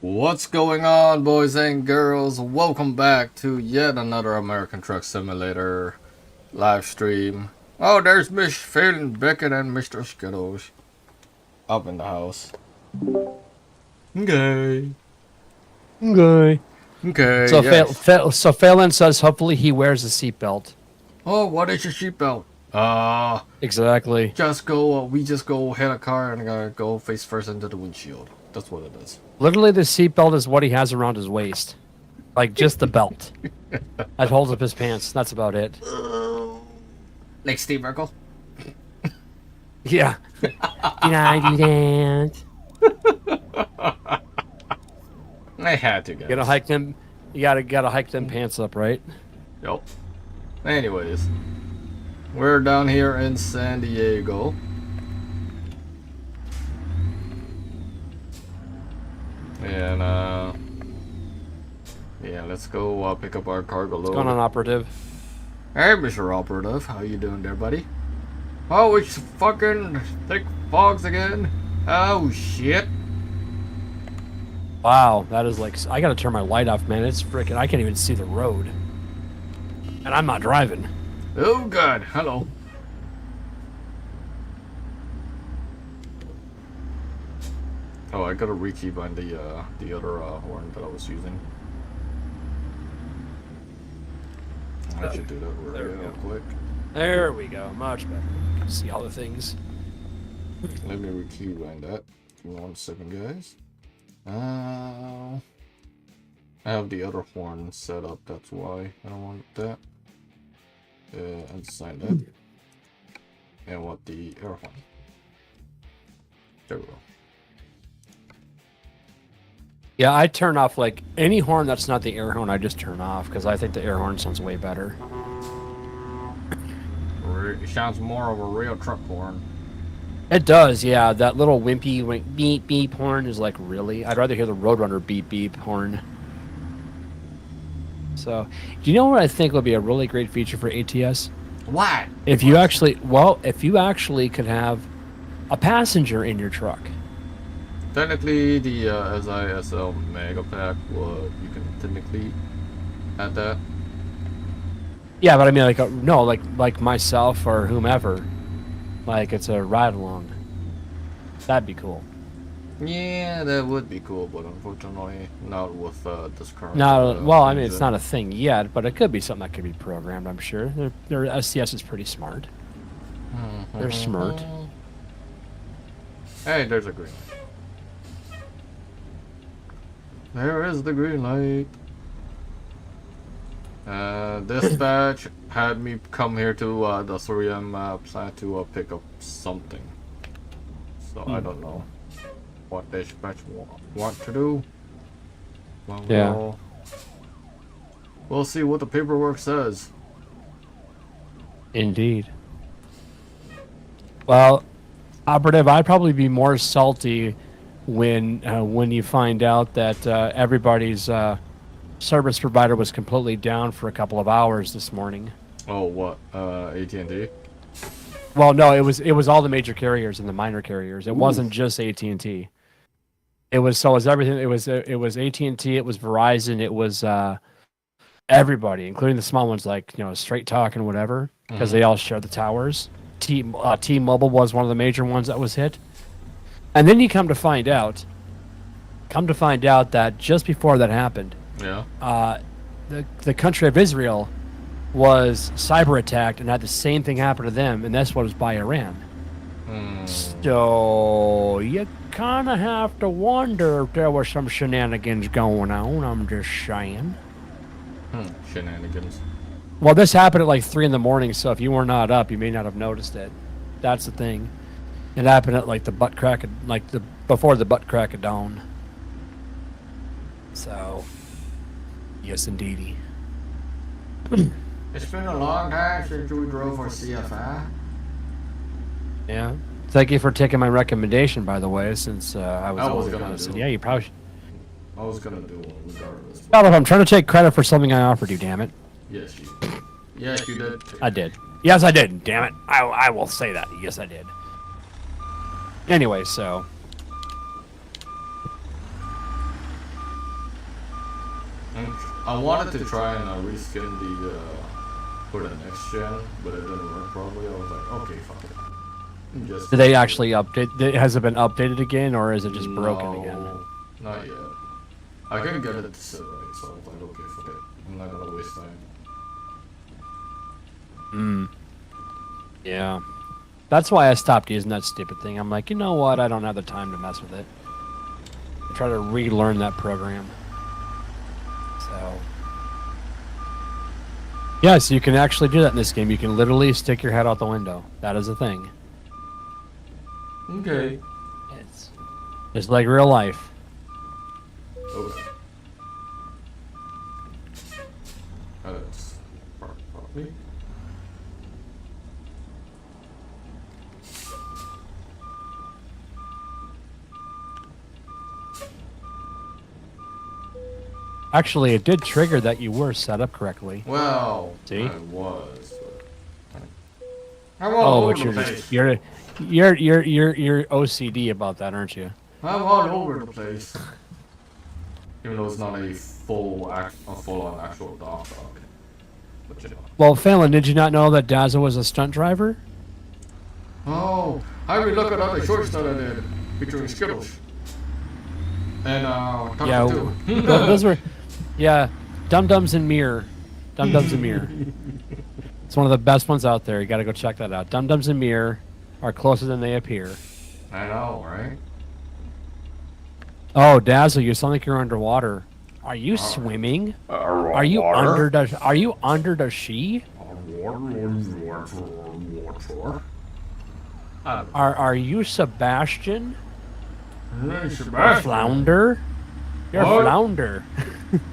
What's going on, boys and girls? Welcome back to yet another American Truck Simulator live stream. Oh, there's Miss Finn Beckett and Mr. Skittles up in the house. Okay. Okay. Okay. So, Yes. so Phelan says hopefully he wears a seatbelt. Oh, what is your seatbelt? Exactly. We just go hit a car and go face first into the windshield. That's what it is. Literally, the seatbelt is what he has around his waist. Like, just the belt. That holds up his pants. That's about it. Like Steve Urkel? Yeah. Did I do that? I had to, guys. You gotta hike them. You gotta hike them pants up, right? Yep. Anyways, we're down here in San Diego. And yeah, let's go pick up our cargo load. What's going on, operative? Hey, Mr. Operative, how you doing there, buddy? Oh, it's fucking thick fogs again. Oh shit. Wow, that is like, I gotta turn my light off, man. It's freaking, I can't even see the road. And I'm not driving. Oh god, hello. Oh, I gotta rekeybind the other horn that I was using. I should do that real quick. There we go. Much better. You can see all the things. Let me rekeybind that. Give me 1 second, guys. I have the other horn set up. That's why I don't want that. And sign that. And want the air horn. There we go. Yeah, I turn off like any horn that's not the air horn. I just turn off because I think the air horn sounds way better. It sounds more of a real truck horn. It does, yeah. That little wimpy beep beep horn is like really. I'd rather hear the Roadrunner beep beep horn. So, do you know what I think would be a really great feature for ATS? What? If you actually could have a passenger in your truck. Technically, the SISL Mega Pack, you can technically add that. Yeah, but I mean, like myself or whomever, like it's a ride along. That'd be cool. Yeah, that would be cool, but unfortunately, not with this current. No, well, I mean, it's not a thing yet, but it could be something that could be programmed. I'm sure. Their SCS is pretty smart. They're smart. Hey, there's a green light. There is the green light. Dispatch had me come here to the 3M plant to pick up something. So I don't know what dispatch want to do. Well, Yeah. We'll see what the paperwork says. Indeed. Well, operative, I'd probably be more salty when you find out that everybody's service provider was completely down for a couple of hours this morning. Oh, what? AT&T? Well, no, it was all the major carriers and the minor carriers. It wasn't just AT&T. It was everything. It was AT&T. It was Verizon. It was everybody, including the small ones like Straight Talk and whatever, because they all share the towers. T-Mobile was one of the major ones that was hit. And then you come to find out that just before that happened, Yeah. the country of Israel was cyber attacked and had the same thing happen to them, and that's what was by Iran. So you kind of have to wonder if there were some shenanigans going on. I'm just saying. Shenanigans. Well, this happened at like 3 a.m, so if you were not up, you may not have noticed it. That's the thing. It happened at like before the butt crack of dawn. So, yes, indeedy. It's been a long time since we drove for CFI. Yeah. Thank you for taking my recommendation, by the way, since I was gonna honest. do Yeah, you probably. I was gonna do one regardless. But I'm trying to take credit for something I offered you. Damn it. Yes, you did. Yes, you did. I did. Yes, I did. Damn it. I will say that. Yes, I did. Anyway, so I wanted to try and reskin the for the next gen, but it didn't work properly. I was like, okay, fuck it. Just Did they actually update? Has it been updated again, or is it just broken again? Not yet. I couldn't get it to sit right, so I was like, okay, fuck it. I'm not gonna waste time. Yeah. That's why I stopped using that stupid thing. I'm like, you know what? I don't have the time to mess with it. I try to relearn that program. So. Yes, you can actually do that in this game. You can literally stick your head out the window. That is a thing. Okay. It's just like real life. Okay. Let's park properly. Actually, it did trigger that you were set up correctly. Well, See? I was. I'm Oh, all but over you're the just place. you're OCD about that, aren't you? I'm all over the place. Even though it's not a full-on actual dog. But you know. Well, Phelan, did you not know that Dazzo was a stunt driver? Oh, I mean, look at all the shorts that I did featuring Skittles. And Yeah, Taco those were, yeah, Dum Dums and Mirror, Dum Dums and Mirror. It's one of the best ones out there. You got to go check that out. Dum Dums and Mirror are closer than they appear. I know, right? Oh, Dazzo, you sound like you're underwater. Are you swimming? Are you under the? Are you under the sea? Are you Sebastian? Hey, Or Sebastian. Flounder? You're What? Flounder.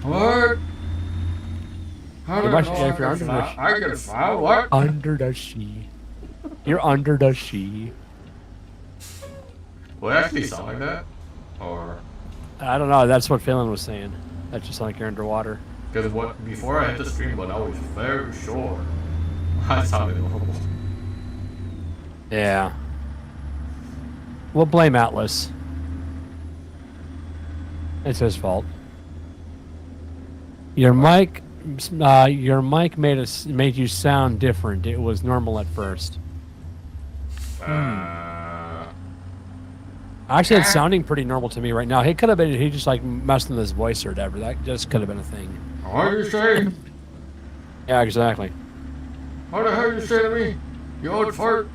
What? How You did must I be know if you're under the I get foul? What? Under the sea. You're under the sea. Will it actually sound like that? Or I don't know. That's what Phelan was saying. That just sounds like you're underwater. because what before I hit the stream button, I was very sure I sounded horrible. Yeah. We'll blame Atlas. It's his fault. Your mic made you sound different. It was normal at first. Actually, it's sounding pretty normal to me right now. He could have been. He just like messed with his voice or whatever. That just could have been a thing. What do you say? Yeah, exactly. What the hell you say to me? You old fart?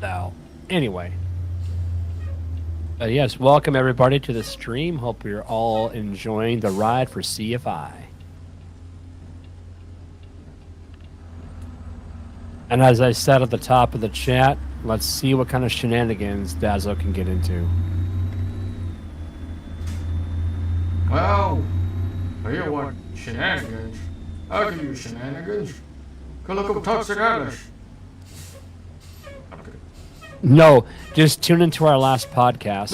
No. Anyway. Yes, welcome everybody to the stream. Hope you're all enjoying the ride for CFI. And as I said at the top of the chat, let's see what kind of shenanigans Dazzo can get into. Well, I hear what shenanigans. I'll give you shenanigans. Go look up Toxic Atlas. I'm kidding. No, just tune into our last podcast.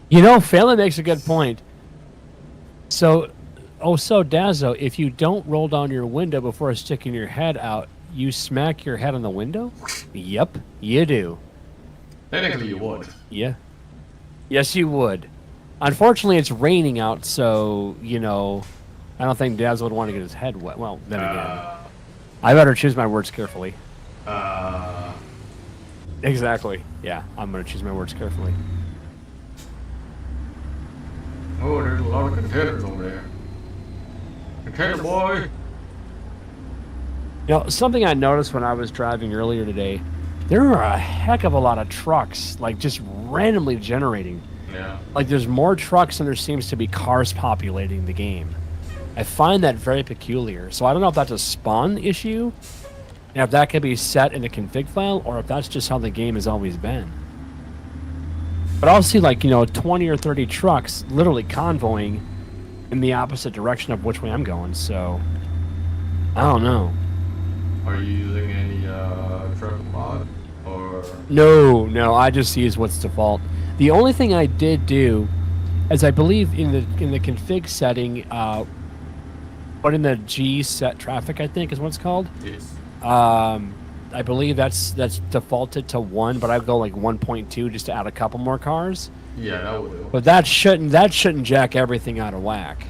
You know, Phelan makes a good point. So Dazzo, if you don't roll down your window before sticking your head out, you smack your head on the window? Yep, you do. Technically, you would. Yeah. Yes, you would. Unfortunately, it's raining out, so, you know, I don't think Dazzo would want to get his head wet. Well, then again, I better choose my words carefully. Exactly. Yeah, I'm going to choose my words carefully. Oh, there's a lot of containers over there. Container boy. You know, something I noticed when I was driving earlier today, there are a heck of a lot of trucks, like, just randomly generating. Yeah. Like, there's more trucks than there seems to be cars populating the game. I find that very peculiar. So I don't know if that's a spawn issue, and if that can be set in a config file, or if that's just how the game has always been. But I'll see, like, you know, 20 or 30 trucks literally convoying in the opposite direction of which way I'm going, so I don't know. Are you using any truck mod or? No, I just use what's default. The only thing I did do is I believe in the config setting, put in the G set traffic, I think is what it's called. Yes. I believe that's defaulted to 1, but I'd go like 1.2 just to add a couple more cars. Yeah, that would do. But that shouldn't jack everything out of whack,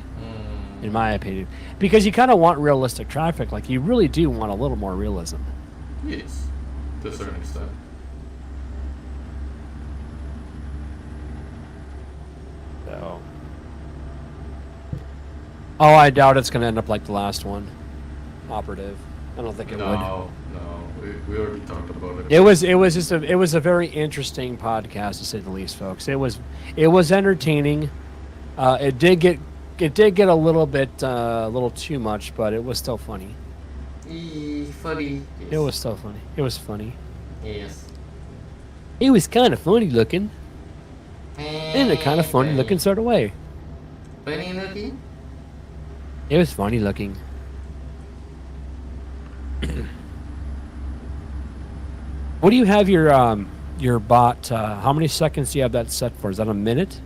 in my opinion, because you kind of want realistic traffic. Like you really do want a little more realism. Yes, to a certain extent. So. Oh, I doubt it's going to end up like the last one. Operative. I don't think it would. No, we already talked about it. It was a very interesting podcast to say the least, folks. It was entertaining. It did get a little too much, but it was still funny. Funny. Yes. It was still funny. It was funny. Yes. It was kind of funny looking, in a kind of funny looking sort of way. Funny looking. It was funny looking. What do you have your bot? How many seconds do you have that set for? Is that a minute?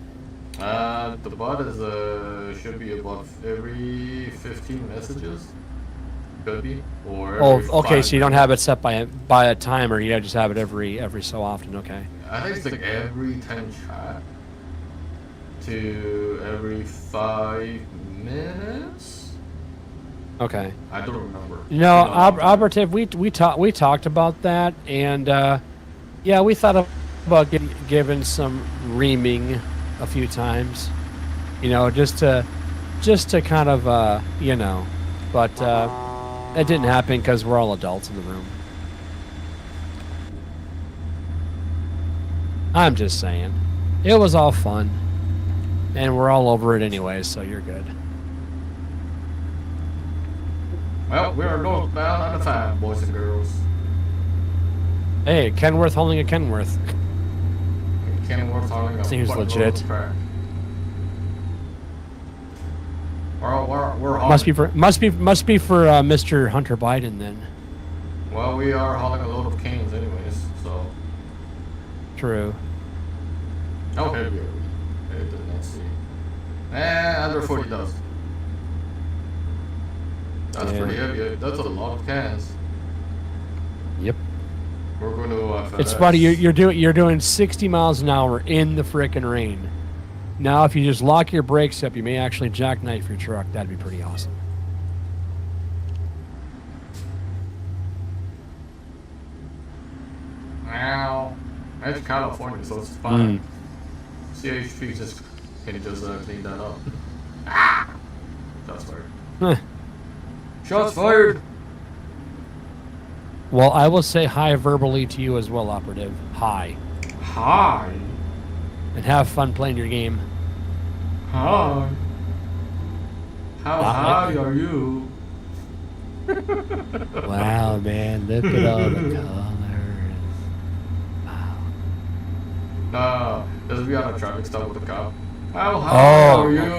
The bot is should be about every 15 messages. Could be or. Every Okay. So you don't minutes. have it set by a timer. You just have it every so often. Okay. I think it's like every 10 chat to every 5 minutes. Okay. I don't remember. No, operative. We talked about that, and yeah, we thought about giving some reaming a few times, just to kind of but it didn't happen because we're all adults in the room. I'm just saying, it was all fun, and we're all over it anyway, so you're good. Well, we are northbound on the 5, boys and girls. Hey, Kenworth holding a Kenworth. Kenworth holding a Seems what a legit. little crack. We're hauling. Must be for Mr. Hunter Biden then. Well, we are hauling a load of canes anyways, so. True. How heavy are we? Let's see. Under 40,000. That's pretty heavy. That's a lot of cans. Yep. We're going to. It's funny. You're doing 60 miles an hour in the frickin' rain. Now, if you just lock your brakes up, you may actually jackknife your truck. That'd be pretty awesome. Wow. That's California, so it's fine. CHP just can clean that up. Shots fired. Shots fired. Well, I will say hi verbally to you as well, operative. Hi. Hi. And have fun playing your game. Hi. How high are you? Wow, man, look at all the colors. No, this will be on a traffic stop with a cop. How high are you?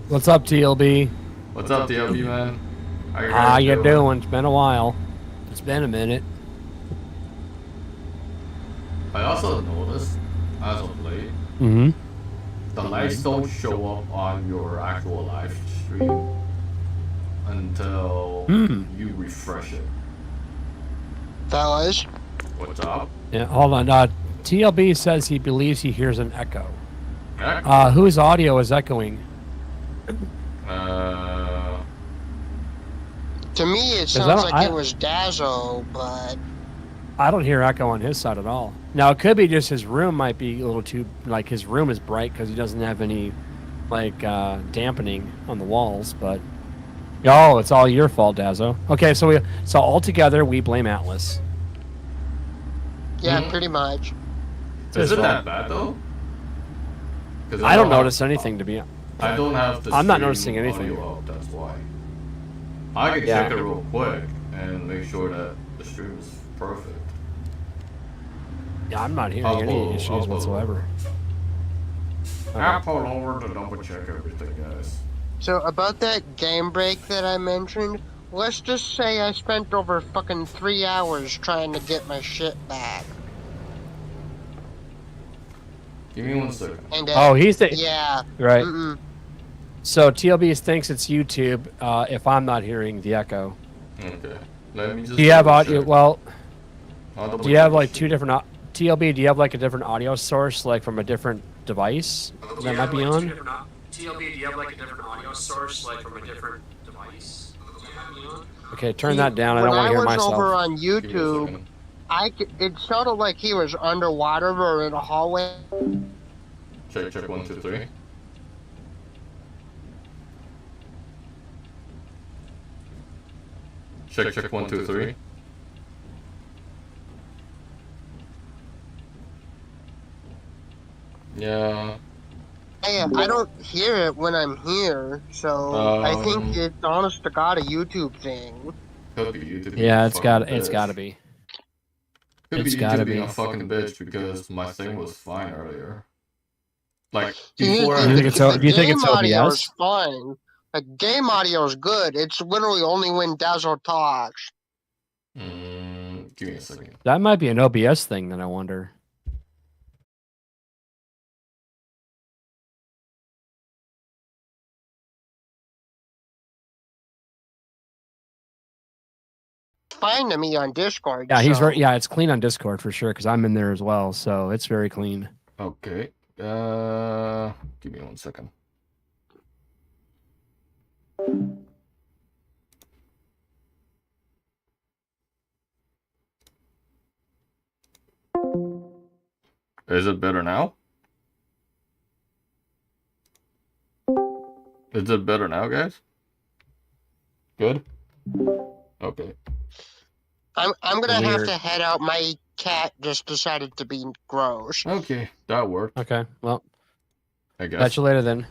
What's up, TLB? What's up, TLB, man? How you doing? It's been a while. It's been a minute. I also noticed, as of late, the lights don't show up on your actual live stream until you refresh it. Fellas? What's up? Yeah, hold on. TLB says he believes he hears an echo. Echo? Whose audio is echoing? To me, it sounds like it was Dazzo, but I don't hear echo on his side at all. Now, it could be just his room might be a little too, like his room is bright because he doesn't have any, like, dampening on the walls, but... Oh, it's all your fault, Dazzo. Okay, so altogether, we blame Atlas. yeah, pretty much. Is it that bad, though? I don't notice anything, to be honest. I don't have the I'm not stream noticing anything. audio up, that's why. I can check it real quick and make sure that the stream is perfect. Yeah, I'm not hearing any issues whatsoever. I'll pull over to double check everything, guys. So, about that game break that I mentioned, let's just say I spent over fucking 3 hours trying to get my shit back. Give me 1 second. And, he's the... Yeah. Right. So TLB thinks it's YouTube if I'm not hearing the echo. Okay. Let me just. Do you have double audio? check. Well, I'll double do you have check like this two shit. different TLB? Do you have like a different audio source, like from a different device that might be on? TLB, do you have like a different audio source, like from a different device? Okay, turn See, that down. I when don't want I to hear was over myself. on Give me a YouTube, second. it sounded like he was underwater or in a hallway. Check 1, 2, 3. Check 1, 2, 3. Yeah. I don't hear it when I'm here, so I think Um. it's honest to God a YouTube thing. Could be YouTube. Yeah, it's got bitch. to be. Could It's be gotta YouTube being be. a fucking bitch because my thing was fine earlier. Like See, before Do you I think hit it's the do you think game it's audio is OBS? fine. The game audio is good. It's literally only when Dazzo talks. Give me a second. That might be an OBS thing. Then I wonder. Fine to me on Discord. Yeah, he's so. right. Yeah, it's clean on Discord for sure because I'm in there as well, so it's very clean. Okay. Give me 1 second. Is it better now? Is it better now, guys? Good? Okay. I'm gonna have Weird. to head out. My cat just decided to be gross. Okay, that worked. Okay, well, I guess. catch you later then.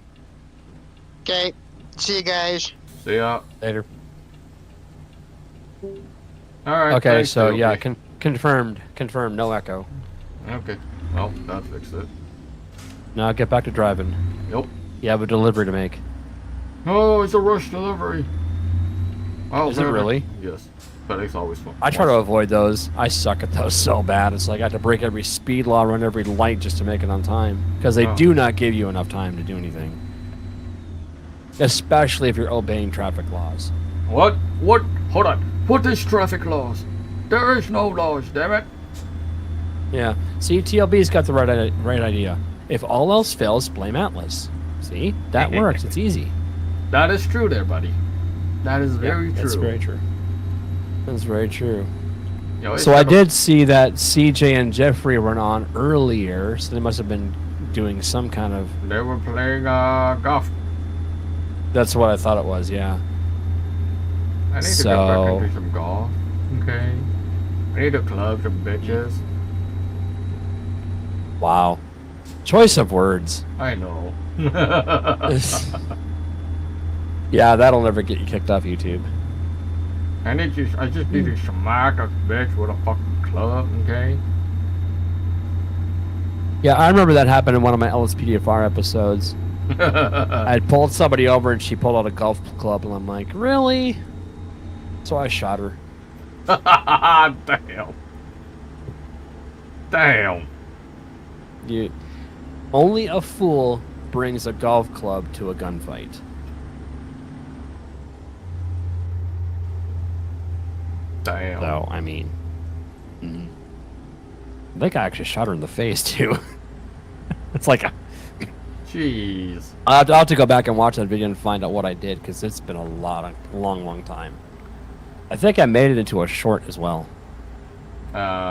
Okay, see you guys. See ya. Later. Alright. Okay, thanks, so DLP. yeah, confirmed, no echo. Okay. Well, that fixed it. Now get back to driving. Yep. You have a delivery to make. Oh, it's a rush delivery. Oh, Is it really? Yes. But it's always fun. I try to avoid those. I suck at those so bad. It's like I have to break every speed law, run every light just to make it on time. Because they Oh. do not give you enough time to do anything. Especially if you're obeying traffic laws. What? What? Hold on. What is traffic laws? There is no laws, damn it. Yeah. See, TLB's got the right idea. If all else fails, blame Atlas. See? That works. It's easy. That is true there, buddy. That is very true. That's very true. That's very true. You know, So I did see that CJ and Jeffrey were on earlier, so they must have been doing some kind of... They were playing golf. That's what I thought it was, yeah. I need to get back into some golf. Okay. I need to club some bitches. Wow. Choice of words. I know. Yeah, that'll never get you kicked off YouTube. I just need to smack a bitch with a fucking club, okay? Yeah, I remember that happened in one of my LSPDFR episodes. I had pulled somebody over and she pulled out a golf club, and I'm like, really? So I shot her. Damn. Damn. Only a fool brings a golf club to a gunfight. Damn. So, I mean... I think I actually shot her in the face, too. It's like a... Jeez. I'll have to go back and watch that video and find out what I did, because it's been a long time. I think I made it into a short as well.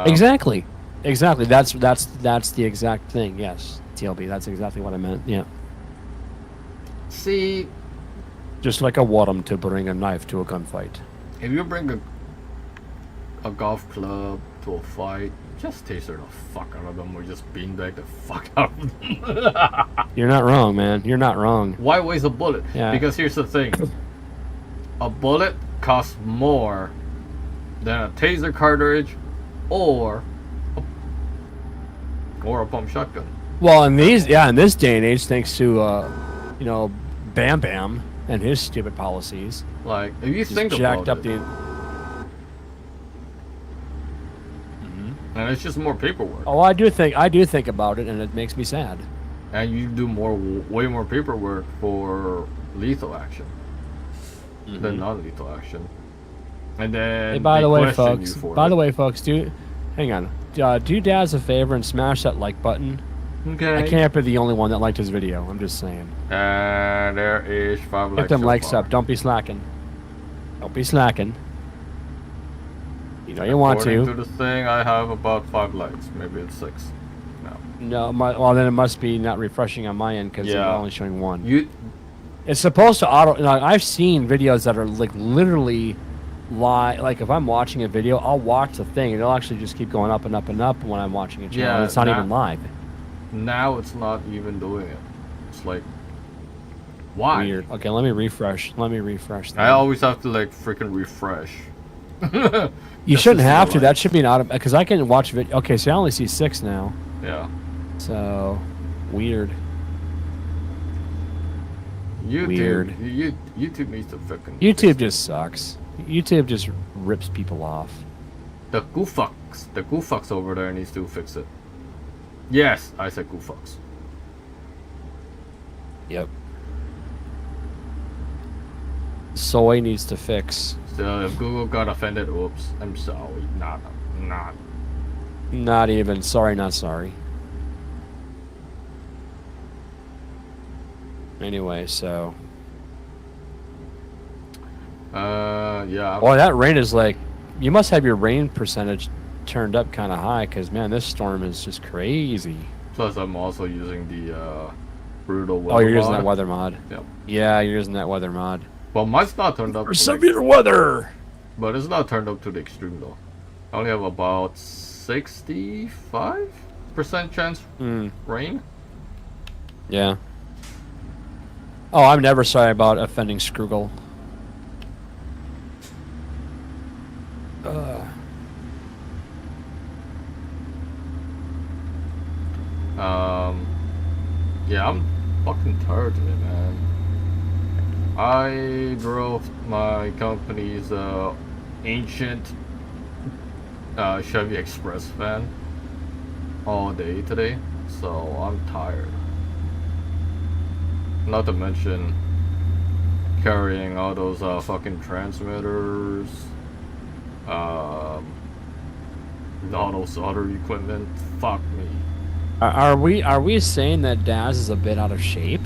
Exactly. That's the exact thing. Yes, TLB. That's exactly what I meant. Yeah. See, just like a Wadham to bring a knife to a gunfight. If you bring a golf club to a fight, just taser the fuck out of them or just beanbag the fuck out of them. You're not wrong, man. You're not wrong. Why waste a bullet? Yeah. Because here's the thing. A bullet costs more than a taser cartridge or a pump shotgun. Well, in this day and age, thanks to Bam Bam and his stupid policies. Like, if you think jacked about up it, and it's just more paperwork. Oh, I do think about it, and it makes me sad. And you do way more paperwork for lethal action than non-lethal action. And then Hey, by they the way, question folks. you for By it. the way, folks, hang on. Do Daz a favor and smash that like button. Okay. I can't be the only one that liked his video. I'm just saying. And there is 5 likes. Get them so likes far. up. Don't be slacking. Don't be slacking. You know you want According to. to the thing, I have about 5 likes. Maybe it's 6. No. No, well then it must be not refreshing on my end because it's Yeah. only showing 1. You. It's supposed to auto. You know, I've seen videos that are like literally live. Like if I'm watching a video, I'll watch the thing and it'll actually just keep going up and up and up when I'm watching a channel. Yeah, And it's not now- even live. Now it's not even doing it. It's like, why? Weird. Okay, let me refresh. Let me refresh. I always have to like freaking refresh. You Just shouldn't to see have the to. That likes. should be an auto. Because I can watch video. Okay, so I only see 6 now. Yeah. So weird. YouTube, Weird. YouTube needs to fucking. YouTube fix just sucks. YouTube just rips people off. the goofucks over there needs to fix it. Yes, I said goofucks. Yep. Soy needs to fix. So if Google got offended, oops, I'm sorry. Not. Not even. Sorry, not sorry. Anyway, so. Yeah. Boy, that rain is like. You must have your rain percentage turned up kind of high because, man, this storm is just crazy. Plus, I'm also using the brutal weather. Oh, you're using mod. that weather mod. Yep. Yeah, you're using that weather mod. Well, mine's not turned up. For to, severe weather! but it's not turned up to the extreme though. I only have about 65% chance rain. Yeah. Oh, I'm never sorry about offending Scroogle. Yeah, I'm fucking tired today, man. I drove my company's ancient Chevy Express van all day today, so I'm tired. Not to mention carrying all those fucking transmitters, all those other equipment. Fuck me. Are we saying that Daz is a bit out of shape?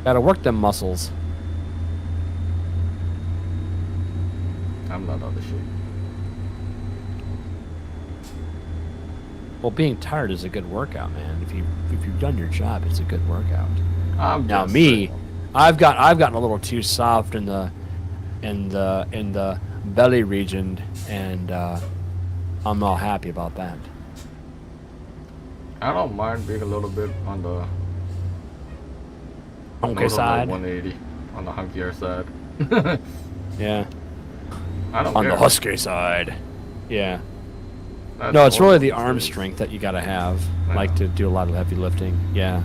Gotta work them muscles. I'm not out of shape. Well, being tired is a good workout, man. If you've done your job, it's a good workout. I'm Now just me, saying. I've gotten a little too soft in the belly region, and I'm all happy about that. I don't mind being a little bit on the Okay north of the side. 180 on the hunkier side. Yeah. I don't On care. the husky side. Yeah. That's No, it's one really of the those arm days. strength that you gotta have, I like know. to do a lot of heavy lifting. Yeah.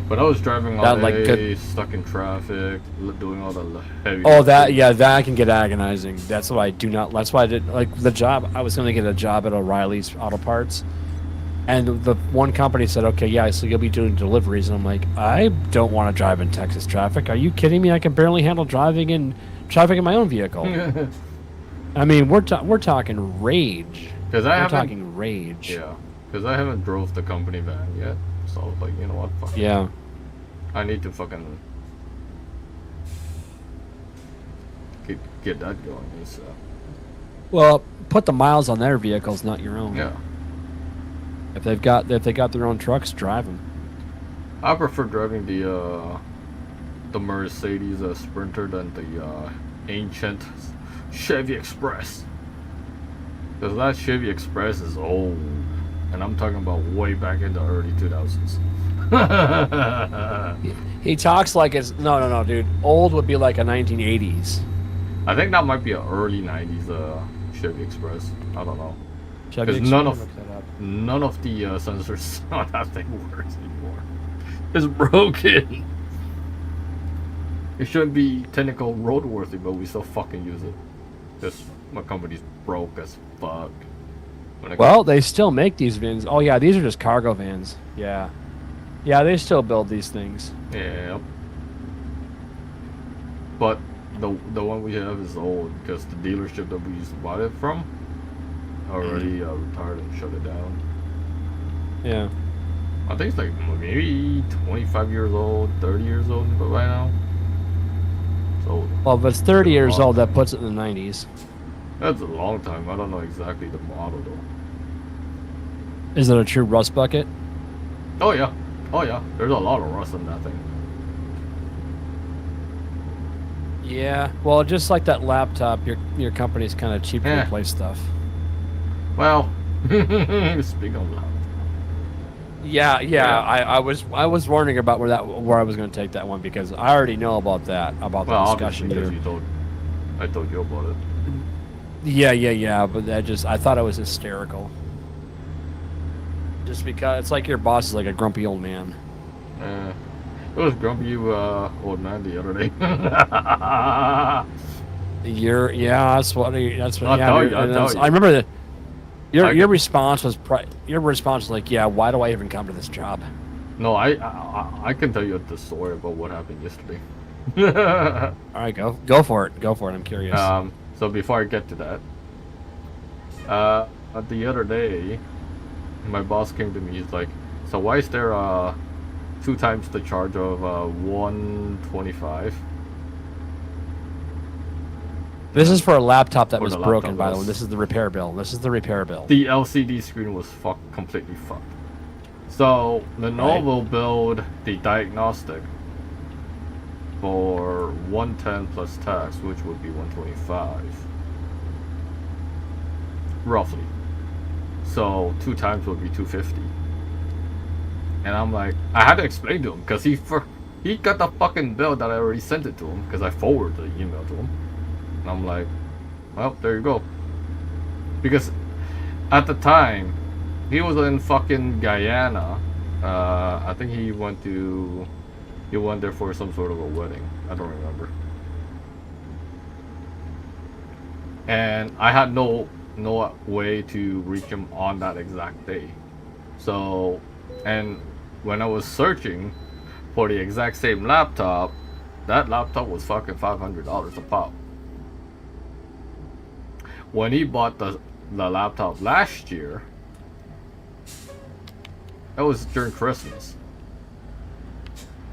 But I was driving all That, like, day, good- stuck in traffic, doing all the heavy. Oh, lifting. that can get agonizing. That's why I do not. That's why I did like the job. I was going to get a job at O'Reilly's Auto Parts, and the one company said, "Okay, yeah, so you'll be doing deliveries." And I'm like, I don't want to drive in Texas traffic. Are you kidding me? I can barely handle driving in traffic in my own vehicle. I mean, we're talking rage. Because We're talking rage. Yeah, because I haven't drove the company van yet, so I was like, you know what? Fuck it. Yeah. I need to fucking get that going. So Well, put the miles on their vehicles, not your own. yeah, If they got their own trucks, drive them. I prefer driving the Mercedes Sprinter than the ancient Chevy Express. Because that Chevy Express is old, and I'm talking about way back in the early 2000s. He talks like it's no, dude. Old would be like a 1980s. I think that might be an early 90s Chevy Express. I don't know. Chevy Because none Express, of look that up. none of the sensors on that thing works anymore. It's broken. It shouldn't be technical roadworthy, but we still fucking use it. Because my company's broke as fuck. When it Well, they still make these vans. Oh yeah, these are just cargo vans. Yeah, yeah, they still build these things. Yeah. But the one we have is old because the dealership that we used to buy it from already retired and shut it down. Yeah. I think it's like maybe 25 years old, 30 years old by now. So. Well, if it's 30 years old, that puts it in the 90s. That's a long time. I don't know exactly the model though. Is it a true rust bucket? Oh yeah. Oh yeah. There's a lot of rust in that thing. Yeah. Well, just like that laptop, your company's kind of cheap to replace stuff. Well, speaking of that. Yeah. I was wondering about where I was going to take that one because I already know about that the discussion. Because I told you about it. Yeah. But I thought it was hysterical. Just because it's like your boss is like a grumpy old man. It was grumpy old man the other day. That's what. I remember that. Your response was like, yeah, why do I even come to this job? No, I can tell you the story about what happened yesterday. All right, go for it. I'm curious. So before I get to that, the other day, my boss came to me. He's like, "So why is there 2 times the charge of 125?" This is for a laptop that was broken, by the way. This is the repair bill. The LCD screen was completely fucked. So Lenovo billed the diagnostic for 110 plus tax, which would be 125, roughly. So 2 times would be 250. And I'm like, I had to explain to him because he got the fucking bill that I already sent it to him because I forwarded the email to him. And I'm like, well, there you go. Because at the time, he was in fucking Guyana. I think he went there for some sort of a wedding. I don't remember. And I had no way to reach him on that exact day. So, and when I was searching for the exact same laptop, that laptop was fucking $500 a pop. When he bought the laptop last year, that was during Christmas,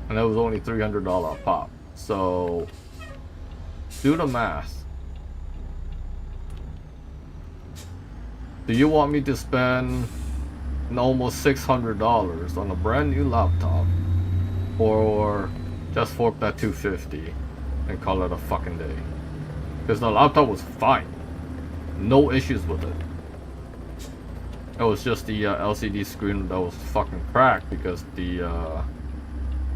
and that was only $300 a pop. So do the math. Do you want me to spend almost $600 on a brand new laptop, or just fork that $250 and call it a fucking day? Because the laptop was fine. No issues with it. It was just the LCD screen that was fucking cracked because the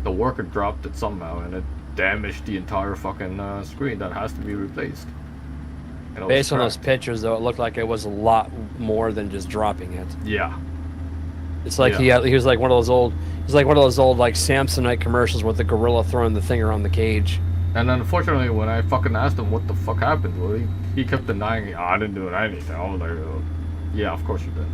worker dropped it somehow and it damaged the entire fucking screen that has to be replaced. Based on those pictures, though, it looked like it was a lot more than just dropping it. Yeah. It's like he was like one of those old like Samsonite commercials with the gorilla throwing the thing around the cage. And unfortunately, when I fucking asked him what the fuck happened, well, he kept denying, I didn't do anything. I was like, yeah, of course you did.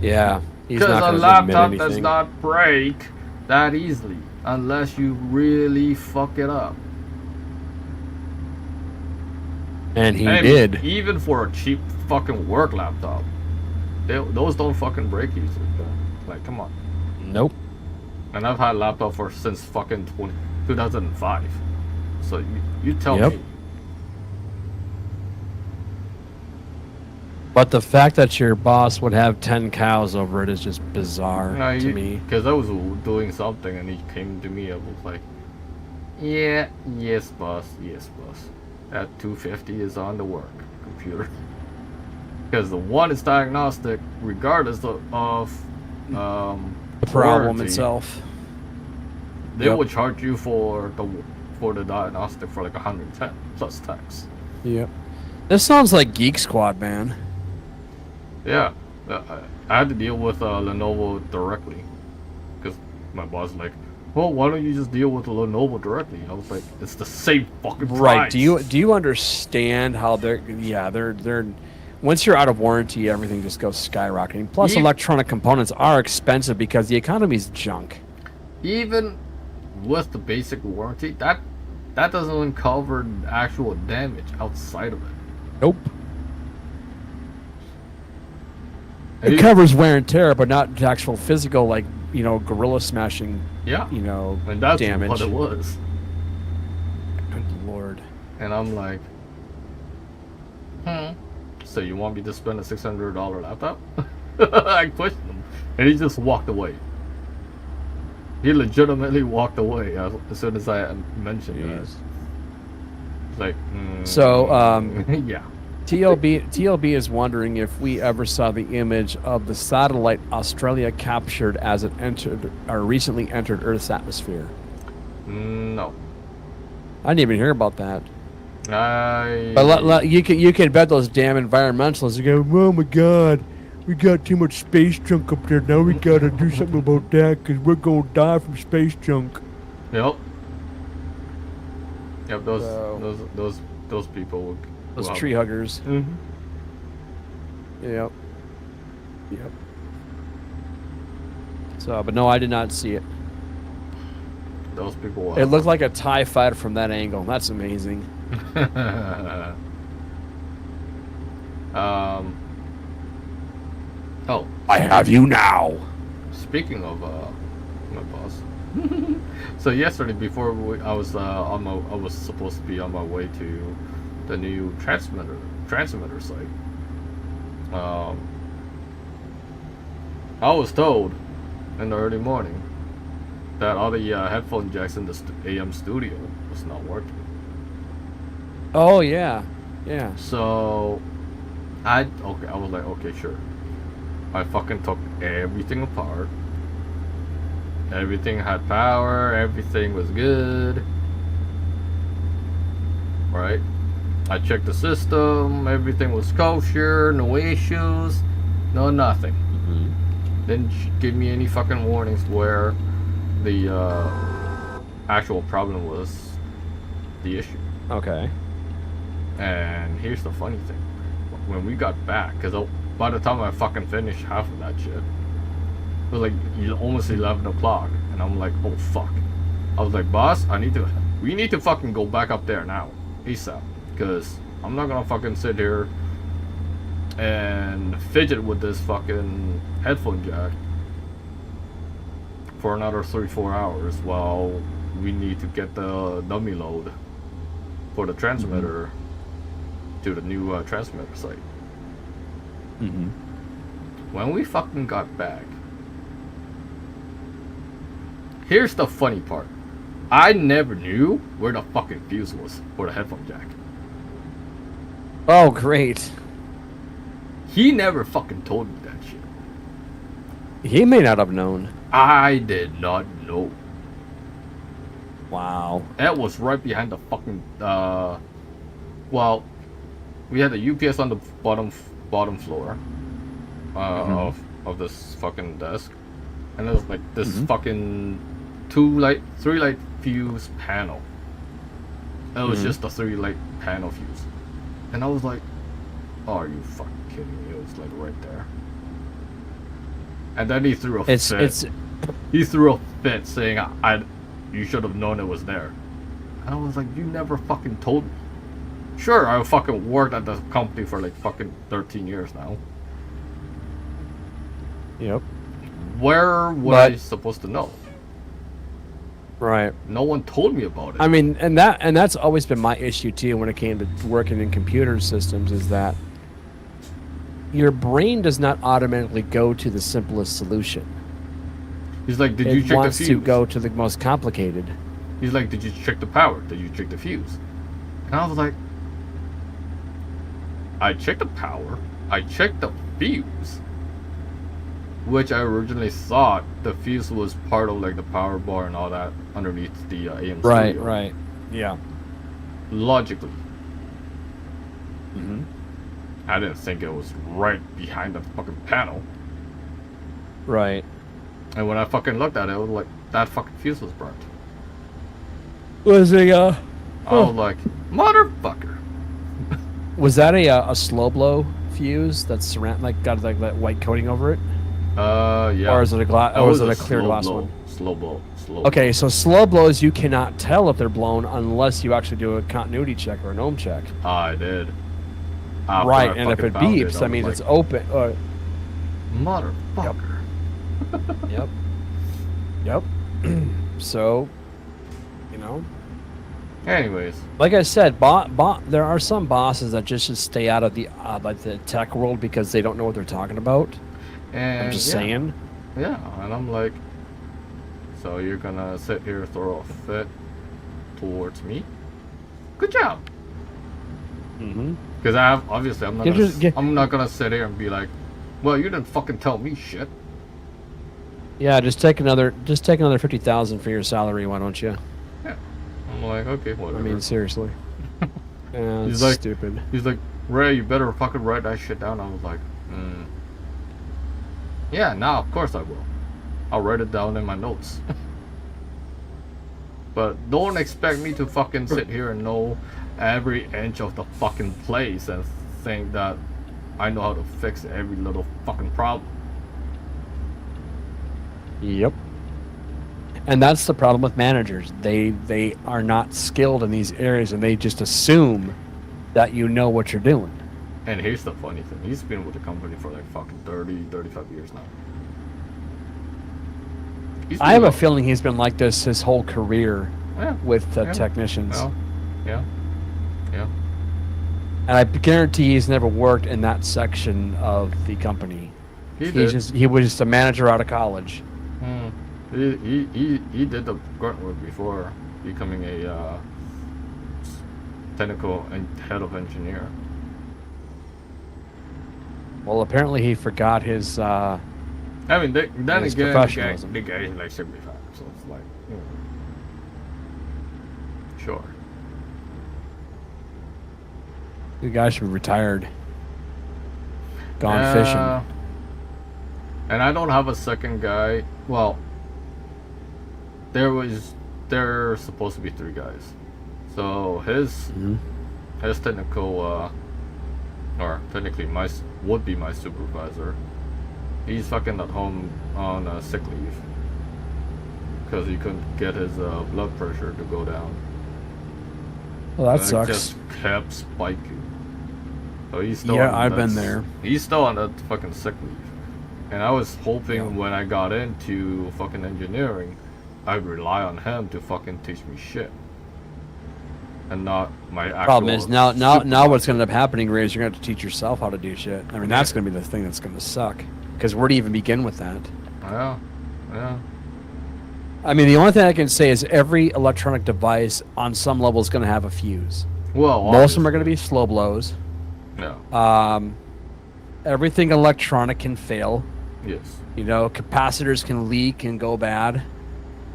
Yeah. Because a laptop does not break that easily unless you really fuck it up. And he did. Even for a cheap fucking work laptop, those don't fucking break easily. Like, come on. Nope. And I've had a laptop since fucking 2005. So you tell me. But the fact that your boss would have 10 cows over it is just bizarre to me. Because I was doing something and he came to me and was like, yes boss. That 250 is on the work computer. Because the one is diagnostic regardless of the problem itself. They would charge you for the diagnostic for like 110 plus tax. Yep. This sounds like Geek Squad, man. Yeah, I had to deal with Lenovo directly because my boss was like, well, why don't you just deal with Lenovo directly? I was like, it's the same fucking price. Right. Do you understand how they're once you're out of warranty, everything just goes skyrocketing. Plus, electronic components are expensive because the economy's junk. Even with the basic warranty, that that doesn't cover actual damage outside of it. Nope. And It covers wear and tear, but not the actual physical, like, you know, gorilla smashing, yeah, you know, and that's damage. what it was. Good lord. And I'm like, so you want me to spend a $600 laptop? I questioned him, and he just walked away. He legitimately walked away as soon as I mentioned that. Jeez. It's like, So, yeah. TLB is wondering if we ever saw the image of the satellite Australia captured as it entered or recently entered Earth's atmosphere. No. I didn't even hear about that. I. But you can bet those damn environmentalists are going, oh my god, we got too much space junk up there. Now we gotta do something about that because we're gonna die from space junk. Yep. Yep. So- Those people would. Those tree huggers. Mm-hmm. Yep. Yep. So, but no, I did not see it. Those people. It looked like a TIE fighter from that angle. That's amazing. Oh, I have you now. speaking of my boss. So yesterday, before I was supposed to be on my way to the new transmitter site. I was told in the early morning that all the headphone jacks in the AM studio was not working. Oh yeah, yeah. So I was like, okay, sure. I fucking took everything apart. Everything had power, everything was good. Right? I checked the system, everything was kosher, no issues, no nothing. Didn't give me any fucking warnings where the actual problem was the issue. Okay. And here's the funny thing. When we got back, because by the time I fucking finished half of that shit, it was like almost 11 o'clock. And I'm like, oh fuck. I was like, boss, we need to fucking go back up there now. ASAP. Because I'm not gonna fucking sit here and fidget with this fucking headphone jack for another 3-4 hours while we need to get the dummy load for the transmitter to the new transmitter site. When we fucking got back, here's the funny part. I never knew where the fucking fuse was for the headphone jack. Oh great. He never fucking told me that shit. He may not have known. I did not know. Wow. That was right behind the fucking well, we had the UPS on the bottom floor of this fucking desk, and there was like this fucking 3 light fuse panel. It was just a 3 light panel fuse, and I was like, oh, are you fucking kidding me? It was like right there. And then he threw a fit. He threw a fit saying, you should have known it was there. And I was like, you never fucking told me. Sure, I fucking worked at the company for like fucking 13 years now. Yep. Where was I supposed to know? Right. No one told me about it. I mean, and that's always been my issue too when it came to working in computer systems, is that your brain does not automatically go to the simplest solution. He's like, did you check the fuse? It wants to go to the most complicated. He's like, did you check the power? Did you check the fuse? And I was like, I checked the power. I checked the fuse. Which I originally thought the fuse was part of like the power bar and all that underneath the AM studio. Right. Yeah. Logically. I didn't think it was right behind the fucking panel. Right. And when I fucking looked at it, it was like, that fucking fuse was burnt. Was it I was like, motherfucker. Was that a slow blow fuse that's got like that white coating over it? Yeah. Or is it a glass? Or was it a clear glass blow. one? Slow slow. Okay, so slow blows you cannot tell if they're blown unless you actually do a continuity check or an ohm check. I did. After Right, I and if fucking it found beeps, I that was means like, it's open. motherfucker. Yep. Yep. So, you know, Anyways, like I said, there are some bosses that just should stay out of the like the tech world because they don't know what they're talking about. and I'm just yeah, saying. Yeah, and I'm like, so you're gonna sit here throw a fit towards me? Good job. Mm-hmm. Because I'm not gonna sit here and be like, well, you didn't fucking tell me shit. Yeah, just take another 50,000 for your salary. Why don't you? Yeah, I'm like, okay, whatever. I mean, seriously. Yeah, He's it's like, stupid. He's like, Ray, you better fucking write that shit down. I was like, yeah, now of course I will. I'll write it down in my notes. But don't expect me to fucking sit here and know every inch of the fucking place and think that I know how to fix every little fucking problem. Yep. And that's the problem with managers. They are not skilled in these areas, and they just assume that you know what you're doing. And here's the funny thing. He's been with the company for like fucking 30, 35 years now. I have a feeling he's been like this his whole career with yeah, technicians. Well, yeah. And I guarantee he's never worked in that section of the company. He was just a manager out of college. He did the grunt work before becoming a technical and head of engineer. Well, apparently he forgot his. I mean, then his again, professionalism. the guy is like 75, so it's like, you know, sure. The guy should be retired. Gone fishing. And I don't have a second guy. Well, there's supposed to be 3 guys. So his technical, or technically would be my supervisor. He's fucking at home on sick leave because he couldn't get his blood pressure to go down. Well, that And sucks. It just kept spiking. So he's still I've been there. He's still on that fucking sick leave. And I was hoping when I got into fucking engineering, I'd rely on him to fucking teach me shit. And not my actual Problem is now what's going to end up happening, Ray, is you're going to have to teach yourself how to do shit. I mean, that's going to be the thing that's going to suck. Because where do you even begin with that? Yeah. I mean, the only thing I can say is every electronic device on some level is going to have a fuse. Well, most of them are going to be slow blows. Yeah. Everything electronic can fail. Yes. You know, capacitors can leak and go bad.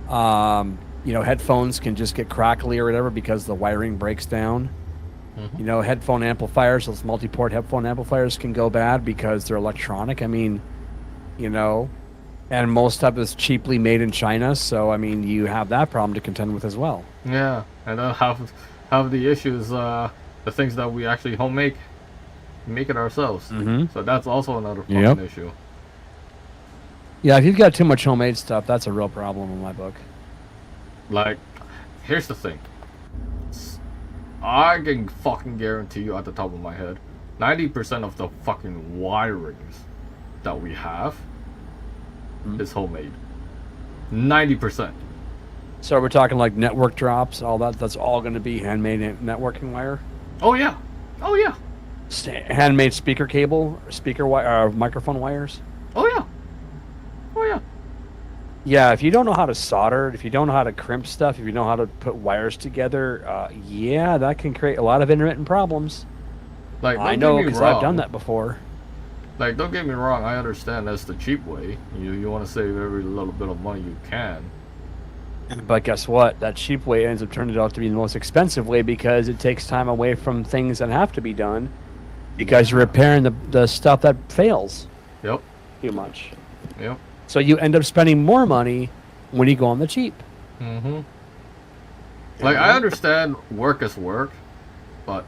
You know, headphones can just get crackly or whatever because the wiring breaks down. You know, headphone amplifiers, those multi-port headphone amplifiers can go bad because they're electronic. I mean, you know, and most stuff is cheaply made in China, so I mean, you have that problem to contend with as well. Yeah, and then have the issues, the things that we actually make it ourselves. So that's also another fucking issue. Yeah, if you've got too much homemade stuff, that's a real problem in my book. Like, here's the thing. I can fucking guarantee you at the top of my head, 90% of the fucking wirings that we have is homemade. 90%. So we're talking like network drops, all that. That's all going to be handmade networking wire. Oh yeah. Handmade speaker cable, speaker wire, microphone wires. Oh yeah. Yeah, if you don't know how to solder, if you don't know how to crimp stuff, if you know how to put wires together, yeah, that can create a lot of intermittent problems. Like, I know because I've done that before. Like, don't get me wrong, I understand that's the cheap way. You want to save every little bit of money you can. But guess what? That cheap way ends up turning out to be the most expensive way because it takes time away from things that have to be done because you're repairing the stuff that fails. Yep. Too much. Yep. So you end up spending more money when you go on the cheap. Like, I understand work is work, but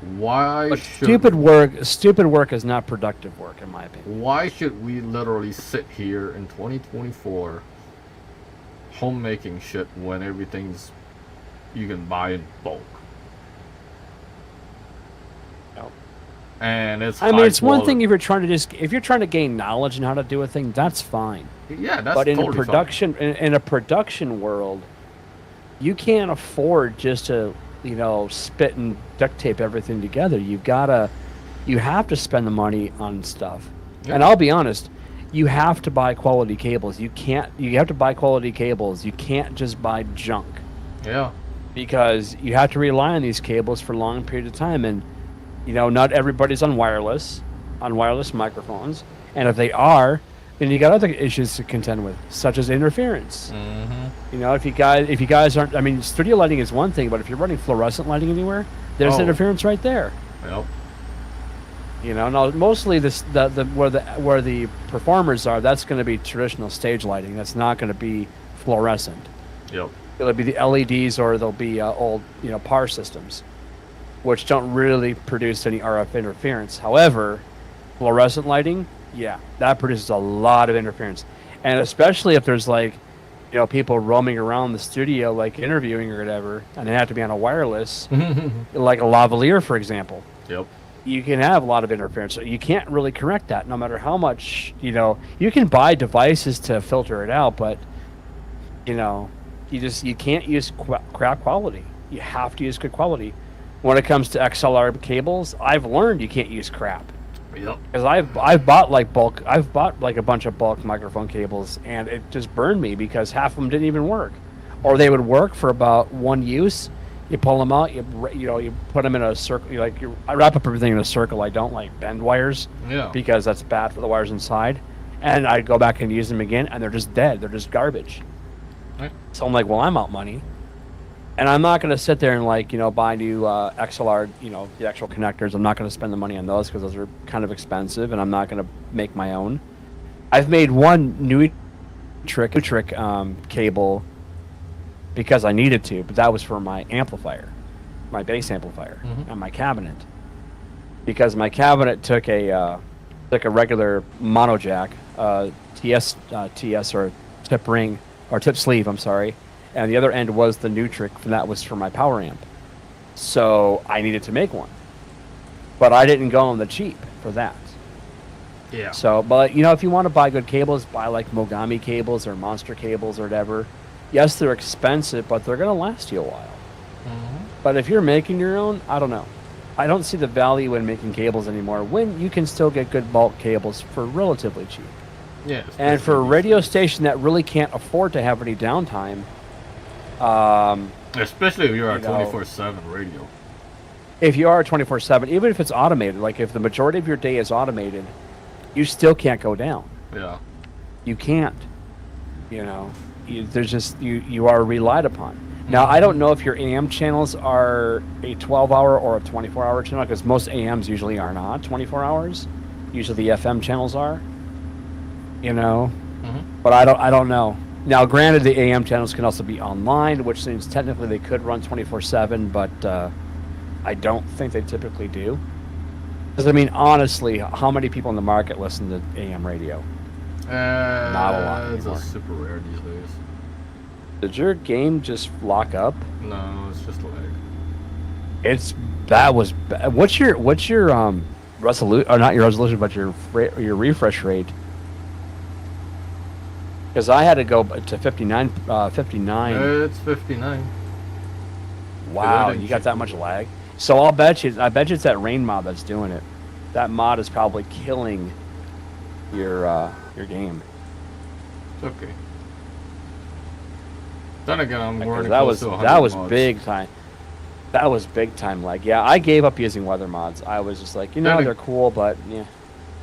Why But should stupid work is not productive work, in my opinion. why should we literally sit here in 2024 homemaking shit when everything's you can buy in bulk? No. And it's I mean, it's one quality. thing if you're trying to gain knowledge on how to do a thing, that's fine. Yeah, that's But in totally a production in a production world, you can't afford just to spit and duct tape everything together. You have to spend the money on stuff. Yeah. And I'll be honest, you have to buy quality cables. You have to buy quality cables. You can't just buy junk, fine. Yeah. because you have to rely on these cables for a long period of time. And not everybody's on wireless microphones. And if they are, then you got other issues to contend with, such as interference. Mm-hmm. If you guys aren't, I mean, studio lighting is one thing, but if you're running fluorescent lighting anywhere, there's interference right there. Yep. Now mostly where the performers are, that's going to be traditional stage lighting. That's not going to be fluorescent. Yep. It'll be the LEDs, or they'll be old PAR systems, which don't really produce any RF interference. However, fluorescent lighting, yeah, that produces a lot of interference, and especially if there's people roaming around the studio, like interviewing or whatever, and they have to be on a wireless, like a lavalier, for example. Yep. You can have a lot of interference. So you can't really correct that, no matter how much, you can buy devices to filter it out, but, you can't use crap quality. You have to use good quality. When it comes to XLR cables, I've learned you can't use crap. Yep. Because I've bought a bunch of bulk microphone cables, and it just burned me because half of them didn't even work, or they would work for about one use. You pull them out, you put them in a circle. I wrap up everything in a circle. I don't like bend wires, because that's bad for the wires inside. And I go back and use them again, and they're just dead. They're just garbage. Right. So I'm like, well, I'm out money, and I'm not going to sit there and buy new XLR, the actual connectors. I'm not going to spend the money on those because those are kind of expensive, and I'm not going to make my own. I've made one new trick cable because I needed to, but that was for my amplifier, my bass amplifier, and my cabinet. Because my cabinet took a regular mono jack, TS or tip ring or tip sleeve, I'm sorry, and the other end was the Nutric, and that was for my power amp. So I needed to make one, but I didn't go on the cheap for that. Yeah. So, but if you want to buy good cables, buy like Mogami cables or Monster cables or whatever. Yes, they're expensive, but they're going to last you a while. But if you're making your own, I don't know. I don't see the value in making cables anymore when you can still get good bulk cables for relatively cheap. Yeah. And for a radio station that really can't afford to have any downtime, especially if you're a 24/7 radio. If you are 24/7, even if it's automated, like if the majority of your day is automated, you still can't go down. Yeah. You can't. There's just you are relied upon. Now, I don't know if your AM channels are a 12-hour or a 24-hour channel, because most AMs usually are not 24 hours. Usually the FM channels are. But I don't know. Now, granted, the AM channels can also be online, which means technically they could run 24/7, but I don't think they typically do. Because, I mean, honestly, how many people in the market listen to AM radio? Not a lot It's anymore. super rare these days. Did your game just lock up? No, it's just lag. What's your resolution, or not your resolution, but your refresh rate? Because I had to go to 59. It's 59. Wow, you got that much lag. So I bet you it's that rain mod that's doing it. That mod is probably killing your game. It's okay. Then again, I'm Because running that close was to 100 that was mods. big time. That was big time lag. Yeah, I gave up using weather mods. I was just like, they're cool, but yeah.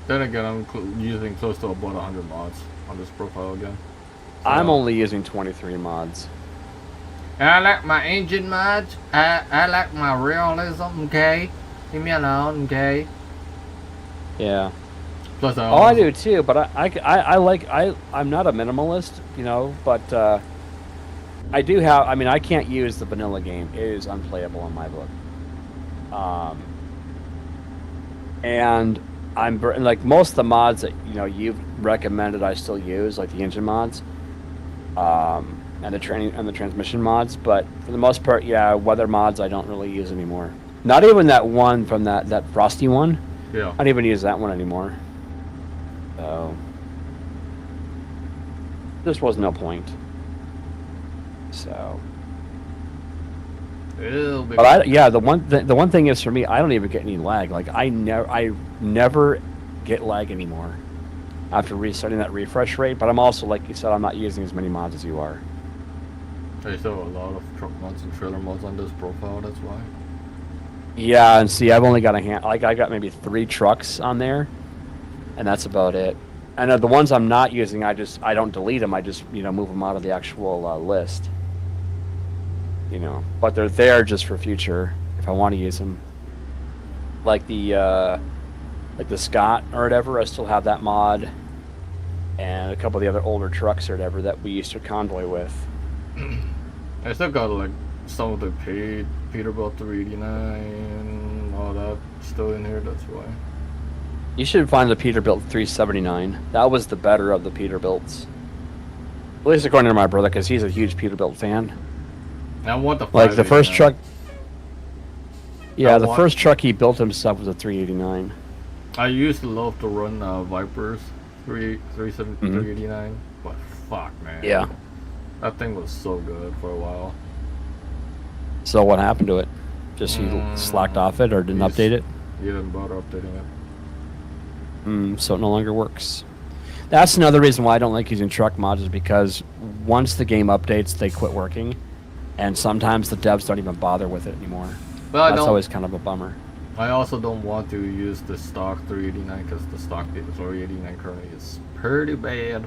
Then again, I'm using close to about 100 mods on this profile again. So, I'm only using 23 mods. I like my engine mods. I like my realism, okay? Leave me alone, okay? Yeah. Plus, I do too, but I'm not a minimalist, but I do have. I mean, I can't use the vanilla game. It is unplayable in my book. and like most of the mods that you've recommended, I still use, like the engine mods, and the training and the transmission mods. But for the most part, yeah, weather mods I don't really use anymore. Not even that one from that Frosty one. Yeah. I don't even use that one anymore. So there was no point. So. But the one thing is, for me, I don't even get any lag. Like I never get lag anymore after restarting that refresh rate. But I'm also, like you said, I'm not using as many mods as you are. I still have a lot of truck mods and trailer mods on this profile. That's why. Yeah, and see, I've only got I got maybe 3 trucks on there, and that's about it. And the ones I'm not using, I don't delete them. I just move them out of the actual list. But they're there just for future if I want to use them. Like the Scott or whatever, I still have that mod, and a couple of the other older trucks or whatever that we used to convoy with. I still got like some of the Peterbilt 389, all that still in here. That's why. You should find the Peterbilt 379. That was the better of the Peterbilts. At least according to my brother, because he's a huge Peterbilt fan. I want the like the first truck. Yeah, the want... first truck he built himself was a 389. I used to love to run Vipers 389, but fuck, man. Yeah. That thing was so good for a while. So what happened to it? Just he slacked off it or didn't update it? He didn't bother updating it. So it no longer works. That's another reason why I don't like using truck mods, is because once the game updates, they quit working. And sometimes the devs don't even bother with it anymore. Well, that's always kind of a bummer. I also don't want to use the stock 389 because the stock 389 currently is pretty bad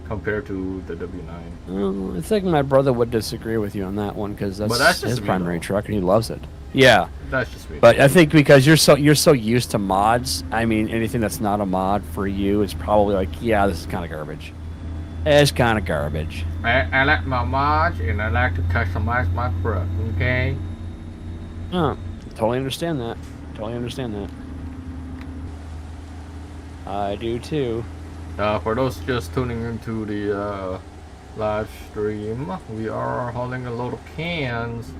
compared to the W9. Well, I think my brother would disagree with you on that one, because that's his primary truck and he loves it. Yeah, that's just me. But I think because you're so used to mods, I mean, anything that's not a mod for you is probably like, yeah, this is kind of garbage. It's kind of garbage. I like my mods and I like to customize my truck. Okay. Oh, totally understand that. Totally understand that. I do too. For those just tuning into the live stream, we are hauling a load of cans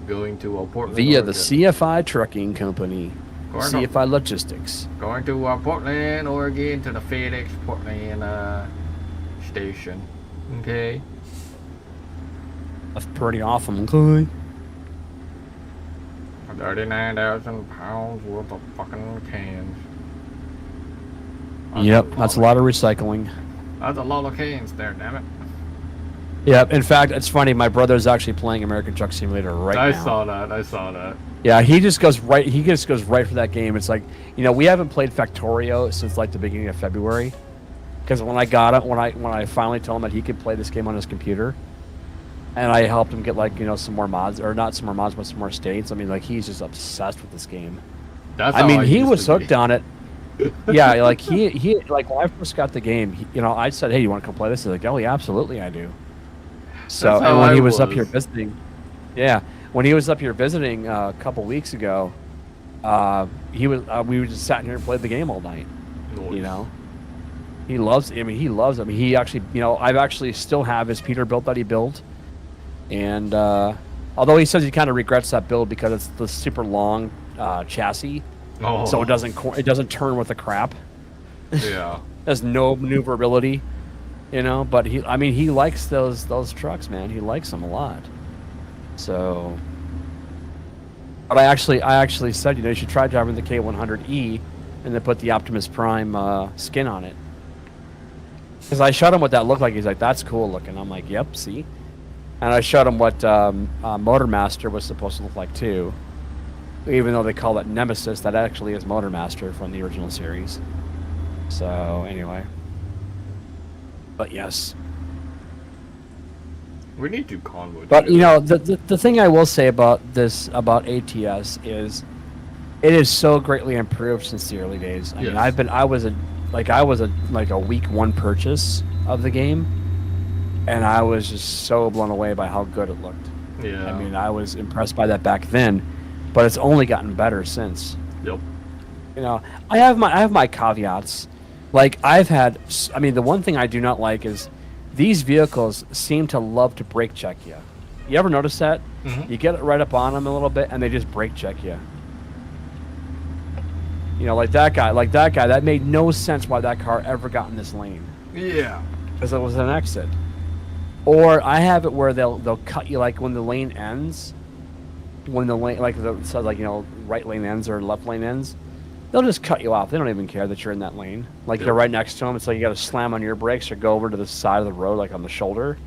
going to Portland, via Oregon. The CFI Trucking Company. CFI Logistics. Going to Portland, Oregon, to the FedEx Portland station. Okay. That's pretty awesome. Okay. 39,000 pounds worth of fucking cans. Yep, that's a lot of recycling. That's a lot of cans there, damn it. Yeah, in fact, it's funny. My brother's actually playing American Truck Simulator right now. I saw that. Yeah, he just goes right. He just goes right for that game. It's like, we haven't played Factorio since like the beginning of February, because when I got it, when I finally told him that he could play this game on his computer, and I helped him get like some more mods, or not some more mods, but some more states. I mean, like, he's just obsessed with this game. He was hooked on it. Yeah, like he like when I first got the game, I said, "Hey, you want to come play this?" He's like, "Oh, yeah, absolutely, I do." So, and when he was up here visiting, when he was up here visiting a couple weeks ago, we were just sat here and played the game all night. Nice. He loves. He loves it. He actually, I've actually still have his Peterbilt that he built, and although he says he kind of regrets that build because it's the super long chassis. Oh. So it doesn't turn with the crap. Yeah. There's no maneuverability, But he likes those trucks, man. He likes them a lot. So, but I actually said, you should try driving the K100E, and then put the Optimus Prime skin on it. Because I showed him what that looked like. He's like, "That's cool looking." I'm like, "Yep, see." And I showed him what Motormaster was supposed to look like too. Even though they call it Nemesis, that actually is Motormaster from the original series. So, anyway. But yes. We need to convoy. But, the thing I will say about ATS is it is so greatly improved since the early days. I mean, I was a week one purchase of the game, and I was just so blown away by how good it looked. Yeah. I mean, I was impressed by that back then. but it's only gotten better since. Yep. You know, I have my caveats. Like the one thing I do not like is these vehicles seem to love to brake check you. You ever notice that? Mm-hmm. You get it right up on them a little bit, and they just brake check you. You know, like that guy. That made no sense why that car ever got in this lane. Yeah. Because it was an exit. Or I have it where they'll cut you like when the lane ends. When the lane right lane ends or left lane ends, they'll just cut you off. They don't even care that you're in that lane. Like you're right next to them. It's like you got to slam on your brakes or go over to the side of the road, like on the shoulder,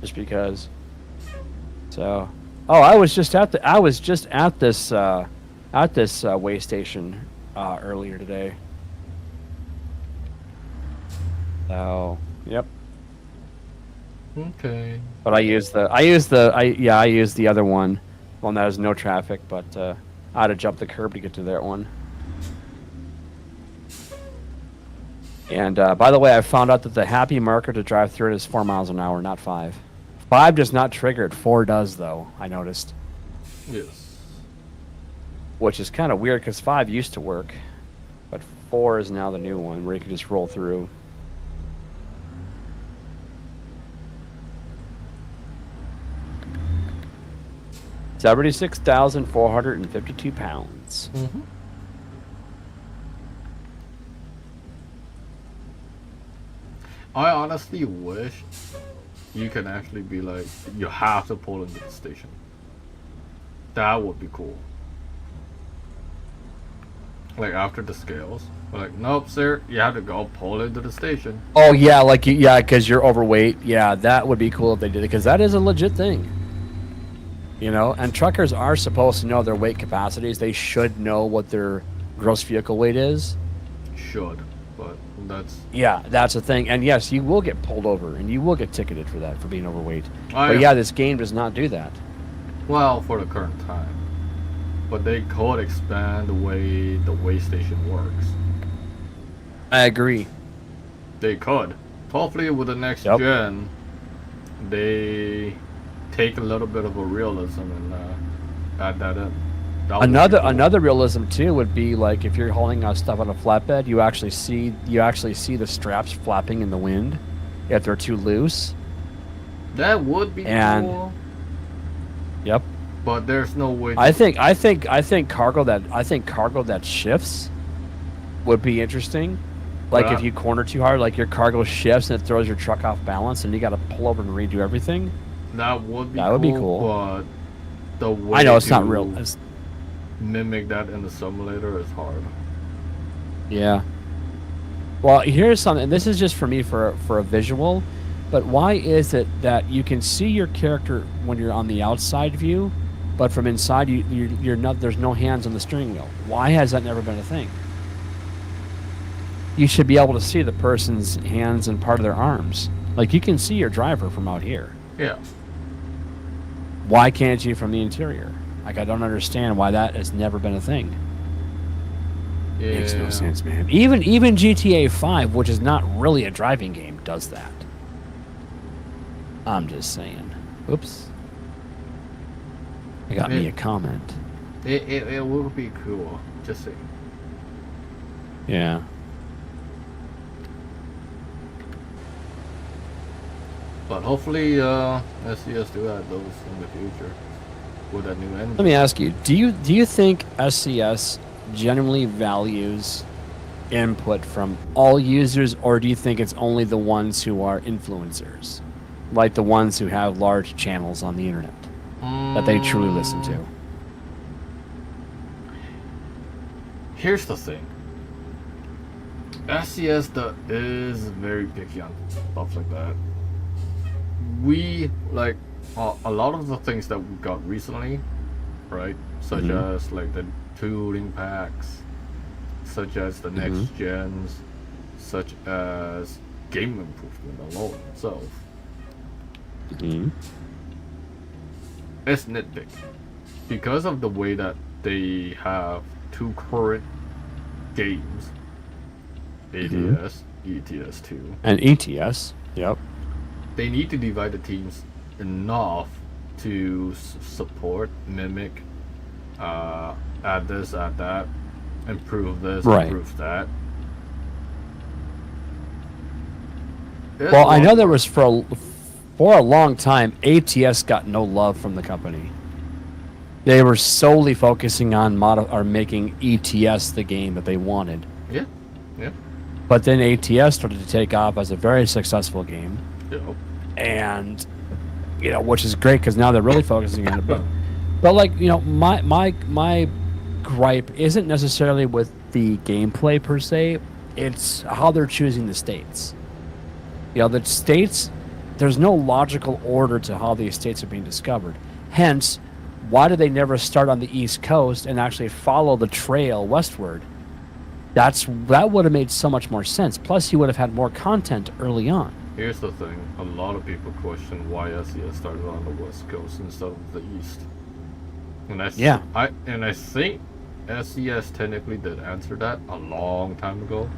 just because. So, I was just at this way station earlier today. So, yep. Okay. But I used the other one that has no traffic, but I had to jump the curb to get to that one. And by the way, I found out that the happy marker to drive through it is 4 miles an hour, not 5. 5 does not trigger it. 4 does, though, I noticed. Yes. Which is kind of weird because 5 used to work. But 4 is now the new one where you can just roll through. £76,452. Mm-hmm. I honestly wish you can actually be like, you have to pull into the station. That would be cool. Like after the scales, we're like, nope, sir, you have to go pull into the station. Oh yeah, because you're overweight. Yeah, that would be cool if they did it, because that is a legit thing. You know, and truckers are supposed to know their weight capacities. They should know what their gross vehicle weight is. Should, but that's... Yeah, that's the thing. And yes, you will get pulled over, and you will get ticketed for that, for being overweight. But yeah, this game does not do that. Well, for the current time. But they could expand the way the way station works. I agree. They could. Hopefully with the next gen, they take a little bit of a realism and add that in. Another realism too would be like if you're hauling stuff on a flatbed, you actually see the straps flapping in the wind if they're too loose. That would be cool. Yep. But there's no way. I think cargo that shifts would be interesting. Like if you corner too hard, like your cargo shifts and it throws your truck off balance, and you got to pull over and redo everything. That would be cool. But the way I know it's not real. Mimic that in the simulator is hard. Yeah. Well, here's something. And this is just for me for a visual. But why is it that you can see your character when you're on the outside view, but from inside you're not? There's no hands on the steering wheel. Why has that never been a thing? You should be able to see the person's hands and part of their arms. Like you can see your driver from out here. Yeah. Why can't you from the interior? Like I don't understand why that has never been a thing. Yeah. Makes no sense, man. Even GTA 5, which is not really a driving game, does that. I'm just saying. Oops. I got me a comment. It would be cool. Just saying. Yeah. But hopefully, SCS do add those in the future with that new engine. Let me ask you: Do you think SCS genuinely values input from all users, or do you think it's only the ones who are influencers, like the ones who have large channels on the internet that they truly listen to? Here's the thing. SCS is very picky on stuff like that. We like a lot of the things that we got recently, right? Such as like the tuning packs, such as the next gens, such as game improvement alone itself. It's nitpick because of the way that they have two current games, ATS, ETS2, and ETS. Yep. They need to divide the teams enough to support, mimic, add this, add that, improve this, Right. improve that. Well, I know there was for a long time, ATS got no love from the company. They were solely focusing on making ETS the game that they wanted. Yeah, yeah. But then ATS started to take off as a very successful game, Yeah. and which is great because now they're really focusing on it. But like my gripe isn't necessarily with the gameplay per se; it's how they're choosing the states. The states, there's no logical order to how these states are being discovered. Hence, why do they never start on the East Coast and actually follow the trail westward? That would have made so much more sense. Plus, you would have had more content early on. Here's the thing: a lot of people question why SES started on the West Coast instead of the East. And I think SES technically did answer that a long time ago.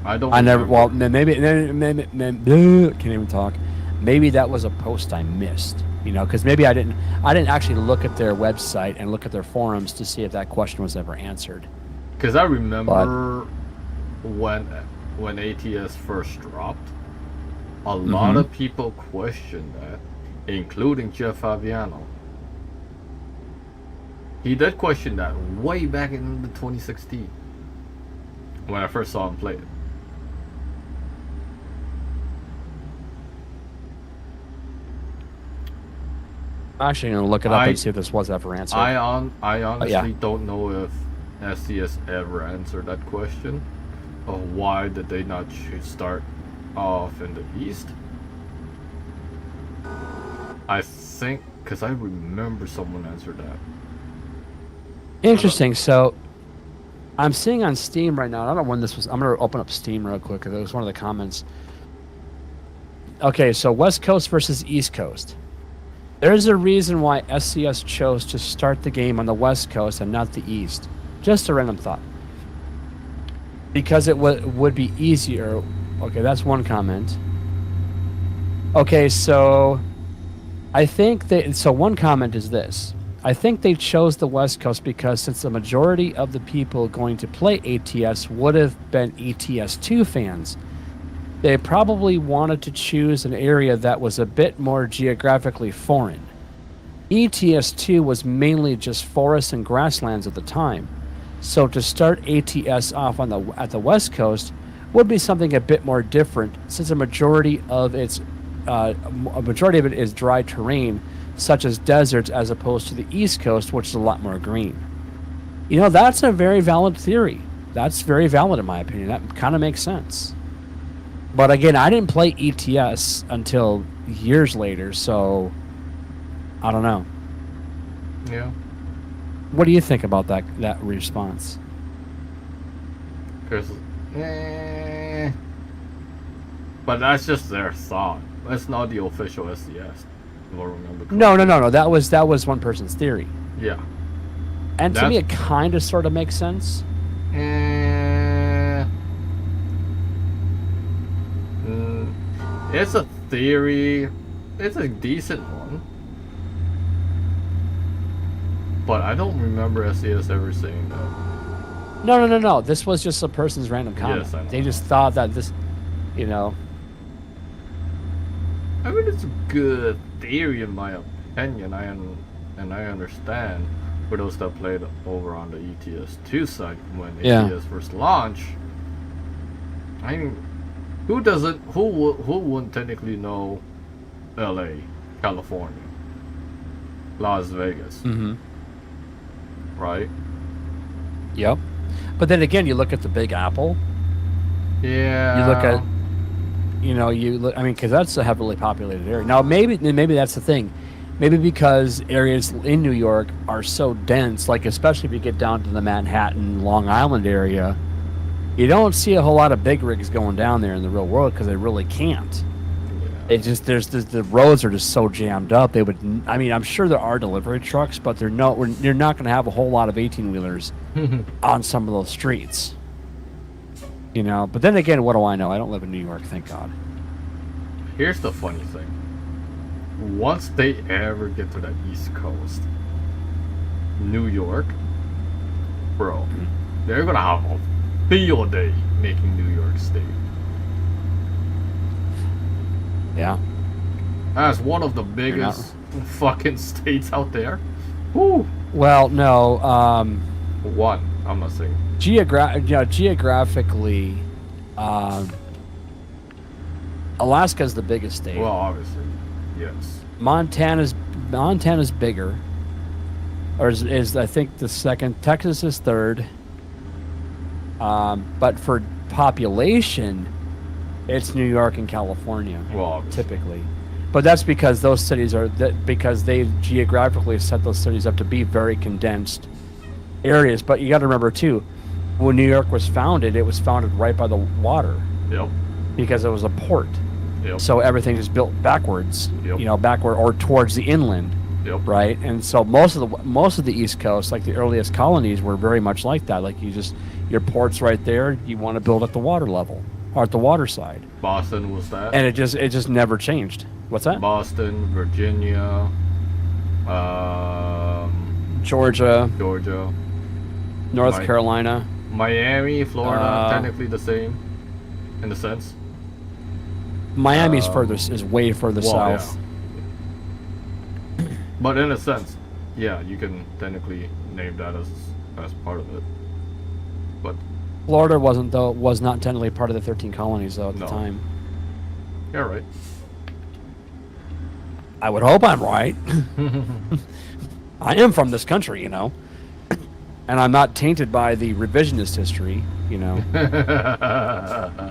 I never. Well, maybe can't even talk. Maybe that was a post I missed. Because maybe I didn't actually look at their website and look at their forums to see if that question was ever answered. Because I remember when ATS first dropped, a lot of people questioned that, including Jeff Fabiano. He did question that way back in the 2016 when I first saw him play it. I'm actually going to look it up and see if this was ever answered. I honestly don't know if SCS ever answered that question of why did they not start off in the East. I think, because I remember someone answered that. Interesting. So, I'm seeing on Steam right now, I don't know when this was. I'm going to open up Steam real quick because it was one of the comments. Okay, so West Coast versus East Coast. There's a reason why SCS chose to start the game on the West Coast and not the East. Just a random thought. Because it would be easier. Okay, that's one comment. Okay, so I think so one comment is this. I think they chose the West Coast because since the majority of the people going to play ATS would have been ETS2 fans, they probably wanted to choose an area that was a bit more geographically foreign. ETS2 was mainly just forests and grasslands at the time, so to start ATS off at the West Coast would be something a bit more different, since a majority of it is dry terrain, such as deserts, as opposed to the East Coast, which is a lot more green. That's a very valid theory. That's very valid in my opinion. That kind of makes sense. But again, I didn't play ETS until years later, so I don't know. Yeah. What do you think about that response? Because, but that's just their thought. That's not the official SCS. No. That was one person's theory. Yeah. And to me, it kind of sort of makes sense. It's a theory. It's a decent one. But I don't remember SCS ever saying that. No. This was just a person's random comment. Yes, I know. They just thought that this, I mean, it's a good theory in my opinion. I understand for those that played over on the ETS2 site when ETS first launched. I mean, who wouldn't technically know LA, California, Las Vegas, right? Yep. But then again, you look at the Big Apple. Yeah. You look at, I mean, because that's a heavily populated area. Now, maybe that's the thing. Maybe because areas in New York are so dense, like especially if you get down to the Manhattan, Long Island area, you don't see a whole lot of big rigs going down there in the real world because they really can't. It just the roads are just so jammed up. They would. I mean, I'm sure there are delivery trucks, but you're not going to have a whole lot of 18-wheelers on some of those streets. But then again, what do I know? I don't live in New York, thank God. Here's the funny thing. Once they ever get to the East Coast, New York, bro, they're gonna have a field day making New York State. Yeah. As one of the biggest fucking states out there. Woo. Well, no. One, I'm not saying. Geographically, Alaska's the biggest state. Well, obviously, yes. Montana's bigger, or is I think the second. Texas is third. But for population, it's New York and California. Well, obviously. Typically, but that's because those cities because they geographically set those cities up to be very condensed areas. But you got to remember too, when New York was founded, it was founded right by the water. Yep. Because it was a port. Yep. So everything is built backwards. Yep. Backward or towards the inland. Yep. Right. And so most of the East Coast, like the earliest colonies, were very much like that. Like your port's right there. You want to build at the water level or at the water side. Boston was that. And it just never changed. What's that? Boston, Virginia, Georgia, North Carolina, Miami, Florida, technically the same, in a sense. Miami's is way further south. Yeah. But in a sense, yeah, you can technically name that as part of it. But Florida was not technically part of the 13 colonies though at the time. You're right. I would hope I'm right. I am from this country, and I'm not tainted by the revisionist history,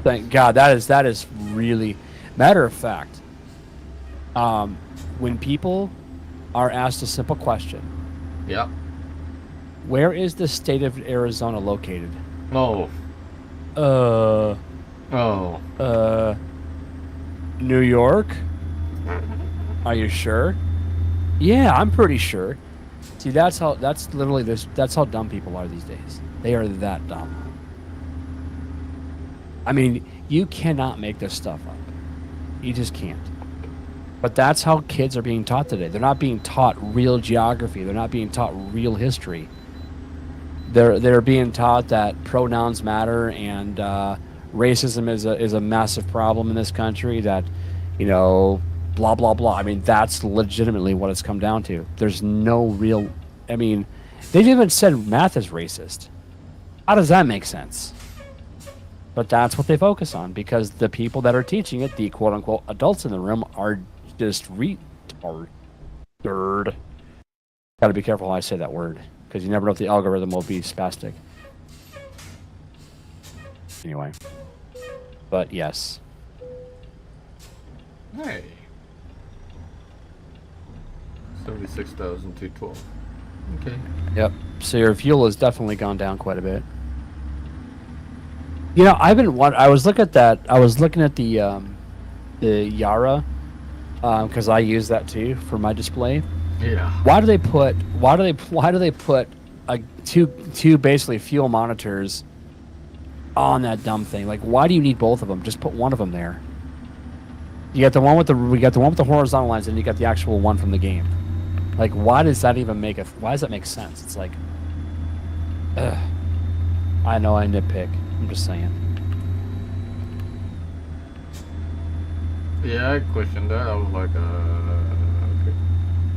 Thank God. That is really matter of fact. When people are asked a simple question, yeah, where is the state of Arizona located? New York? Are you sure? Yeah, I'm pretty sure. See, that's how dumb people are these days. They are that dumb. I mean, you cannot make this stuff up. You just can't. But that's how kids are being taught today. They're not being taught real geography. They're not being taught real history. They're being taught that pronouns matter and racism is a massive problem in this country. That, blah blah blah. I mean, that's legitimately what it's come down to. There's no real. I mean, they've even said math is racist. How does that make sense? But that's what they focus on because the people that are teaching it, the quote unquote adults in the room, are just retarded. Got to be careful how I say that word because you never know if the algorithm will be spastic. Anyway, but yes. Hey. 76,212. Okay. Yep. So your fuel has definitely gone down quite a bit. I was looking at that. I was looking at the Yara because I use that too for my display. Yeah. Why do they put two basically fuel monitors on that dumb thing? Like, why do you need both of them? Just put one of them there. You got the one with the horizontal lines, and you got the actual one from the game. Like, why does that even why does that make sense? It's like, I know I nitpick. I'm just saying. Yeah, I questioned that. I was like, okay.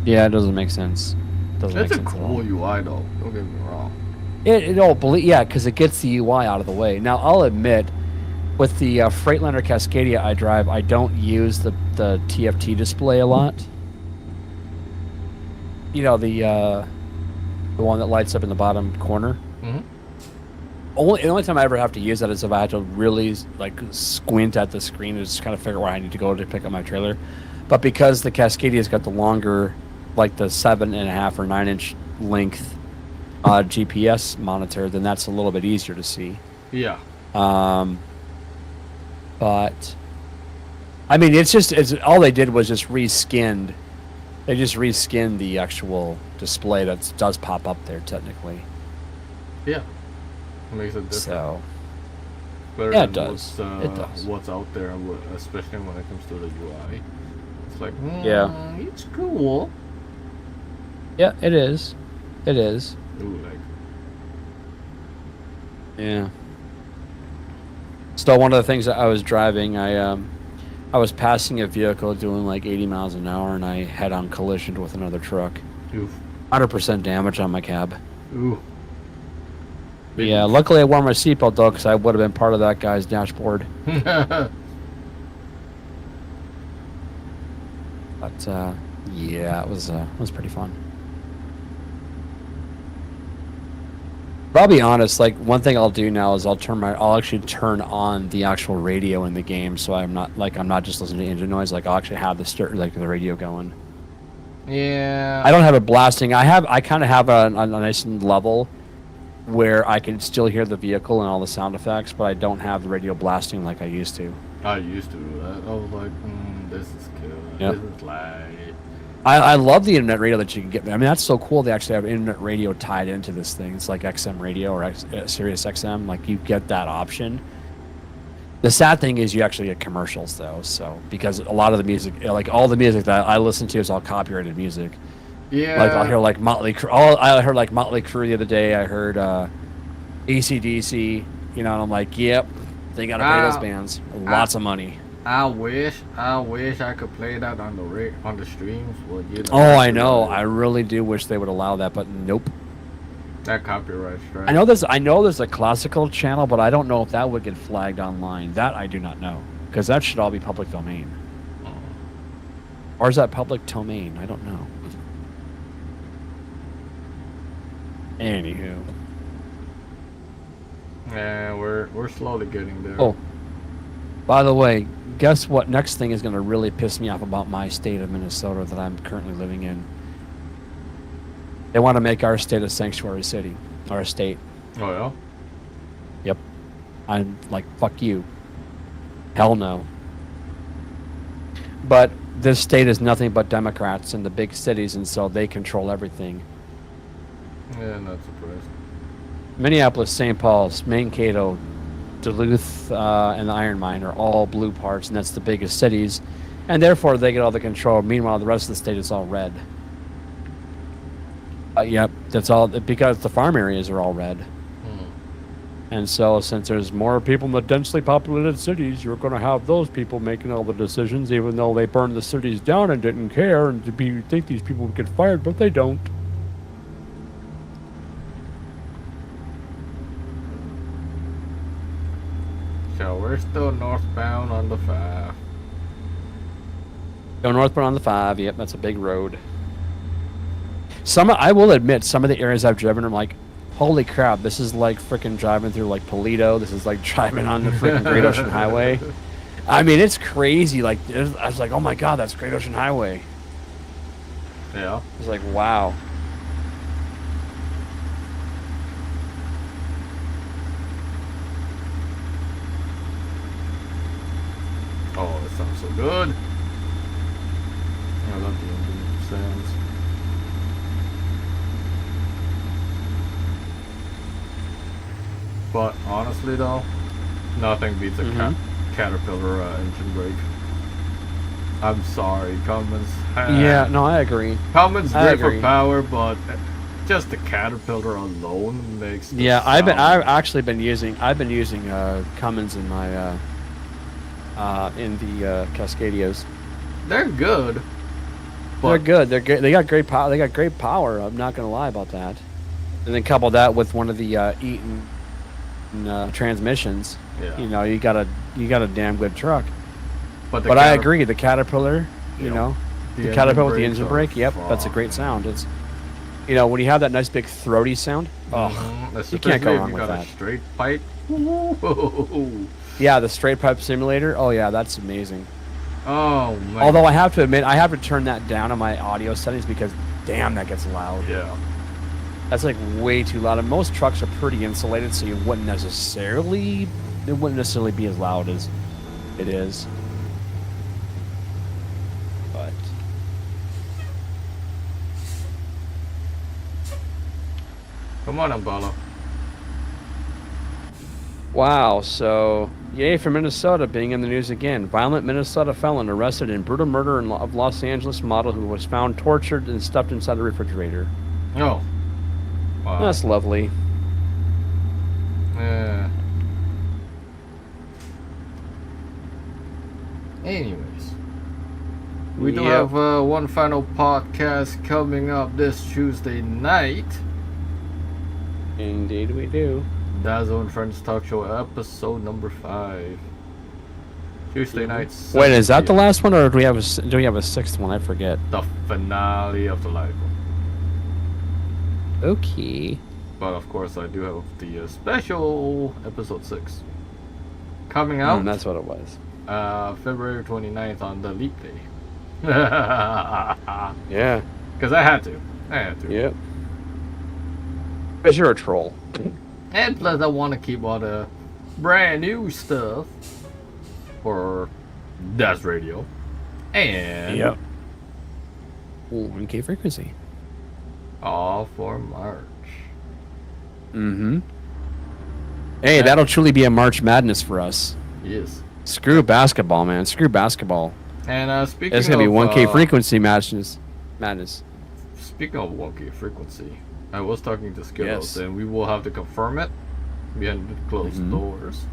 Yeah, it doesn't make sense. It's a cool UI though. Don't get me wrong. Because it gets the UI out of the way. Now, I'll admit, with the Freightliner Cascadia I drive, I don't use the TFT display a lot. The one that lights up in the bottom corner. Mm-hmm. The only time I ever have to use that is if I have to really squint at the screen and just kind of figure out where I need to go to pick up my trailer. But because the Cascadia's got the longer, like the 7.5 or 9-inch length GPS monitor, then that's a little bit easier to see. Yeah. But I mean, it's all they did was just reskinned. They just reskinned the actual display that does pop up there technically. Yeah. It makes it different. So better yeah, than it does. It does. What's out there, especially when it comes to the UI. It's like, yeah, it's cool. Yeah, it is. It is. Ooh, like. Yeah. So one of the things that I was driving, I was passing a vehicle doing like 80 miles an hour, and I head-on collisioned with another truck. Oof. 100% damage on my cab. Ooh. Yeah, luckily I wore my seatbelt though, because I would have been part of that guy's dashboard. But yeah, it was pretty fun. But I'll be honest, like one thing I'll do now is I'll actually turn on the actual radio in the game, so I'm not just listening to engine noise. Like I'll actually have the radio going. Yeah. I don't have it blasting. I kind of have a nice level where I can still hear the vehicle and all the sound effects, but I don't have the radio blasting like I used to. I used to do that. I was like, this is cool. Yep. This is light. I love the internet radio that you can get. I mean, that's so cool. They actually have internet radio tied into this thing. It's like XM radio or Sirius XM. Like you get that option. The sad thing is you actually get commercials though. So because a lot of the music, like all the music that I listen to is all copyrighted music. Yeah. Like I'll hear like Motley Crue. I heard like Motley Crue the other day. I heard AC/DC. You know, and I'm like, yep, they gotta pay those bands lots of money. I wish I could play that on the streams. Well, you know, Oh, I know. I really do wish they would allow that, but nope. That copyright strike. I know there's a classical channel, but I don't know if that would get flagged online. That I do not know, because that should all be public domain. Oh. Or is that public domain? I don't know. Anywho. Yeah, we're slowly getting there. Oh, by the way, guess what? Next thing is going to really piss me off about my state of Minnesota that I'm currently living in. They want to make our state a sanctuary city, our state. Oh yeah. Yep. I'm like, fuck you. Hell no. But this state is nothing but Democrats in the big cities, and so they control everything. Yeah, not surprised. Minneapolis, St. Paul's, Mankato, Duluth, and the Iron Mine are all blue parts, and that's the biggest cities, and therefore they get all the control. Meanwhile, the rest of the state is all red. Yep, that's all because the farm areas are all red. And so, since there's more people in the densely populated cities, you're going to have those people making all the decisions, even though they burned the cities down and didn't care, and think these people would get fired, but they don't. So we're still northbound on the 5. Go northbound on the 5. Yep, that's a big road. I will admit, some of the areas I've driven, I'm like, holy crap, this is like freaking driving through like Toledo. This is like driving on the freaking Great Ocean Highway. I mean, it's crazy. Like, I was like, oh my god, that's Great Ocean Highway. Yeah. It's like, wow. Oh, it sounds so good. I love the engine sounds. But honestly, though, nothing beats a Caterpillar engine brake. I'm sorry, Cummins. Yeah, no, I agree. Cummins great for power, but just the Caterpillar alone makes. Yeah, I've been using Cummins in my Cascadios. They're good. They're good. They're good. They got great power. They got great power. I'm not gonna lie about that. And then couple that with one of the Eaton transmissions. Yeah. You know, you got a damn good truck. But I agree. The Caterpillar. You know, the Caterpillar with the engine brake. Yep, fun. that's a great sound. It's, you know, when you have that nice big throaty sound. Oh, you can't go wrong with that. A straight pipe. Woo-hoo-hoo. Yeah, the straight pipe simulator. Oh yeah, that's amazing. Oh man. Although I have to admit, I have to turn that down on my audio settings because damn, that gets loud. Yeah. That's like way too loud. And most trucks are pretty insulated, so it wouldn't necessarily be as loud as it is. But Come on, Ambala. wow, so yay for Minnesota being in the news again. Violent Minnesota felon arrested in brutal murder of Los Angeles model who was found tortured and stuffed inside the refrigerator. Oh. That's lovely. Yeah. Anyways, we do have one final podcast coming up this Tuesday night. Indeed, we do. Dazzo and Friends Talk Show episode number 5. Tuesday night. Wait, is that the 7 p.m. last one, or do we have a sixth one? I forget. The finale of the live one. Okay. But of course, I do have the special episode 6 coming out. That's what it was. February 29th on the leap day. Yeah. Because I had to. Yep. Because you're a troll. And plus, I want to keep all the brand new stuff for Dazz Radio. And Yep. 1K frequency. all for March. Mm-hmm. Hey, that'll truly be a March Madness for us. Yes. Screw basketball, man. Screw basketball. And speaking It's gonna of be 1K frequency madness. Speaking of 1K frequency, I was talking to Skittles, Yes. and we will have to confirm it behind the closed doors.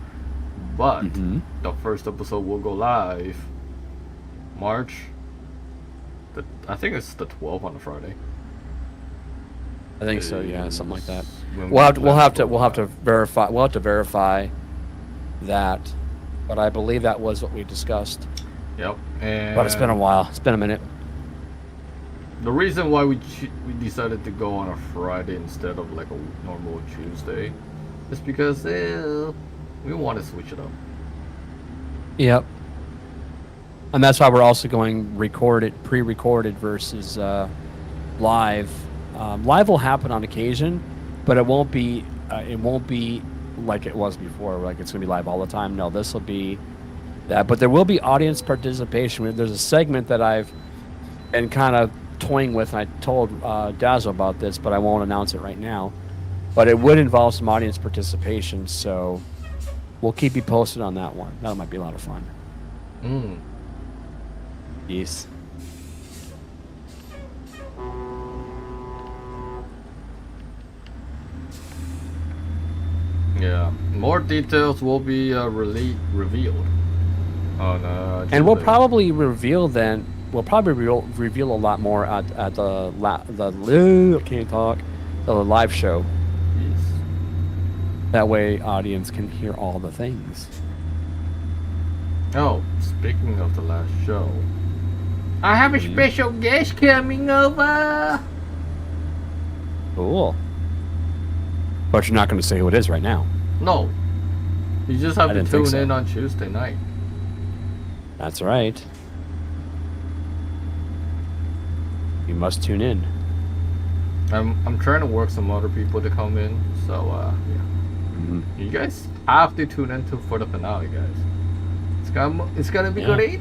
But the first episode will go live March. I think it's the 12th on a Friday. I think so. Yeah, something like that. When We'll have live. to verify. We'll have to verify that, but I believe that was what we discussed. Yep. And But it's been a while. It's been a minute. the reason why we decided to go on a Friday instead of like a normal Tuesday is because we want to switch it up. Yep. And that's why we're also going pre-recorded versus live. Live will happen on occasion, but it won't be like it was before. Like it's gonna be live all the time. No, this will be that. But there will be audience participation. There's a segment that I've been kind of toying with, and I told Dazzo about this, but I won't announce it right now. But it would involve some audience participation, so we'll keep you posted on that one. That might be a lot of fun. Yes. Yeah, more details will be revealed on And we'll Tuesday. probably reveal then. We'll probably reveal a lot more at the can't talk, the live show. Yes. That way, audience can hear all the things. Oh, speaking of the last show, I have a special guest coming over. Cool. But you're not going to say who it is right now. No, you just have I to didn't think tune so. in on Tuesday night. That's right. You must tune in. I'm trying to work some other people to come in, so yeah. You guys have to tune in for the finale, guys. It's gonna be Yeah. great.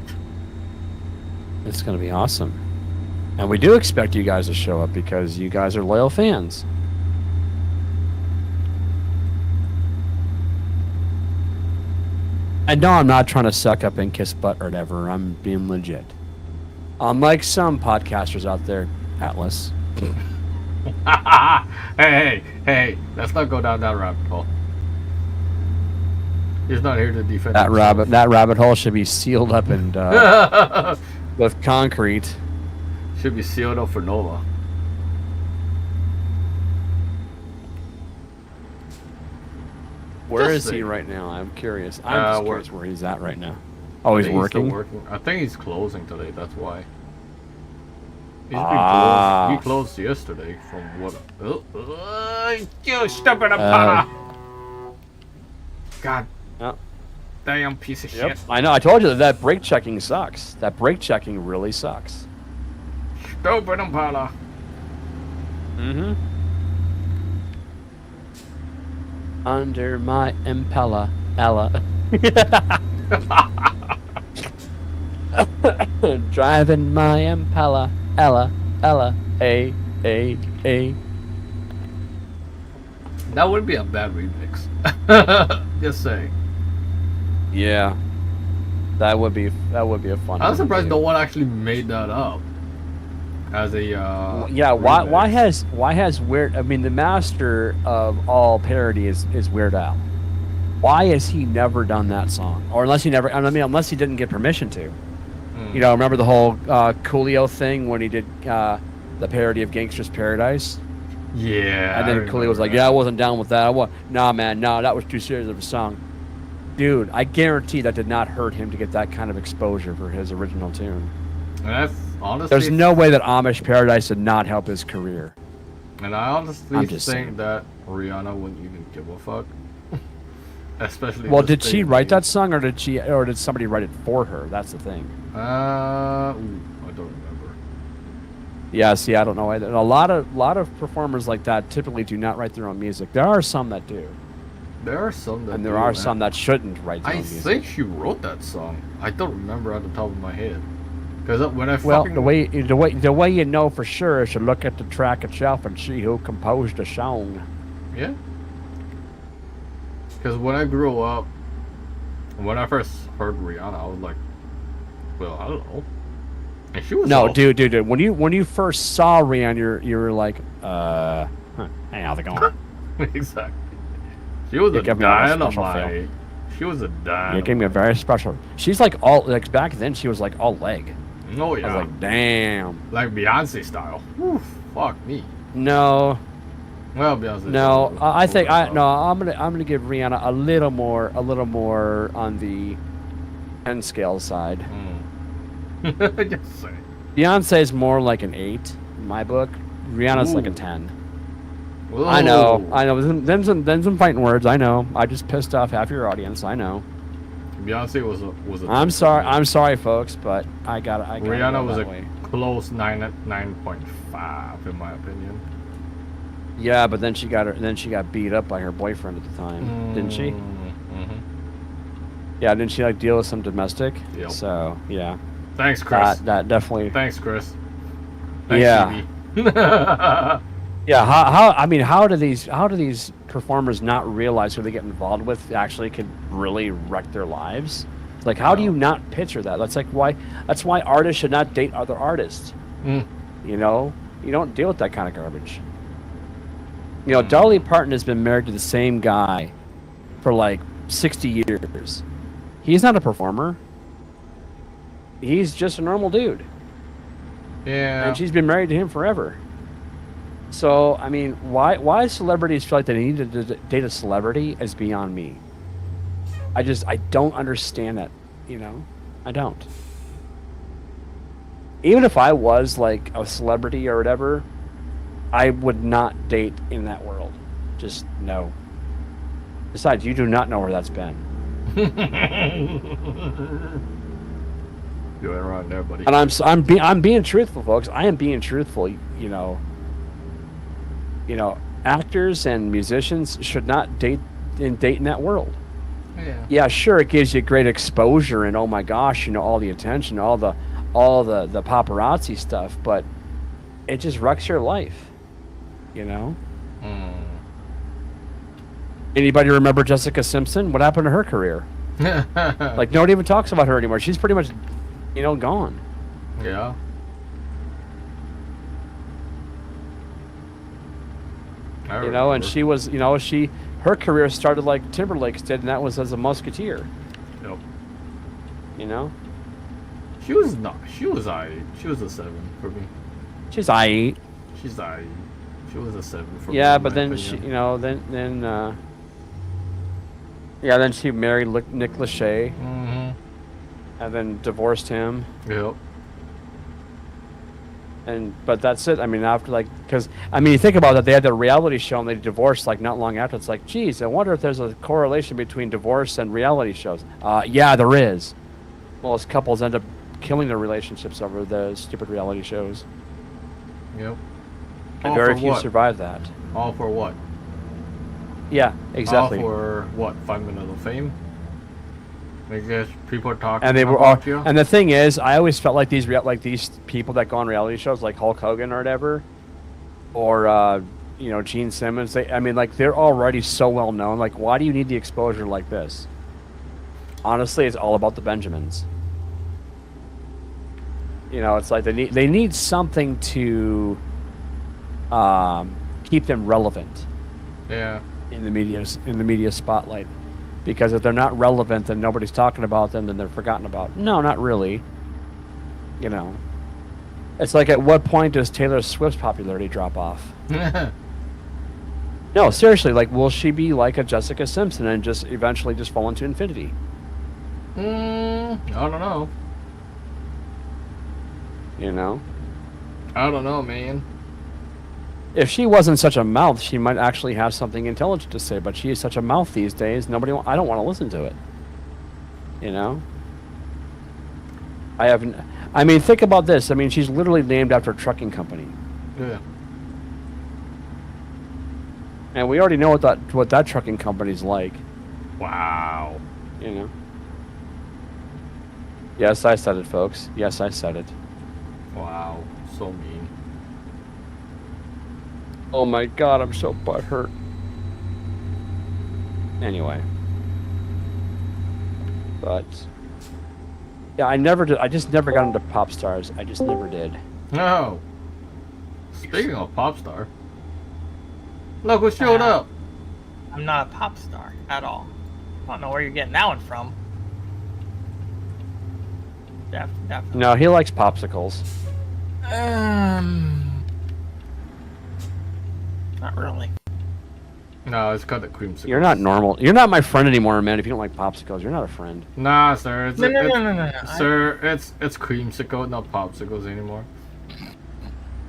It's going to be awesome. And we do expect you guys to show up because you guys are loyal fans. And no, I'm not trying to suck up and kiss butt or whatever. I'm being legit. Unlike some podcasters out there, Atlas. hey, let's not go down that rabbit hole. He's not here to defend That himself. rabbit hole should be sealed up and with concrete. Should be sealed up for Nola. Where Just is he saying. right now? I'm curious. I'm just we're- curious where he's at right now. Oh, I he's think working. still working. I think he's closing today. That's why. He's been Ah. closed. He closed yesterday. From what? You stupid Apollo! God Yep. damn piece of Yep. shit! I know. I told you that brake checking sucks. That brake checking really sucks. Stupid Impala. Mm-hmm. Under my Impala, Ella. Driving my Impala, Ella, a. That would be a bad remix. Just saying. Yeah, that would be a fun. I'm surprised one. no one actually made that up. as a Yeah, why remix. has Weird? I mean, the master of all parody is Weird Al. Why has he never done that song? Or unless he never, I mean, unless he didn't get permission to. You know, remember the whole Coolio thing when he did the parody of Gangster's Paradise? Yeah, And I then Coolio was remember like, that. "Yeah, I wasn't down with that. Nah, man, nah, that was too serious of a song." Dude, I guarantee that did not hurt him to get that kind of exposure for his original tune. And that's honestly, There's no way that Amish Paradise did not help his career. and I honestly I'm think just saying. that Rihanna wouldn't even give a fuck. Especially. Well, this did day she and write age. that song, or did somebody write it for her? That's the thing. I don't remember. Yeah, see, I don't know either. And a lot of performers like that typically do not write their own music. There are some that do, There are some that and there do, are and some that shouldn't write their I own music. think she wrote that song. I don't remember at the top of my head. Because when I Well, fucking the way you know for sure is to look at the track itself and see who composed the song. yeah. Because when I grew up, when I first heard Rihanna, I was like, well, I don't know. And she was No, all- dude. When you first saw Rihanna, you were like, hey, how's it going? exactly. She was You a gave me a special dynamite. She was a You dynamite. gave me a very special. She's like all like back then. She was like all leg. Oh I yeah. was like, damn. Like Beyonce style. Whew, fuck me. No, Well, Beyonce. no. I think I'm gonna give Rihanna a little more on the 10 scale side. Just saying. Beyonce's more like an 8 in my book. Rihanna's like a Ooh. 10. Whoa. I know. Then some fighting words. I know. I just pissed off half your audience. I know. Beyonce was a. I'm sorry, folks, but I got Rihanna was that a way. close 9.5 in my opinion. Yeah, but then she got beat up by her boyfriend at the time, didn't she? Mm-hmm. Yeah, didn't she like deal with some domestic? Yep. So yeah, Thanks, Chris. that definitely. Thanks, Chris. Thanks, Yeah. CB. Yeah, how do these performers not realize who they get involved with actually could really wreck their lives? Like, how do you not picture that? That's why artists should not date other artists. Mm. You know, you don't deal with that kind of garbage. You know, Dolly Parton has been married to the same guy for like 60 years. He's not a performer. He's just a normal dude. Yeah. And she's been married to him forever. So, I mean, why celebrities feel like they need to date a celebrity is beyond me. I don't understand that, you know? I don't. Even if I was like a celebrity or whatever, I would not date in that world. Just no. Besides, you do not know where that's been. You ain't around there, buddy. And I'm being truthful, folks. I am being truthful, you know. You know, actors and musicians should not date in that world. Yeah. Yeah, sure, it gives you great exposure and oh my gosh, you know, all the attention, all the paparazzi stuff, but it just wrecks your life. You know? Anybody remember Jessica Simpson? What happened to her career? Like nobody even talks about her anymore. She's pretty much, you know, gone. Yeah. You know, and she was, you know, her career started like Timberlake's did, and that was as a musketeer. Yep. You know? She was not. She was She was a 7 for me. She's aight. She's She was a 7 for me. Yeah, in but my then opinion. she, you know, then she married Nick Lachey, Mm-hmm. and then divorced him. Yep. But that's it. I mean, after because you think about that, they had their reality show and they divorced like not long after. It's like, geez, I wonder if there's a correlation between divorce and reality shows. Yeah, there is. Most couples end up killing their relationships over the stupid reality shows, Yep. and All very for few what? survive that. All for what? Yeah, exactly. All for what? 5 minutes of fame? I guess people are talking And they were about all, you. and the thing is, I always felt like these people that go on reality shows like Hulk Hogan or whatever, or you know, Gene Simmons. They're already so well known. Like, why do you need the exposure like this? Honestly, it's all about the Benjamins. You know, it's like they need something to keep them relevant Yeah. in the media spotlight. Because if they're not relevant, then nobody's talking about them, then they're forgotten about. No, not really. You know, it's like, at what point does Taylor Swift's popularity drop off? No, seriously, like, will she be like a Jessica Simpson and just eventually just fall into infinity? I don't know. You know? I don't know, man. If she wasn't such a mouth, she might actually have something intelligent to say, but she is such a mouth these days, I don't want to listen to it. You know? I mean, think about this. I mean, she's literally named after a trucking company. Yeah. And we already know what that trucking company's like. Wow. You know? Yes, I said it, folks. Yes, I said it. Wow. So mean. Oh my god, I'm so butthurt. Anyway. But... yeah, I just never got into pop stars. I just never did. No. Speaking of pop star. Look who showed up. I'm not a pop star at all. I don't know where you're getting that one from. Definitely. No, he likes popsicles. Not really. No, it's got the creamsicle. You're not normal. You're not my friend anymore, man. If you don't like popsicles, you're not a friend. Nah, sir. It's, No. Sir, it's creamsicle, not popsicles anymore.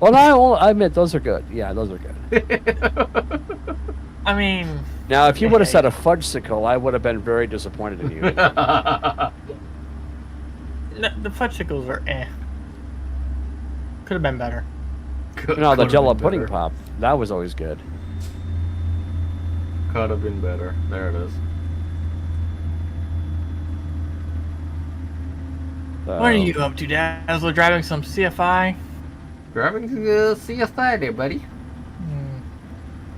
Well, I admit those are good. Yeah, those are good. I mean... Now, if you would have said a fudgesicle, I would have been very disappointed in you. The fudgesicles are eh. Could have been better. No, the Jello pudding pop. That was always good. Could have been better. There it is. So, What are you up to, Dazzo? Driving some CFI? Grabbing the CFI there, buddy.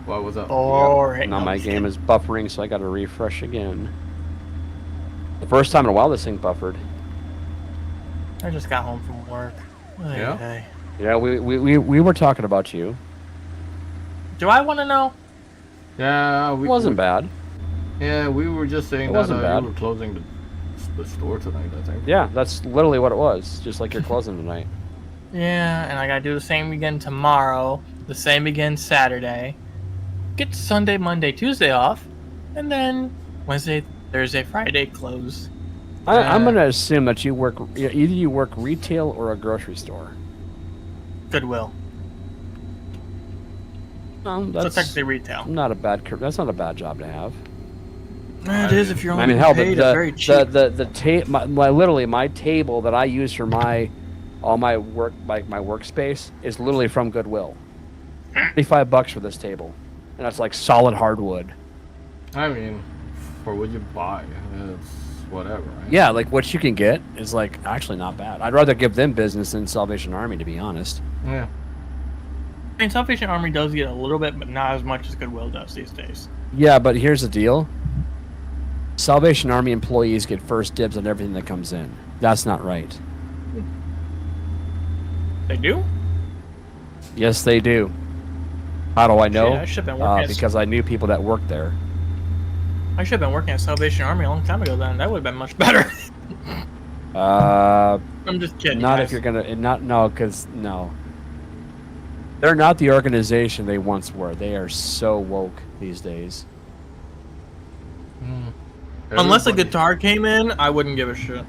What was up? Boring. now my game is buffering, so I got to refresh again. The first time in a while this thing buffered. I just got home from work. Yeah? Hey. Yeah, we were talking about you. Do I want to know? Yeah, It wasn't bad. Yeah, we were just saying It that wasn't bad. you were closing the store tonight, I think. Yeah, that's literally what it was. Just like you're closing tonight. Yeah, and I gotta do the same again tomorrow. The same again Saturday. Get Sunday, Monday, Tuesday off. And then Wednesday, Thursday, Friday close. I'm going to assume that you work, either you work retail or a grocery store. Goodwill. So That's technically retail. not a bad. That's not a bad job to have. It is if you're only I mean, hell, paid very cheap. literally my table that I use for all my work, like my workspace, is literally from Goodwill. $25 for this table, and that's like solid hardwood. I mean, for what you buy, it's whatever, right? Yeah, like what you can get is like actually not bad. I'd rather give them business than Salvation Army, to be honest. Yeah. I mean, Salvation Army does get a little bit, but not as much as Goodwill does these days. Yeah, but here's the deal. Salvation Army employees get first dibs on everything that comes in. That's not right. They do? Yes, they do. How do I know? Shit, I should've been working because I knew people that worked there. I should have been working at Salvation Army a long time ago then. That would have been much better. I'm just kidding. Not guys. if you're gonna no. They're not the organization they once were. They are so woke these days. Unless a guitar came in, I wouldn't give a shit.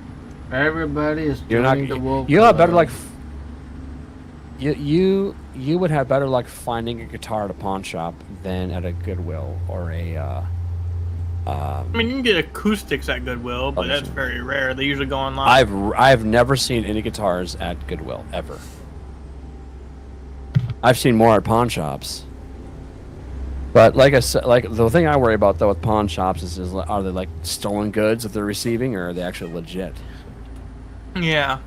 Everybody is You're not. joining the wolf You'll have better club. luck. You would have better luck finding a guitar at a pawn shop than at a Goodwill or a. I mean, you can get acoustics at Goodwill, but that's very rare. They usually go online. I've never seen any guitars at Goodwill ever. I've seen more at pawn shops. But like I said, like the thing I worry about though with pawn shops is are they like stolen goods that they're receiving, or are they actually legit? Yeah.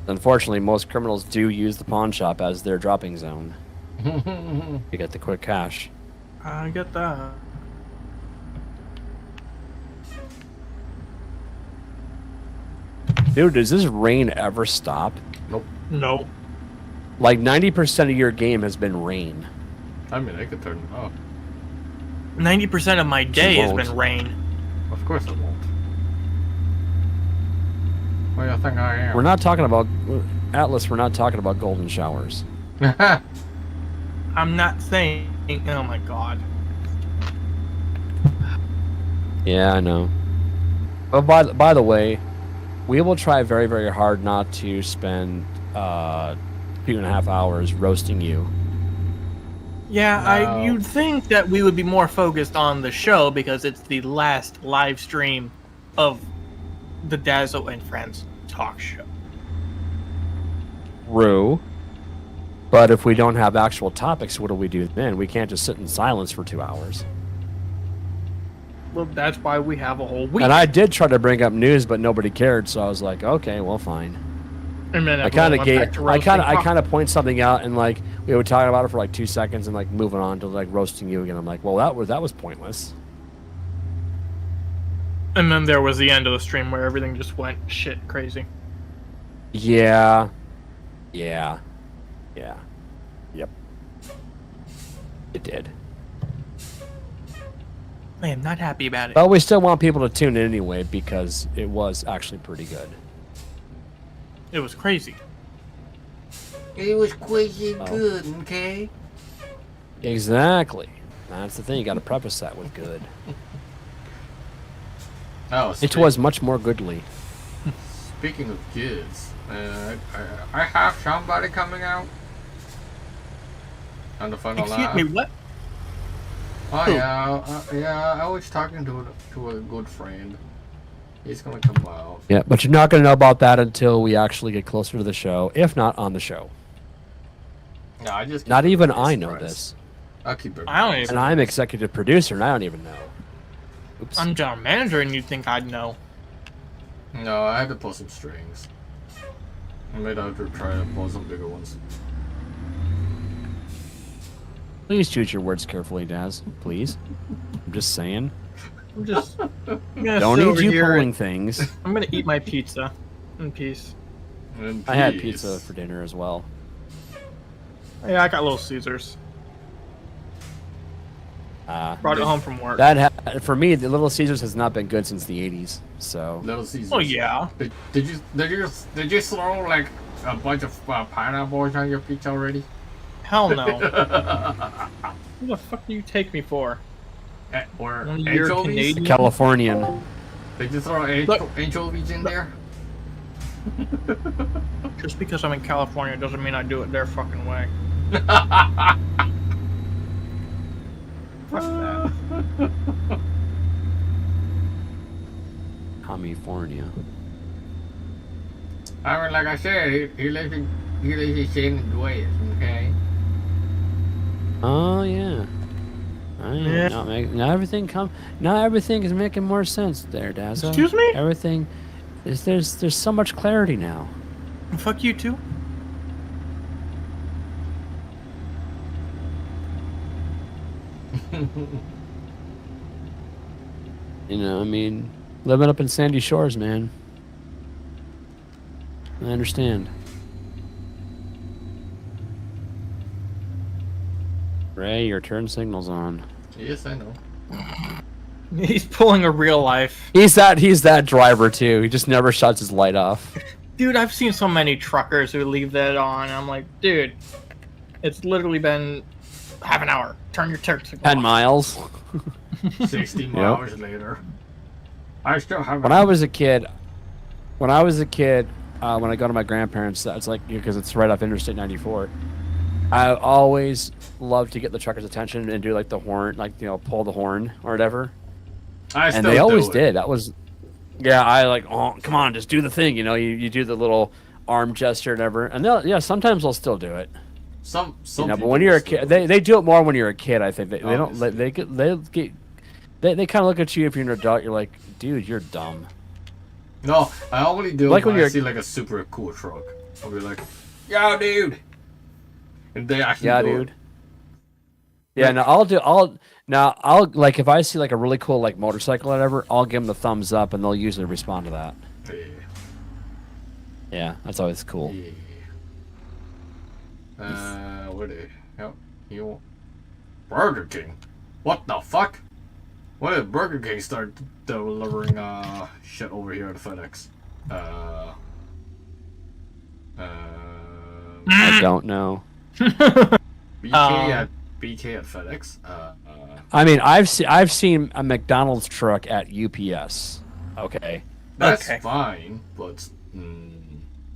Unfortunately, most criminals do use the pawn shop as their dropping zone to get the quick cash. I get that. Dude, does this rain ever stop? No. Like 90% of your game has been rain. I mean, I could turn it off. 90% of my day has won't. been rain. Of course I won't. What do you think I am? We're not talking about Atlas. We're not talking about golden showers. I'm not saying. Oh my god. Yeah, I know. But by the way, we will try very, very hard not to spend 2.5 hours roasting you. Yeah, No. you'd think that we would be more focused on the show because it's the last live stream of the Dazzo and Friends talk show. True. But if we don't have actual topics, what do we do then? We can't just sit in silence for 2 hours. Well, that's why we have a whole week. And I did try to bring up news, but nobody cared, so I was like, okay, well, fine. And then I everyone kind of went back to roasting I Fox. kind of point something out, and like we would talk about it for like 2 seconds, and like moving on to like roasting you again. I'm like, well, that was pointless. And then there was the end of the stream where everything just went shit crazy. Yeah. Yep. It did. I am not happy about it. But we still want people to tune in anyway because it was actually pretty good. It was crazy. It was crazy Oh. good, okay? Exactly. That's the thing. You got to preface that with good. Oh, It was much more goodly. Speaking of kids, I have somebody coming out on the final Excuse live. me, what? Oh Who? yeah, I was talking to a good friend. He's gonna come out. Yeah, but you're not going to know about that until we actually get closer to the show, if not on the show. No, I just Not keep even everybody I know surprised. this. I'll keep it. I don't even- And I'm executive producer, and I don't even know. Oops. I'm general manager and you'd think I'd know. No, I had to pull some strings. I might have to try to pull some bigger ones. Please choose your words carefully, Daz. Please. I'm just saying. I'm just gonna Don't sit need over you here pulling and things. I'm gonna eat my pizza in peace. And I had peace. pizza for dinner as well. Yeah, I got Little Caesars. Brought it home from work. For me, the Little Caesars has not been good since the 80s. So Little Caesars. Oh yeah. Did you throw like a bunch of pineapples on your pizza already? Hell no. Who the fuck do you take me for? Or One of your anchovies? Canadian- Californian. Did you throw Look. anchovies in there? Just because I'm in California doesn't mean I do it their fucking way. Fuck that. California. I mean, like I said, he lives in San Andreas, okay? Oh yeah. Yeah. Now everything is making more sense there, Dazzo. Excuse me? Everything is there's so much clarity now. Fuck you too. You know, I mean, living up in Sandy Shores, man. I understand. Ray, your turn signal's on. Yes, I know. He's pulling a real life. He's that driver too. He just never shuts his light off. Dude, I've seen so many truckers who leave that on. I'm like, dude, it's literally been half an hour. Turn your turn signal 10 off. miles. 60 miles later. I still have. When I was a kid, when I go to my grandparents, that's like because it's right off Interstate 94. I always loved to get the truckers' attention and do like the horn, like pull the horn or whatever. And they always did. That was, yeah. I like, oh, come on, just do the thing. You do the little arm gesture and whatever. And sometimes they'll still do it. Some But when you're a kid, they do it more when you're a kid. I think they don't. Obviously. They kind of look at you if you're an adult. You're like, dude, you're dumb. No, I only do Like when when I you're- see like a super cool truck. I'll be like, yo, dude. And they actually Yeah, do dude. it. Yeah, I'll like if I see like a really cool like motorcycle or whatever, I'll give them the thumbs up and they'll usually respond to that. Yeah. Yeah, that's always cool. Yeah. Where the hell? You Burger King? What the fuck? When did Burger King start delivering shit over here at FedEx? I don't know. BK at FedEx. I mean, I've seen a McDonald's truck at UPS. Okay. That's Okay. fine, but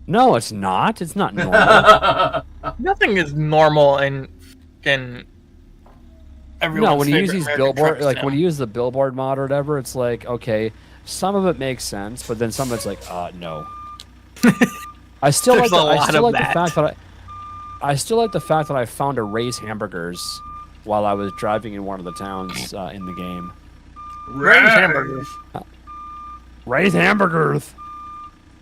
No, it's not. It's not normal. Nothing is normal in everyone's No, when you use favorite these American billboard, trucks like now. when you use the billboard mod or whatever, it's like, okay, some of it makes sense, but then some of it's like, no. I still There's like a lot of the that. fact that I still like the fact that I found a Ray's hamburgers while I was driving in one of the towns in the game. Ray's hamburgers. Ray's hamburgers.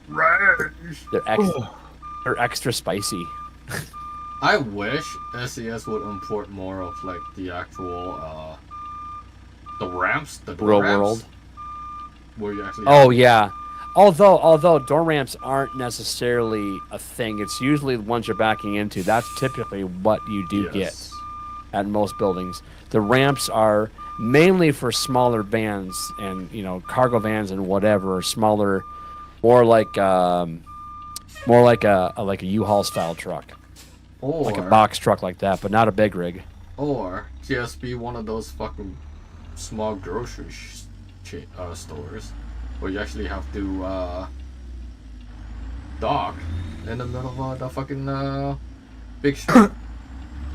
Rage. They're extra spicy. I wish SES would import more of like the actual the ramps, the door Real ramps, world. where you actually Oh yeah. Although door ramps aren't necessarily a thing, it's usually the ones you're backing into. That's typically what you do get at most buildings. The ramps are mainly for smaller vans and cargo vans and whatever, smaller, more like a U-Haul style truck, or like a box truck like that, but not a big rig. or just be one of those fucking small grocery stores where you actually have to dock in the middle of the fucking big street.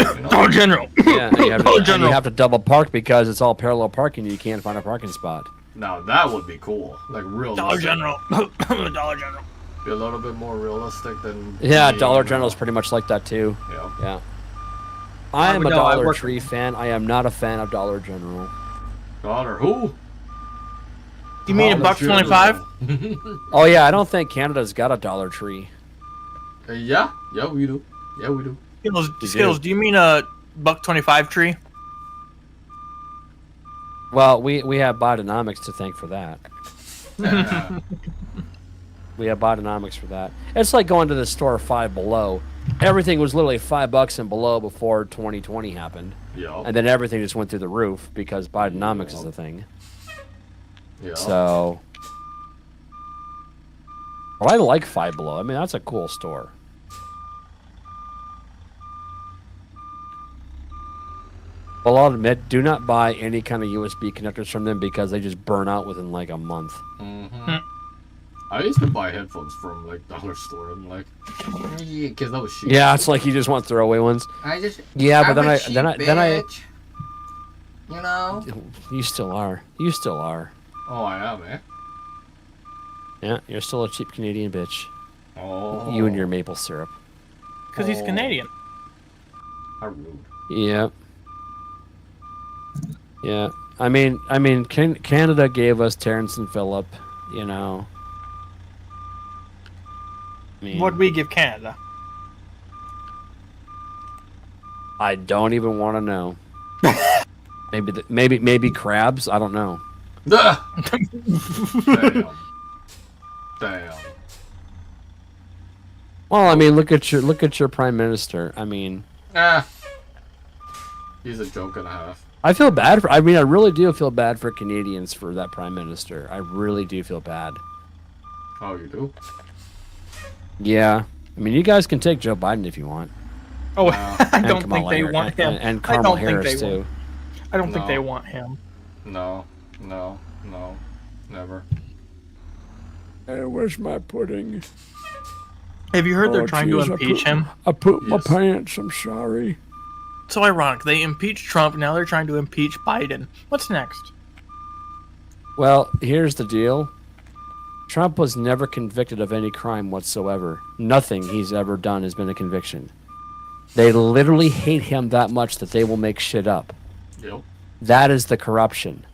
You know? Dollar General. Yeah, and you have Dollar to, and General. you have to double park because it's all parallel parking. And you can't find a parking spot. Now that would be cool, like real. Dollar General. Dollar General. Be a little bit more realistic than. Yeah, the, Dollar General is pretty much like that too. Yeah. Yeah. I am a but no, I Dollar work- Tree fan. I am not a fan of Dollar General. Dollar who? You mean $1.25? Oh yeah, I don't think Canada's got a Dollar Tree. Yeah, we do. Yeah, we do. Skittles, do you mean a $1.25 tree? Well, we have Bidenomics to thank for that. We have Bidenomics for that. It's like going to the store Five Below. Everything was literally $5 and below before 2020 happened, Yeah. and then everything just went through the roof because Bidenomics is the thing. Yeah. So, but I like Five Below. I mean, that's a cool store. Well, I'll admit, do not buy any kind of USB connectors from them because they just burn out within like a month. Mm-hmm. I used to buy headphones from like dollar store. I'm like, yeah, because that was cheap. Yeah, it's like you just want throwaway ones. I just. Yeah, but I'm then a I cheap then I bitch. You know. you still are. You still are. Oh, I am, eh? Yeah, you're still a cheap Canadian bitch. Oh. You and your maple syrup. Because he's Canadian. How rude. Yeah. Yeah. I mean, Canada gave us Terrence and Phillip. You know. I mean, What'd we give Canada? I don't even want to know. Maybe crabs. I don't know. Ah! Damn. Damn. Well, I mean, look at your prime minister. I mean, Ah. He's a joke and a half. I feel bad for. I mean, I really do feel bad for Canadians for that prime minister. I really do feel bad. Oh, you do? Yeah. I mean, you guys can take Joe Biden if you want. Oh, Wow. I And don't Kamala think they Harris- want him. And I Kamala don't think Harris they too. want. I don't think No. they want him. No. Never. Hey, where's my pudding? Have you heard they're Oh, trying to geez, impeach him? I pooped my Yes. pants. I'm sorry. So ironic. They impeached Trump. Now they're trying to impeach Biden. What's next? Well, here's the deal. Trump was never convicted of any crime whatsoever. Nothing he's ever done has been a conviction. They literally hate him that much that they will make shit up. Yep. That is the corruption.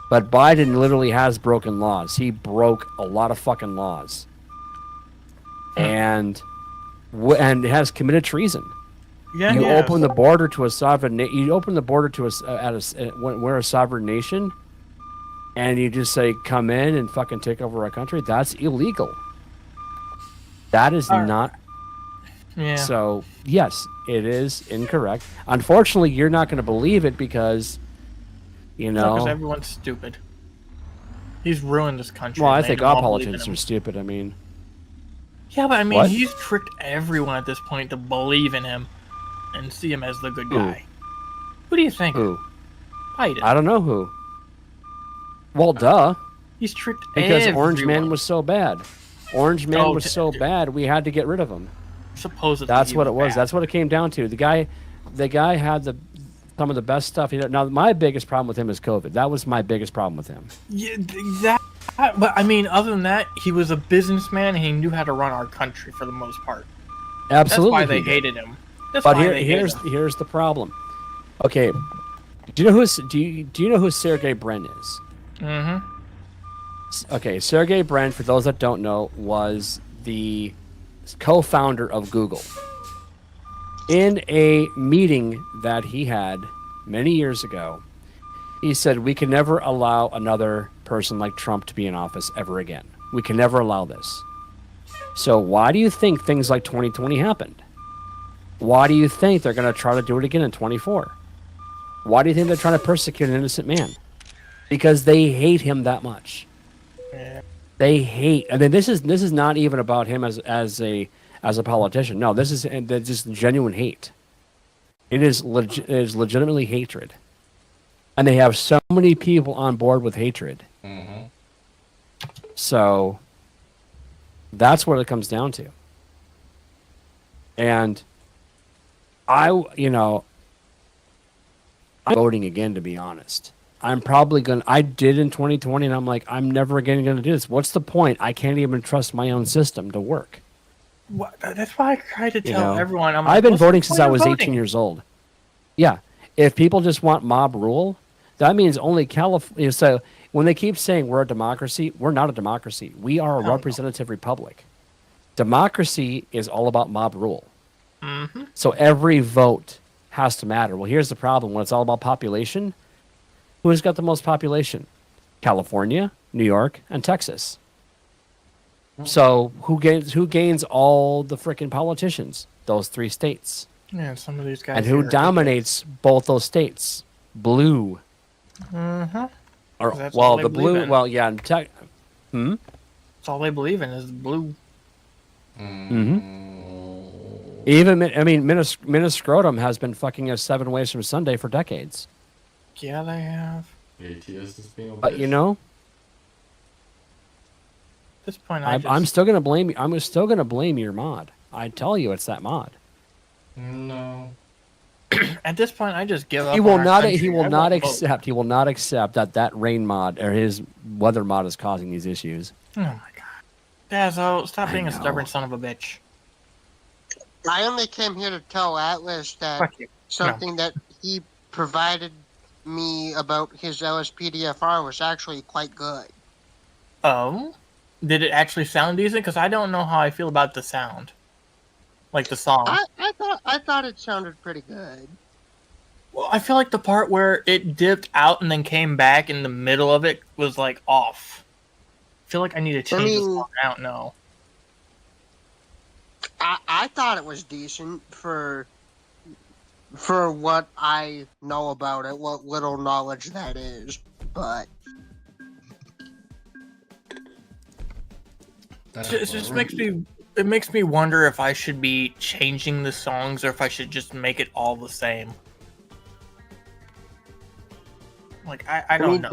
But Biden literally has broken laws. He broke a lot of fucking laws. And has committed treason. Yeah, You yeah. open the border to a sovereign. You open the border to when we're a sovereign nation, and you just say come in and fucking take over our country. That's illegal. That is Alright. not. Yeah. So, yes, it is incorrect. Unfortunately, you're not going to believe it because, Because everyone's stupid. He's ruined this country. Well, I and they think don't all all believe in politicians him. are stupid. I mean, Yeah, but I mean, What? he's tricked everyone at this point to believe in him and see him as the good guy. Who do you think? who? Biden. I don't know who. Well, duh. He's tricked Because everyone. Orange Man was so bad. Orange Man Oh, was so bad, we had to get rid of him. supposedly. That's he what it was. bad. That's what it came down to. The guy had some of the best stuff. Now, my biggest problem with him is COVID. That was my biggest problem with him. Yeah, that. But I mean, other than that, he was a businessman and he knew how to run our country for the most part. Absolutely. That's why they he did. hated him. That's But why they hated him. here's the problem. Okay, do you know who Sergey Brin is? Mm-hmm. Okay, Sergey Brin, for those that don't know, was the co-founder of Google. In a meeting that he had many years ago, he said, we can never allow another person like Trump to be in office ever again. We can never allow this. So why do you think things like 2020 happened? Why do you think they're going to try to do it again in 24? Why do you think they're trying to persecute an innocent man? Because they hate him that much. Yeah. They hate. I mean, this is not even about him as a politician. No, this is just genuine hate. It is legitimately hatred, and they have so many people on board with hatred. Mm-hmm. So that's what it comes down to. And I'm voting again, to be honest. I'm probably I did in 2020, and I'm like, I'm never again going to do this. What's the point? I can't even trust my own system to work. That's why I try to tell everyone. I'm like, I've been what's the voting since point I of was voting? 18 years old. Yeah. If people just want mob rule, that means only California. So when they keep saying we're a democracy, we're not a democracy. We are a representative republic. Democracy is all about mob rule. Mm-hmm. So every vote has to matter. Well, here's the problem. When it's all about population, who's got the most population? California, New York, and Texas. So who gains all the freaking politicians? Those three states. Yeah, some of these guys. And who here are dominates both those states? Blue. Mm-hmm. Or That's all they believe in. Well, yeah. That's all they believe in is blue. Even Minnescrotum has been fucking us 7 ways from Sunday for decades. Yeah, they have. ATS is being a But bitch. At this point, I'm still gonna blame you. I'm still gonna blame your mod. I tell you, it's that mod. No. At this point, I just give up. He will on our not. country. He will I not won't vote. accept. He will not accept that rain mod or his weather mod is causing these issues. Oh my god, Dazzo, stop being a know. stubborn son of a bitch. I only came here to tell Atlas that Fuck you. something that he provided me about his LSPDFR was actually quite good. Oh, did it actually sound decent? Because I don't know how I feel about the sound, like the song. I thought it sounded pretty good. Well, I feel like the part where it dipped out and then came back in the middle of it was like off. I feel like I need to change the song. I don't know. I thought it was decent for what I know about it, what little knowledge that is. But It just makes me wonder if I should be changing the songs or if I should just make it all the same. Like I don't know.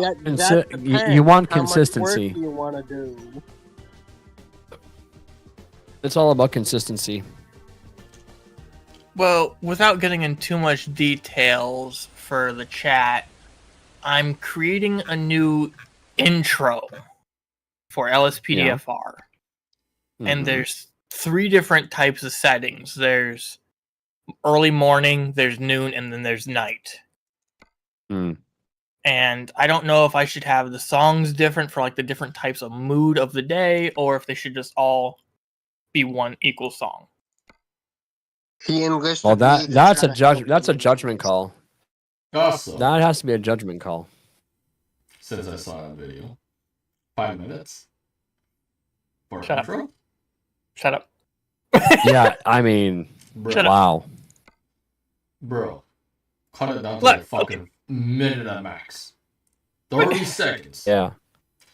You want How much work consistency. do you want to do? It's all about consistency. Well, without getting in too much details for the chat, I'm creating a new intro for LSPDFR. And there's 3 different types of settings. There's early morning, there's noon, and then there's night. And I don't know if I should have the songs different for like the different types of mood of the day, or if they should just all be one equal song. He enlisted Well, me to that's try a to judge. help That's a you. judgment call. Also, That has to be a judgment call. since I saw that video, 5 minutes for Shut up. intro. Shut up. Yeah, I mean, Bro, Shut up. wow. bro, cut it down to Look, like fucking minute at max. 30 seconds. Yeah.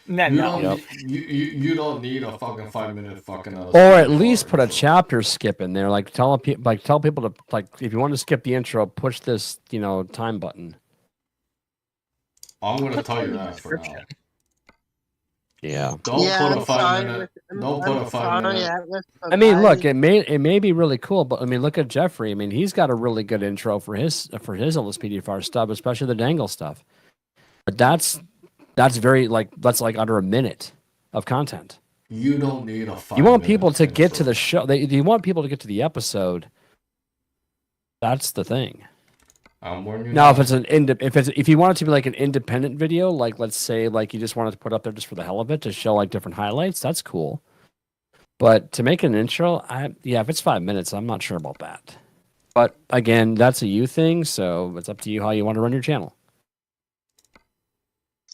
No, You no. don't Yep. you don't need a fucking 5 minute fucking Or at least put a intro. chapter skip in there. Like tell people to like if you want to skip the intro, push this time button. I'm gonna Put tell that you in the that for now. description. Yeah. Don't Yeah, put I'm a 5 sorry. minute. I'm Don't put a five sorry, minute. Atlas, but I mean, look, it may be really cool, but I mean, look at Jeffrey. I mean, he's got a really good intro for his LSPDFR stuff, especially the dangle stuff. But that's very that's like under a minute of content. You don't need a 5 You want minute people to get to intro. the show. You want people to get to the episode. That's the thing. I'm warning you Now, if if you want it to be like an independent video, like let's say like you just wanted to put up there just for the hell of it to show like different highlights, that's cool. But to make an intro, if it's 5 minutes, I'm not sure about that. But again, that's a you thing, so it's up to you how you want to run your channel.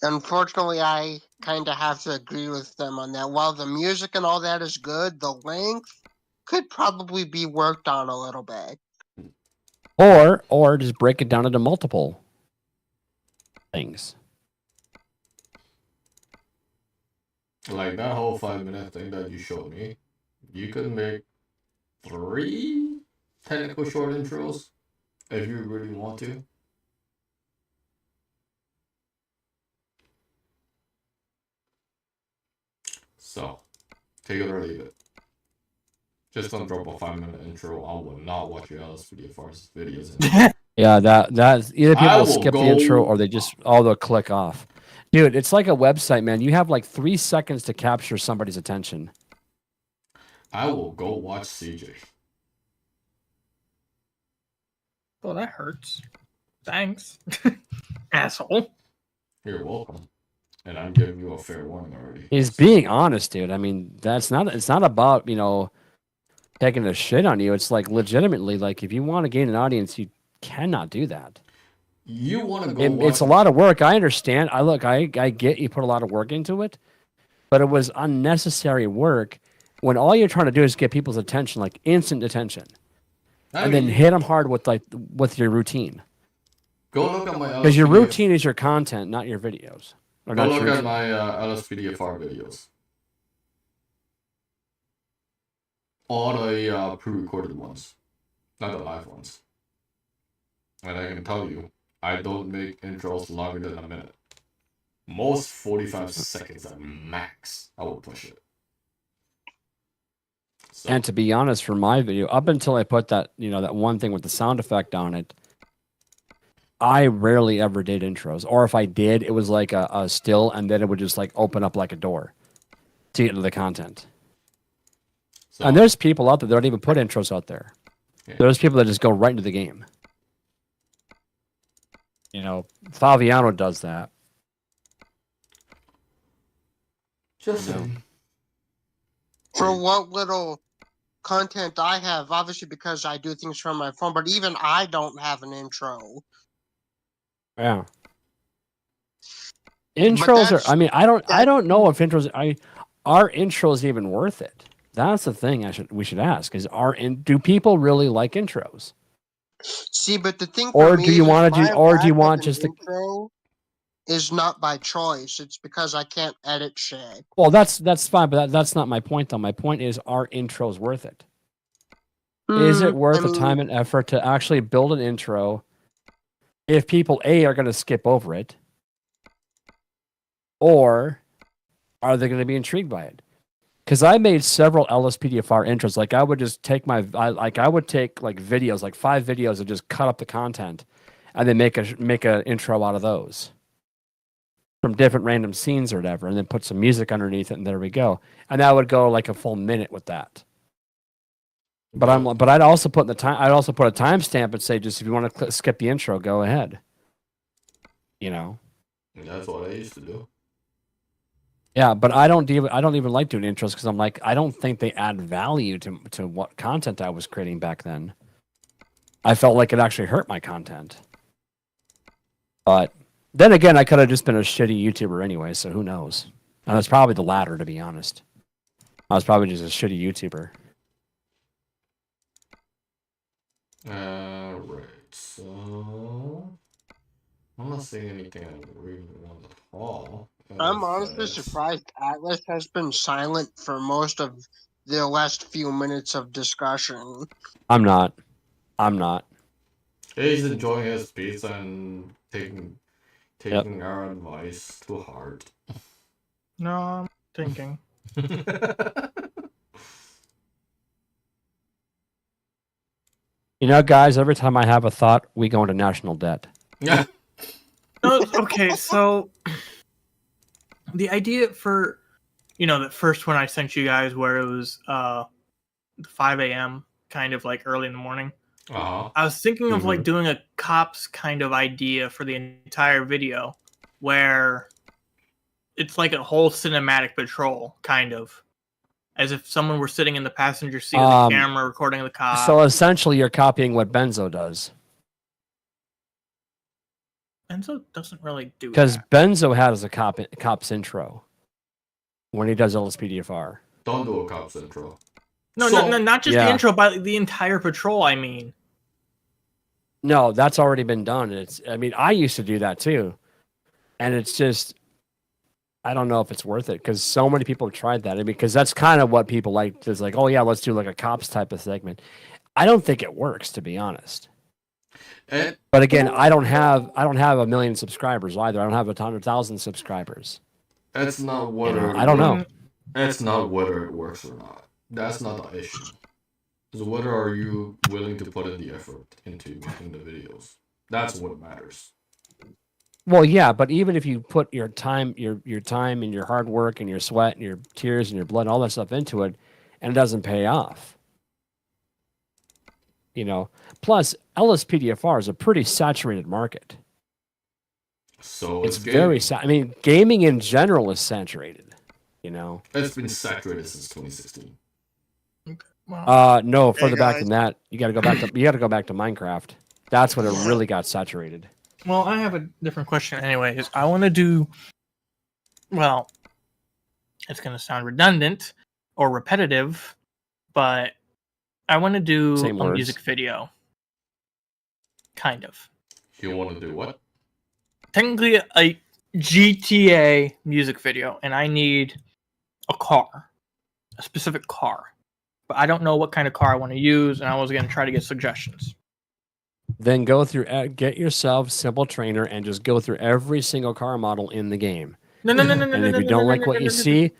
unfortunately, I kind of have to agree with them on that. While the music and all that is good, the length could probably be worked on a little bit. Or just break it down into multiple things. Like that whole 5 minute thing that you showed me, you could make 3 technical short intros if you really want to. So, take it or leave it. Just don't drop a 5 minute intro. I will not watch your LSPDFR's videos anymore. Yeah, that's either I people will skip the go- intro or they'll click off. Dude, it's like a website, man. You have like 3 seconds to capture somebody's attention. I will go watch CJ. Oh, that hurts. Thanks. Asshole. You're welcome. And I'm giving you a fair warning already. He's being honest, dude. I mean, it's not about, taking a shit on you. It's like legitimately, like if you want to gain an audience, you cannot do that. You want to go It's a lot of work. I understand. I get you put a lot of work into it, but it was unnecessary work when all you're trying to do is get people's attention, like instant attention, and then hit them hard with your routine. Go look at my Because your routine is your content, not your videos. Or Go not look your at my LSPDFR videos. All the pre-recorded ones, not the live ones. And I can tell you, I don't make intros longer than a minute. Most 45 seconds at max, I will push it. So, And to be honest, for my video, up until I put that, that one thing with the sound effect on it, I rarely ever did intros. Or if I did, it was like a still, and then it would just like open up like a door to get into the content. so And there's people out there that don't even put intros out there. Yeah. There's people that just go right into the game. Faviano does that. just No. saying. For what little content I have, obviously because I do things from my phone, but even I don't have an intro. Yeah. Intros are. that's- I mean, I don't know if intros. Are intros even worth it? That's the thing we should ask. Do people really like intros? See, but the thing Or for do me you is wanna do- my or do you lack want of just an the- intro is not by choice. It's because I can't edit shit. Well, that's fine, but that's not my point. Though my point is, are intros worth it? Is it worth the time and effort to actually build an intro? If people are going to skip over it, or are they going to be intrigued by it? Because I made several LSPDFR intros. Like I would just take I would take like videos, like 5 videos, and just cut up the content, and then make a intro out of those from different random scenes or whatever, and then put some music underneath it, and there we go. And I would go like a full minute with that. But I'd also put a timestamp and say, just if you want to skip the intro, go ahead. That's what I used to do. Yeah, but I don't even like doing intros because I'm like, I don't think they add value to what content I was creating back then. I felt like it actually hurt my content. But then again, I could have just been a shitty YouTuber anyway, so who knows? And it's probably the latter, to be honest. I was probably just a shitty YouTuber. Right. So I'm not saying anything I really want to call. I'm honestly surprised Atlas has been silent for most of the last few minutes of discussion. I'm not. I'm not. He's enjoying his pizza and taking Yep. our advice to heart. No, I'm thinking. You know, guys, every time I have a thought, we go into national debt. Yeah. No, okay, so the idea for the first one I sent you guys where it was 5 a.m. kind of like early in the morning. Uh-huh. I was thinking of like doing a cops kind of idea for the entire video where it's like a whole cinematic patrol kind of. As if someone were sitting in the passenger seat of the camera recording the cop. So essentially, you're copying what Benzo does. Benzo doesn't really do that. Because Benzo has a cop's intro when he does LSPDFR. Don't do a cop's intro. No, not just the intro, but the entire patrol, I mean. No, that's already been done. I used to do that too. And it's just, I don't know if it's worth it because so many people have tried that. Because that's kind of what people like. It's like, oh yeah, let's do like a cops type of segment. I don't think it works, to be honest. But again, I don't have 1 million subscribers either. I don't have 100,000 subscribers. That's not whether I don't know. That's not whether it works or not. That's not the issue. It's whether are you willing to put in the effort into making the videos. That's what matters. Well, yeah, but even if you put your time, your time and your hard work and your sweat and your tears and your blood and all that stuff into it, and it doesn't pay off, Plus, LSPDFR is a pretty saturated market. So it's very. Gaming in general is saturated. It's been saturated since 2016. No, further back than that. You got to go back to Minecraft. That's when it really got saturated. Well, I have a different question anyways. I want to do, well, it's going to sound redundant or repetitive, but I want to do a music video. Kind of. You want to do what? Technically a GTA music video, and I need a car. A specific car. But I don't know what kind of car I want to use, and I was going to try to get suggestions. Then go through, get yourself Simple Trainer and just go through every single car model in the game. No. And if you don't like what you see,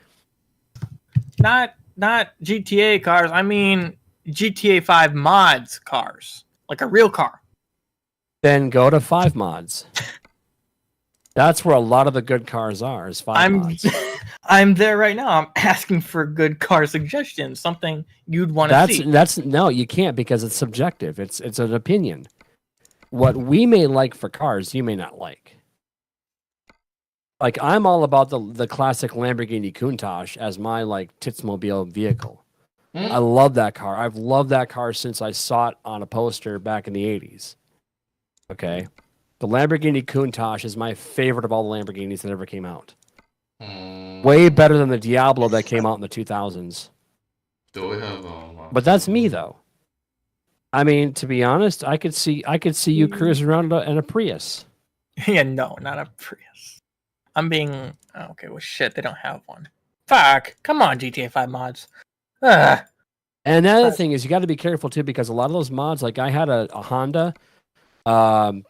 not GTA cars. I mean GTA 5 mods cars, like a real car. Then go to 5 mods. That's where a lot of the good cars are. Is 5 mods. I'm there right now. I'm asking for good car suggestions. Something you'd want to see. No, you can't because it's subjective. It's an opinion. What we may like for cars, you may not like. Like, I'm all about the classic Lamborghini Countach as my, Titsmobile vehicle. I love that car. I've loved that car since I saw it on a poster back in the 80s. Okay? The Lamborghini Countach is my favorite of all the Lamborghinis that ever came out. Way better than the Diablo that came out in the 2000s. Do we have But that's me, though. I mean, to be honest, I could see you cruising around in a Prius. Yeah, no, not a Prius. I'm being okay. Well, shit, they don't have one. Fuck! Come on, GTA 5 mods. And the other thing is, you got to be careful too, because a lot of those mods, like I had a Honda, what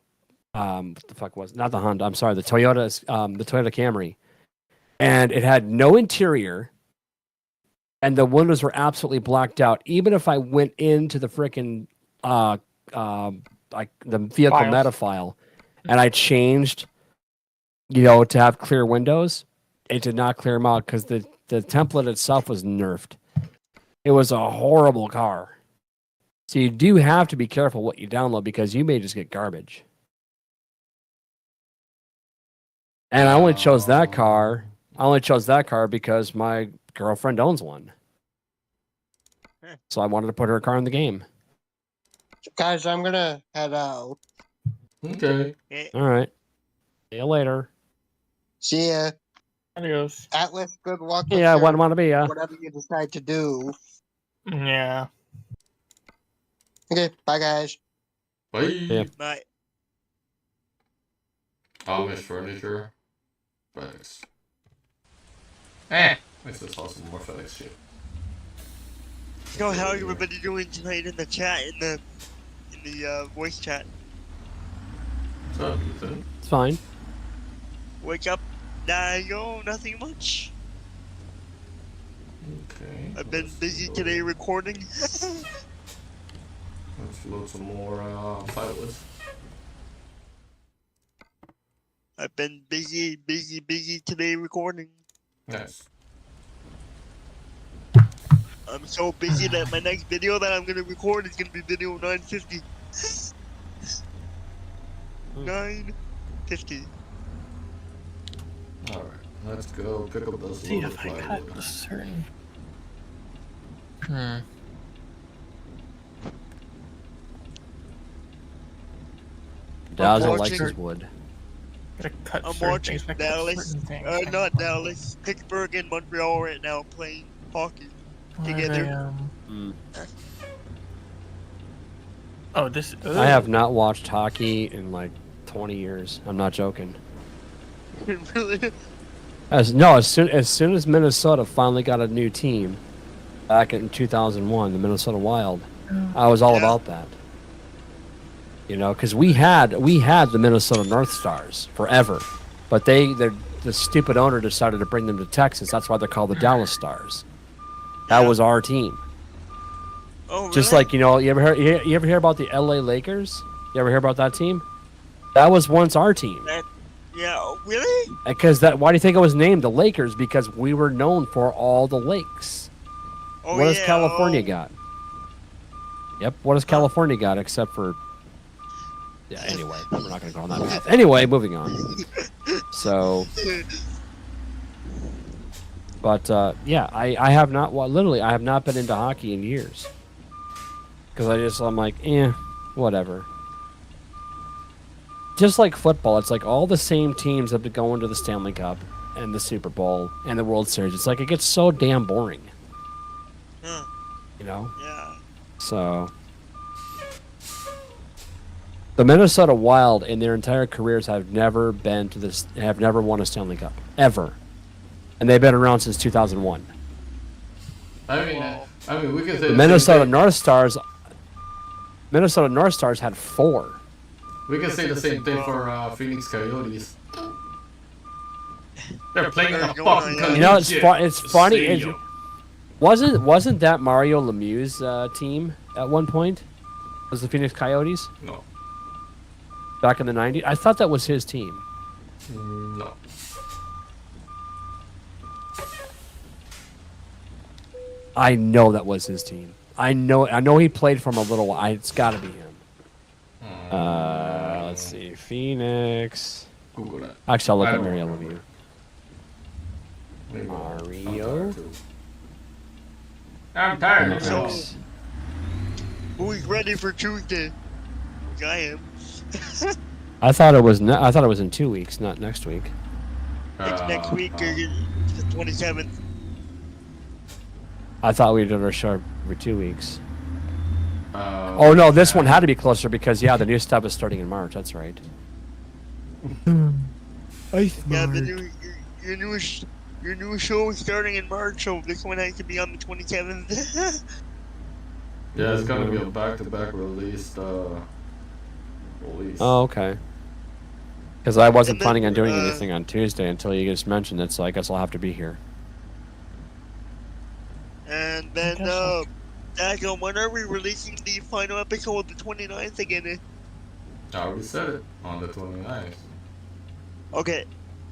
the fuck was it? Not the Honda? I'm sorry, the Toyota Camry, and it had no interior. And the windows were absolutely blacked out. Even if I went into the frickin' the vehicle meta file, and I changed, to have clear windows, it did not clear them out because the template itself was nerfed. It was a horrible car. So you do have to be careful what you download because you may just get garbage. And I only chose that car. Because my girlfriend owns one. So I wanted to put her car in the game. Guys, I'm gonna head out. Okay. All right. See you later. See ya. Adios. Atlas, good luck. Yeah, what want to be? Whatever you decide to do. Yeah. Okay, bye guys. Bye. Yeah. Bye. Amish furniture. FedEx. I just saw some more FedEx shit. So how everybody doing tonight in the chat, in the voice chat? What's up, Ethan? It's fine. Wake up. Yo, nothing much. Okay. I've been let's busy load- today recording. Let's load some more pilots. I've been busy today recording. Nice. I'm so busy that my next video that I'm gonna record is gonna be video 950. 950. Alright, let's go pick up those See loaded if I got a plywood. certain. Dazzo likes watching- his wood. Gotta cut I'm certain watching things, I cut Dallas. certain things. Not Dallas. Pittsburgh and Montreal right now playing hockey together. Mm. Oh, this. I have not watched hockey in like 20 years. I'm not joking. Really? As soon as Minnesota finally got a new team back in 2001, the Minnesota Wild, I was all Yeah. about that. You know, because we had the Minnesota North Stars forever, but the stupid owner decided to bring them to Texas. That's why they're called the Dallas Stars. That Yeah. was our team. Oh, really? Just like, you know, you ever hear about the LA Lakers? You ever hear about that team? That was once our team. Yeah, oh, really? Because why do you think it was named the Lakers? Because we were known for all the lakes. Oh, What does yeah, California oh. got? Yep. What does California got except for? Yeah. Anyway, we're not going to go on that path. Anyway, moving on. So, but yeah, I have not. Well, literally, I have not been into hockey in years. Because I'm like, whatever. Just like football, it's like all the same teams have been going to the Stanley Cup and the Super Bowl and the World Series. It's like it gets so damn boring. Huh, You know? yeah. So the Minnesota Wild in their entire careers have never won a Stanley Cup. Ever. And they've been around since 2001. I mean, we can say The Minnesota North Stars had 4. We can say the same thing for Phoenix Coyotes. They're playing in a Arizona, fucking yeah. You know, it's funny. stadium. Wasn't that Mario Lemieux's team at one point? Was the Phoenix Coyotes No. back in the 90s? I thought that was his team. No. I know that was his team. I know he played from a little while. It's got to be him. Let's see. Phoenix. Google that. Actually, I'll look I at don't Mario remember. Lemieux. Maybe Mario? I'm tired. No, So- X. Who's ready for Tuesday? I am. I thought it was in 2 weeks, not next week. It's next week, the 27th. I thought we did our show every 2 weeks. Oh Oh no, this one had to be closer because the new stuff is starting in March. That's right. Yeah, your new show is starting in March, so this one has to be on the 27th. Yeah, it's gonna be a back-to-back release. Release. Oh, okay. Because I wasn't And then, planning on doing anything on Tuesday until you just mentioned it, so I guess I'll have to be here. And then, Dazzo, when are we releasing the final episode, the 29th again? I already said it on the 29th. Okay.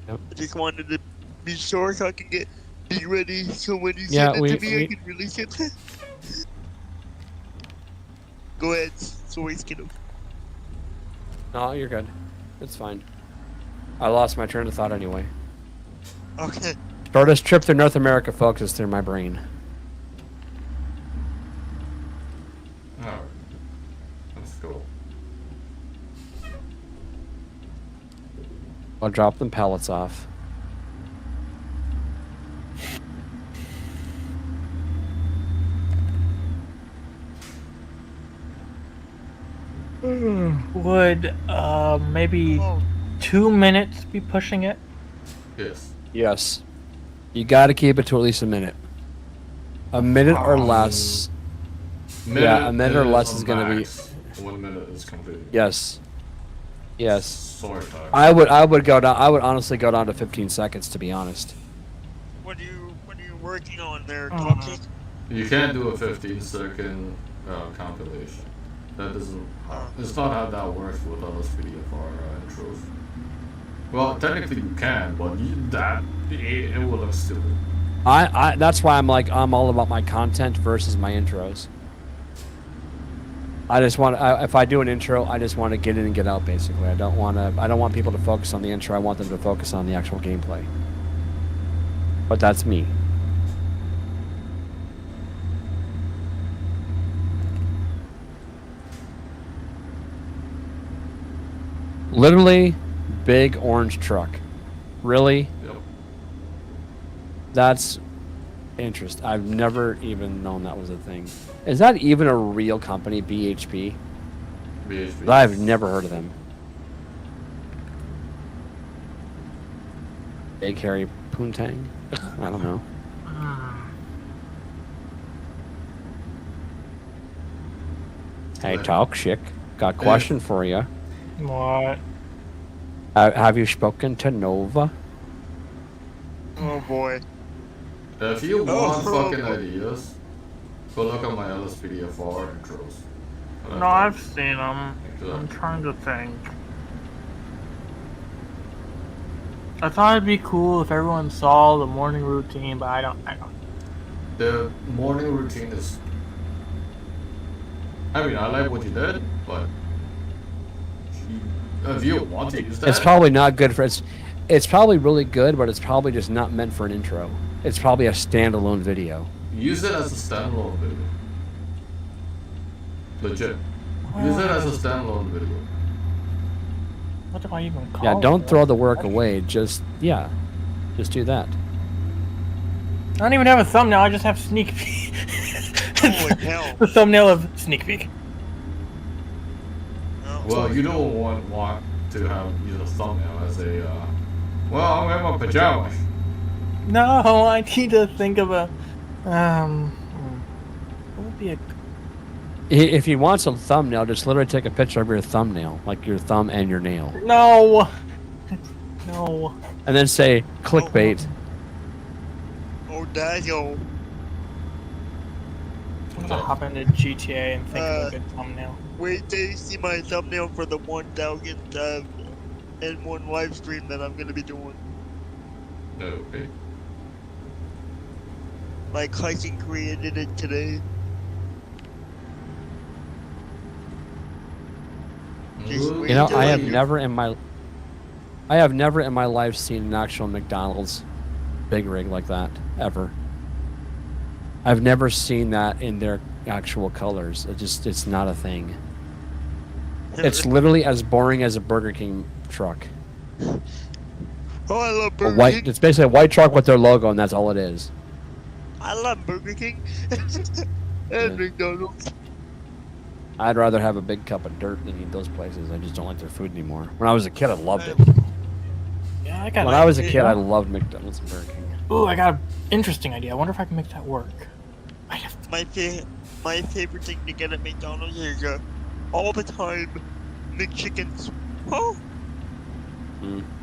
Yep. I just wanted to be sure so I can be ready, so when you Yeah, send it to me, I we- can release it. Go ahead, sorry, Skiddo. No, you're good. It's fine. I lost my train of thought anyway. Okay. Shortest trip through North America, folks, is through my brain. Alright. Let's go. I'll drop them pallets off. Would maybe Oh, 2 minutes be pushing it? Yes. Yes. You got to keep it to at least a minute. A minute or less. Yeah, a minute or less is gonna be. 1 minute is completed. Yes. Yes. Sorry, Tyler. I would go down. I would honestly go down to 15 seconds, to be honest. what are you working on there, Toxic? You can't do a 15-second compilation. That doesn't. It's not how that works with LSPDFR intros. Well, technically you can, but it will look stupid. That's why I'm all about my content versus my intros. I just want if I do an intro, I just want to get in and get out. Basically, I don't want people to focus on the intro. I want them to focus on the actual gameplay. But that's me. Literally, big orange truck. Really? Yep. That's interesting. I've never even known that was a thing. Is that even a real company, BHP? BHP. I've never heard of them. Big hairy poontang? I don't know. Hey, talk chick. Got a question for you. What? Have you spoken to Nova? Oh boy. If you Oh, want bro. fucking ideas, go look at my LSPDFR intros. No, I've seen them. Exactly. I'm trying to think. I thought it'd be cool if everyone saw the morning routine, but I don't. The morning routine is. I mean, I like what you did, but if you want to use that, It's probably not good for it's probably really good, but it's probably just not meant for an intro. It's probably a standalone video. use it as a standalone video. Legit. Use it as a standalone video. What do I even call Yeah, don't it? throw the work away. Just do that. I don't even have a thumbnail. I just have sneak peek. Holy hell. The thumbnail of sneak peek. Oh, Well, you don't want to have use a thumbnail as a. Well, I'm wearing my pajamas. No, I need to think of a. What would be a? If you want some thumbnail, just literally take a picture of your thumbnail, like your thumb and your nail, No. No. and then say clickbait. oh, Dazzo. I'm gonna hop into GTA and think of a good thumbnail. Wait till you see my thumbnail for the 1,000 N1 live stream that I'm gonna be doing. Okay. My cousin created it today. Just wait You know, till I have you- never in my life seen an actual McDonald's big rig like that ever. I've never seen that in their actual colors. It's not a thing. It's literally as boring as a Burger King truck. Oh, I love A Burger white. King. It's basically a white truck with their logo, and that's all it is. I love Burger King. and Yeah. McDonald's. I'd rather have a big cup of dirt than eat those places. I just don't like their food anymore. When I was a kid, I loved it. Yeah, I got. When I was a kid, I loved McDonald's and Burger King. Ooh, I got an interesting idea. I wonder if I can make that work. I have My favorite thing to get at McDonald's is all the time McChickens. Oh,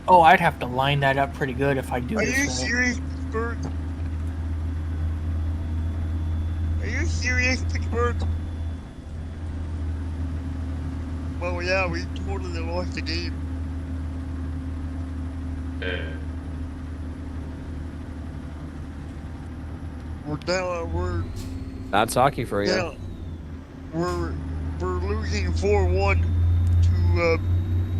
Oh, I'd have to line that up pretty good if I do are this you right. serious, Pittsburgh? Are you serious, Pittsburgh? Well, yeah, we totally lost the game. We're That's hockey for you. yeah, we're losing 4-1 to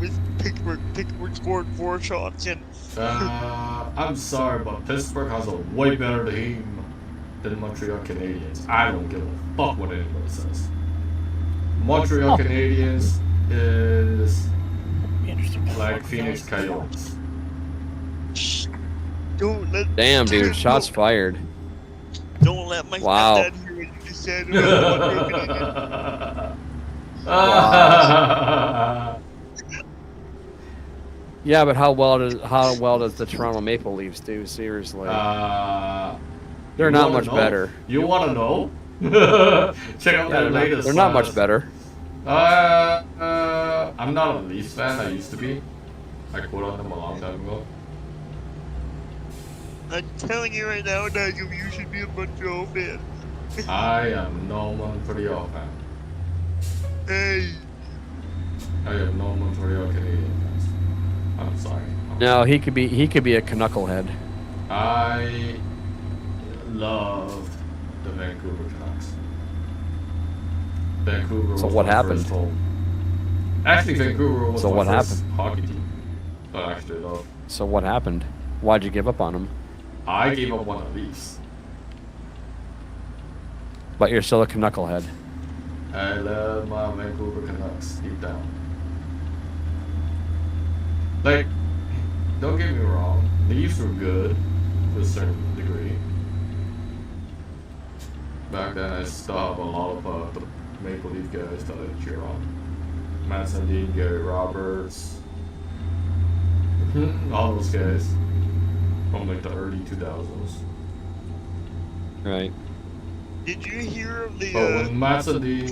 with Pittsburgh. Pittsburgh scored 4 shots and I'm sorry, but Pittsburgh has a way better team than Montreal Canadiens. I don't give a fuck what anybody says. Montreal Canadiens is Be interesting. like Phoenix Coyotes. don't let Damn, dude, shots fired. don't let my Wow. stepdad hear what you just said about Montreal Canadiens. Yeah, but how well does the Toronto Maple Leafs do? Seriously, they're you not wanna much know? better. You want to know? Check out their latest. They're not much better. I'm not a Leafs fan. I used to be. I quit on them a long time ago. I'm telling you right now, Nigel, you should be a Montreal fan. I am no Montreal fan. Hey, I am no Montreal Canadian fans. I'm sorry. No, he could be a knucklehead. I loved the Vancouver Canucks. Vancouver. So was what my happened? first home. Actually, Vancouver was So my what first happened? hockey team. But I actually loved. So what happened? Why'd you give up on him? I gave up on the Leafs. But you're still a knucklehead. I love my Vancouver Canucks deep down. Like, don't get me wrong, the Leafs were good to a certain degree. Back then, I still have a lot of the Maple Leaf guys that I cheer on. Manson Dean, Gary Roberts, all those guys from like the early 2000s. Right. did you hear of the? But when Manson Dean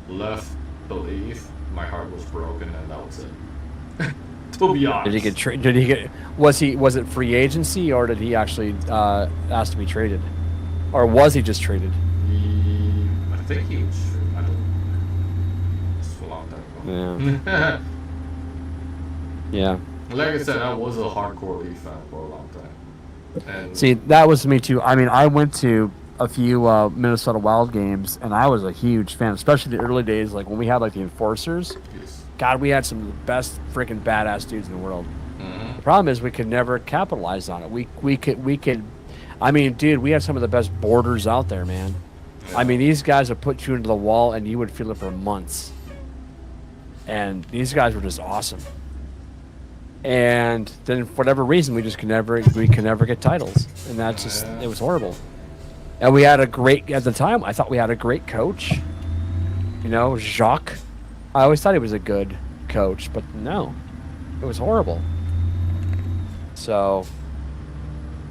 left the Leaf, my heart was broken, and that was it. To be honest. Did he get? Was it free agency or did he actually ask to be traded, or was he just traded? I think he was. I don't know. It's a long time ago. Yeah. Yeah. Like I said, I was a hardcore Leaf fan for a long time. And See, that was me too. I mean, I went to a few Minnesota Wild games, and I was a huge fan, especially the early days, like when we had like the Enforcers. yes. God, we had some of the best freaking badass dudes in the world. Mhm. The problem is we could never capitalize on it. We could. I mean, dude, we had some of the best borders out there, man. I mean, these guys would put you into the wall, and you would feel it for months. And these guys were just awesome. And then, for whatever reason, we could never get titles, and that's just it was horrible. And we had a great at the time. I thought we had a great coach. You know, Jacques. I always thought he was a good coach, but no, it was horrible. So,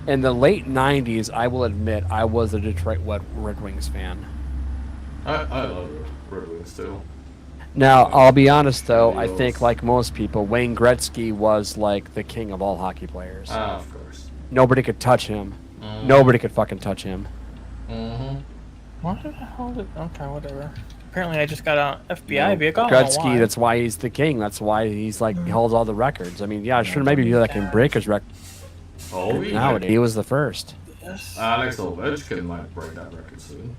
in the late '90s, I will admit I was a Detroit Red Wings fan. I love Red Wings too. Now, I'll be honest though, I think like most people, Wayne Gretzky was like the king of all hockey players. Of course. Nobody could touch him. Mhm. Nobody could fucking touch him. Mm-hmm. What the hell did... Okay, whatever. Apparently I just got an FBI vehicle. I don't know Gretzky, why. that's why he's the king. That's why he's like he holds all the records. I mean, yeah, sure, maybe he like can break his record Oh, yeah. nowadays. He was the first. Yes. Alex Ovechkin might break that record soon.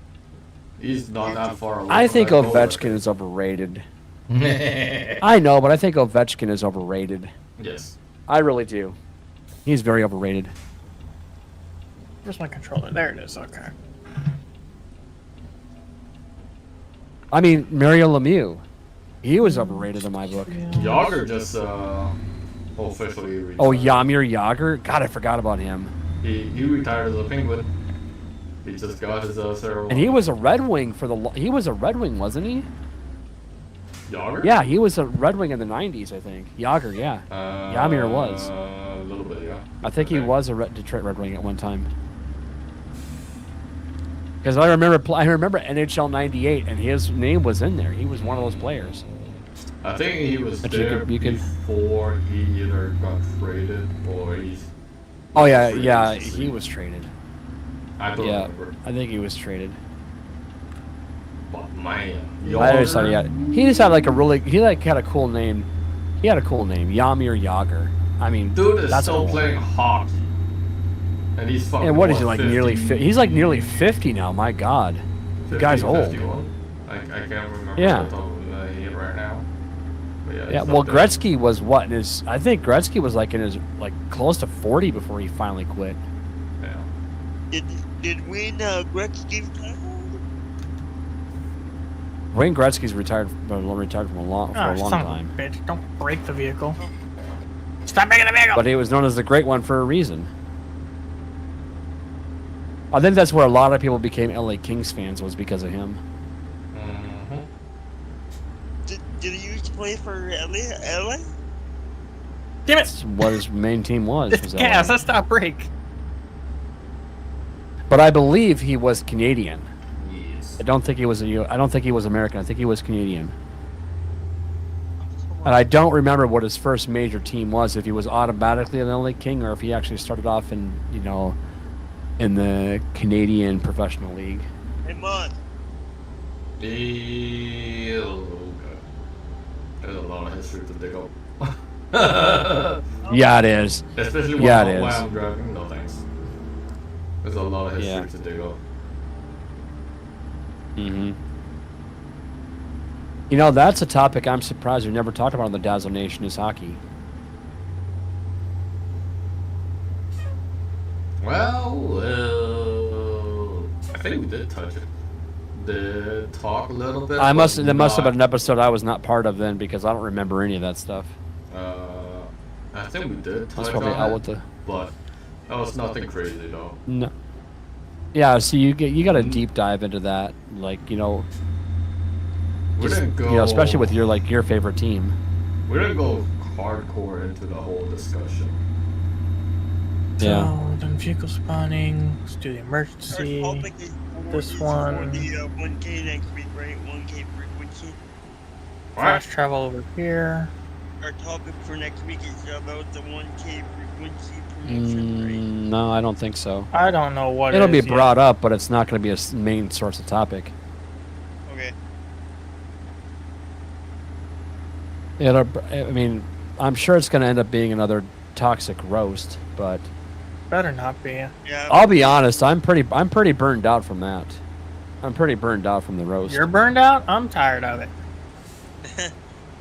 He's not that far away. I from think that goal Ovechkin is overrated. I know, but I think Ovechkin is overrated. Yes. I really do. He's very overrated. Where's my controller? There it is. Okay. I mean, Mario Lemieux. He was overrated in my book. Yager just officially retired. Oh, Jaromir Jagr? God, I forgot about him. He retired as a Penguin. He just got his ceremony. And he was a Red Wing he was a Red Wing, wasn't he? Yager? Yeah, he was a Red Wing in the 90s, I think. Jagr, yeah. Jaromir was. A little bit, yeah. I think he was a Detroit Red Wing at one time. Because I remember NHL 98, and his name was in there. He was one of those players. I think he was But there you could- before he either got traded or he's... Oh, yeah, free yeah, agency. he was traded. I don't Yeah, remember. I think he was traded. But man, I just thought he just had like a really, had a cool name. He had a cool name, Jaromir Jagr. I mean, Dude is that's a still cool playing name. hockey. And he's fucking And what is he, like 50? nearly he's like nearly 50 now, my God. The 50, guy's old. 51? I can't remember Yeah. the top of my head right now. But Yeah, he's well, up there. Gretzky was what in his, I think Gretzky was like in his, like close to 40 before he finally quit. Yeah. Did Wayne Gretzky? Wayne Gretzky's retired from a long Ah, long son of a time. bitch. Don't break the vehicle. Stop making the vehicle! But he was known as the Great One for a reason. I think that's where a lot of people became LA Kings fans was because of him. Mm-hmm. play for LA? Damn it! That's what his main team was. It's was gas. LA. Let's stop break. But I believe he was Canadian. Yes. I don't think he was I don't think he was American. I think he was Canadian. And I don't remember what his first major team was. If he was automatically an LA King, or if he actually started off in in the Canadian Professional League. Hey, Mon. There's a lot of history to dig up. Yeah, it is. Especially Yeah, it why is. I'm driving. No thanks. There's a lot of history Yeah. to dig up. Mm-hmm. You know, that's a topic I'm surprised we never talked about on the Dazzo Nation is hockey. Well, I think we did touch it. Did talk a little bit. There must have not- been an episode I was not part of then because I don't remember any of that stuff. I think we did touch That's probably on out it, with the but that was nothing crazy though. no. Yeah, so you got to deep dive into that, like We didn't go. especially with your favorite team. We didn't go hardcore into the whole discussion. Yeah. So, done vehicle spawning. Let's do the emergency. Our topic is This for one. the 1K next week, right? 1K frequency. Fast travel over here. Our topic for next week is about the 1K frequency promotion, right? No, I don't think so. I don't know what It'll it be is yet. brought up, but it's not going to be a main source of topic. Okay. I mean, I'm sure it's going to end up being another toxic roast, but Better not be. Yeah. I'll be honest, I'm pretty burned out from that. I'm pretty burned out from the roast. You're burned out? I'm tired of it.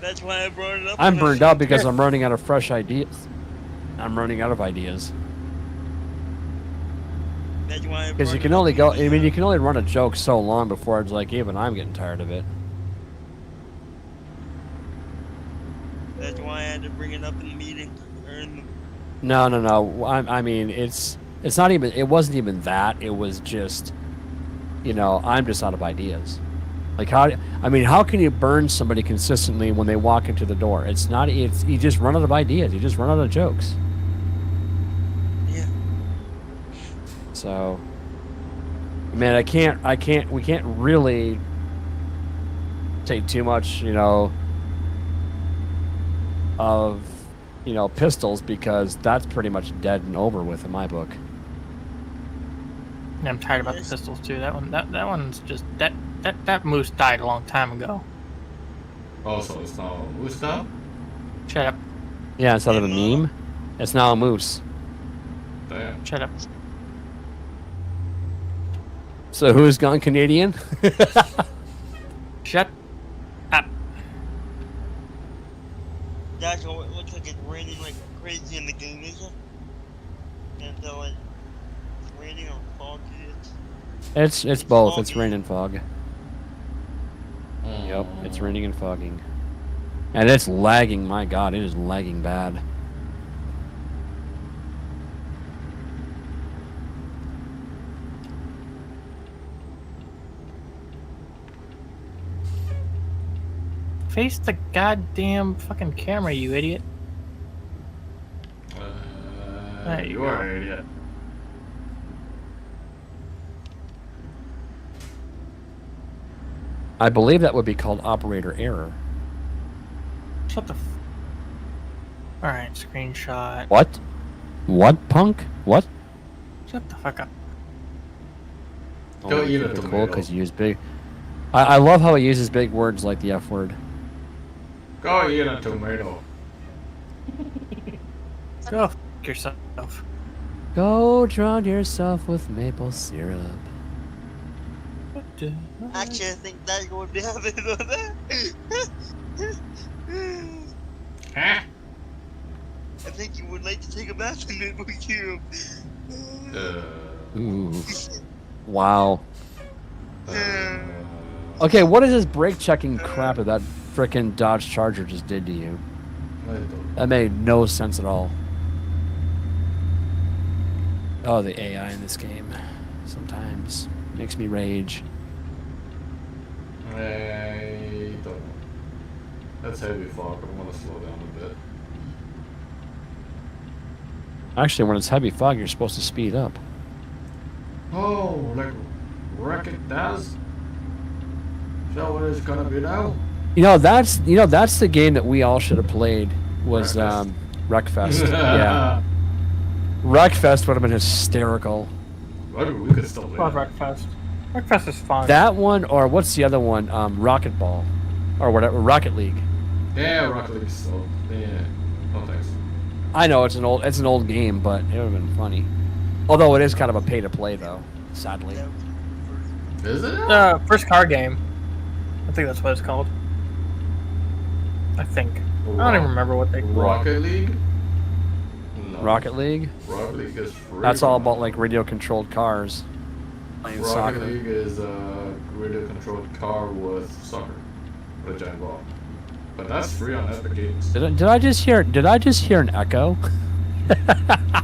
That's why I brought it up. I'm when I burned said- out because I'm running out of fresh ideas. I'm running out of ideas. That's why I Because brought you it can up only in go. the, I mean, you can only run a joke so long before it's like, even I'm getting tired of it. That's why I had to bring it up in the meeting. Or in the, No. I mean, it's not even. It wasn't even that. It was just, I'm just out of ideas. Like how can you burn somebody consistently when they walk into the door? It's not. It's you just run out of ideas. You just run out of jokes. yeah. So, man, we can't really say too much, of, pistols because that's pretty much dead and over with in my book. And I'm tired about the pistols too. That one's just that moose died a long time ago. Also, it's not who's that? Shut up. Yeah, instead of a meme, it's now a moose. Damn. Shut up. So who's gone Canadian? Shut up. That's what it looks like. It's raining like crazy in the game, is it? Can't tell it. It's raining or foggy. It's both. It's foggy. rain and fog. Yep, it's raining and fogging. And it's lagging, my god, it is lagging bad. Face the goddamn fucking camera, you idiot. There you You are an idiot. I believe that would be called operator error. Shut the. Alright, screenshot. What? What, punk? What? Shut the fuck up. Go eat a Cool, tomato. because you use big. I love how he uses big words like the F word. Go eat a tomato. Go f yourself. Go drown yourself with maple syrup. What the- Actually, I think that's going to happen on that. Huh? I think you would like to take a bath in maple syrup. Ooh. Wow. Uh, Okay, what is this brake checking crap that frickin' Dodge Charger just did to you? That made no sense at all. Oh, the AI in this game sometimes makes me rage. I don't know. That's heavy fog. I'm gonna slow down a bit. Actually, when it's heavy fog, you're supposed to speed up. Oh, like Wreck-It does? Is that what it's gonna be now? That's the game that we all should have played. Was Wreckfest? Yeah, Wreckfest would have been hysterical. Well, we could still play Love that. Wreckfest. Wreckfest is fun. That one, or what's the other one? Rocket Ball, or whatever. Rocket League. Yeah, Rocket League still. Yeah. No thanks. I know it's an old game, but it would have been funny. Although it is kind of a pay to play, though. Sadly. Is it? First car game. I think that's what it's called. I think. I don't even remember what they call it. Rocket League? No. Rocket League. Rocket League is free. That's all about like radio controlled cars. Playing Rocket soccer. League is a radio controlled car with soccer. With a giant ball. But that's free on Epic Games. Did I just hear an echo?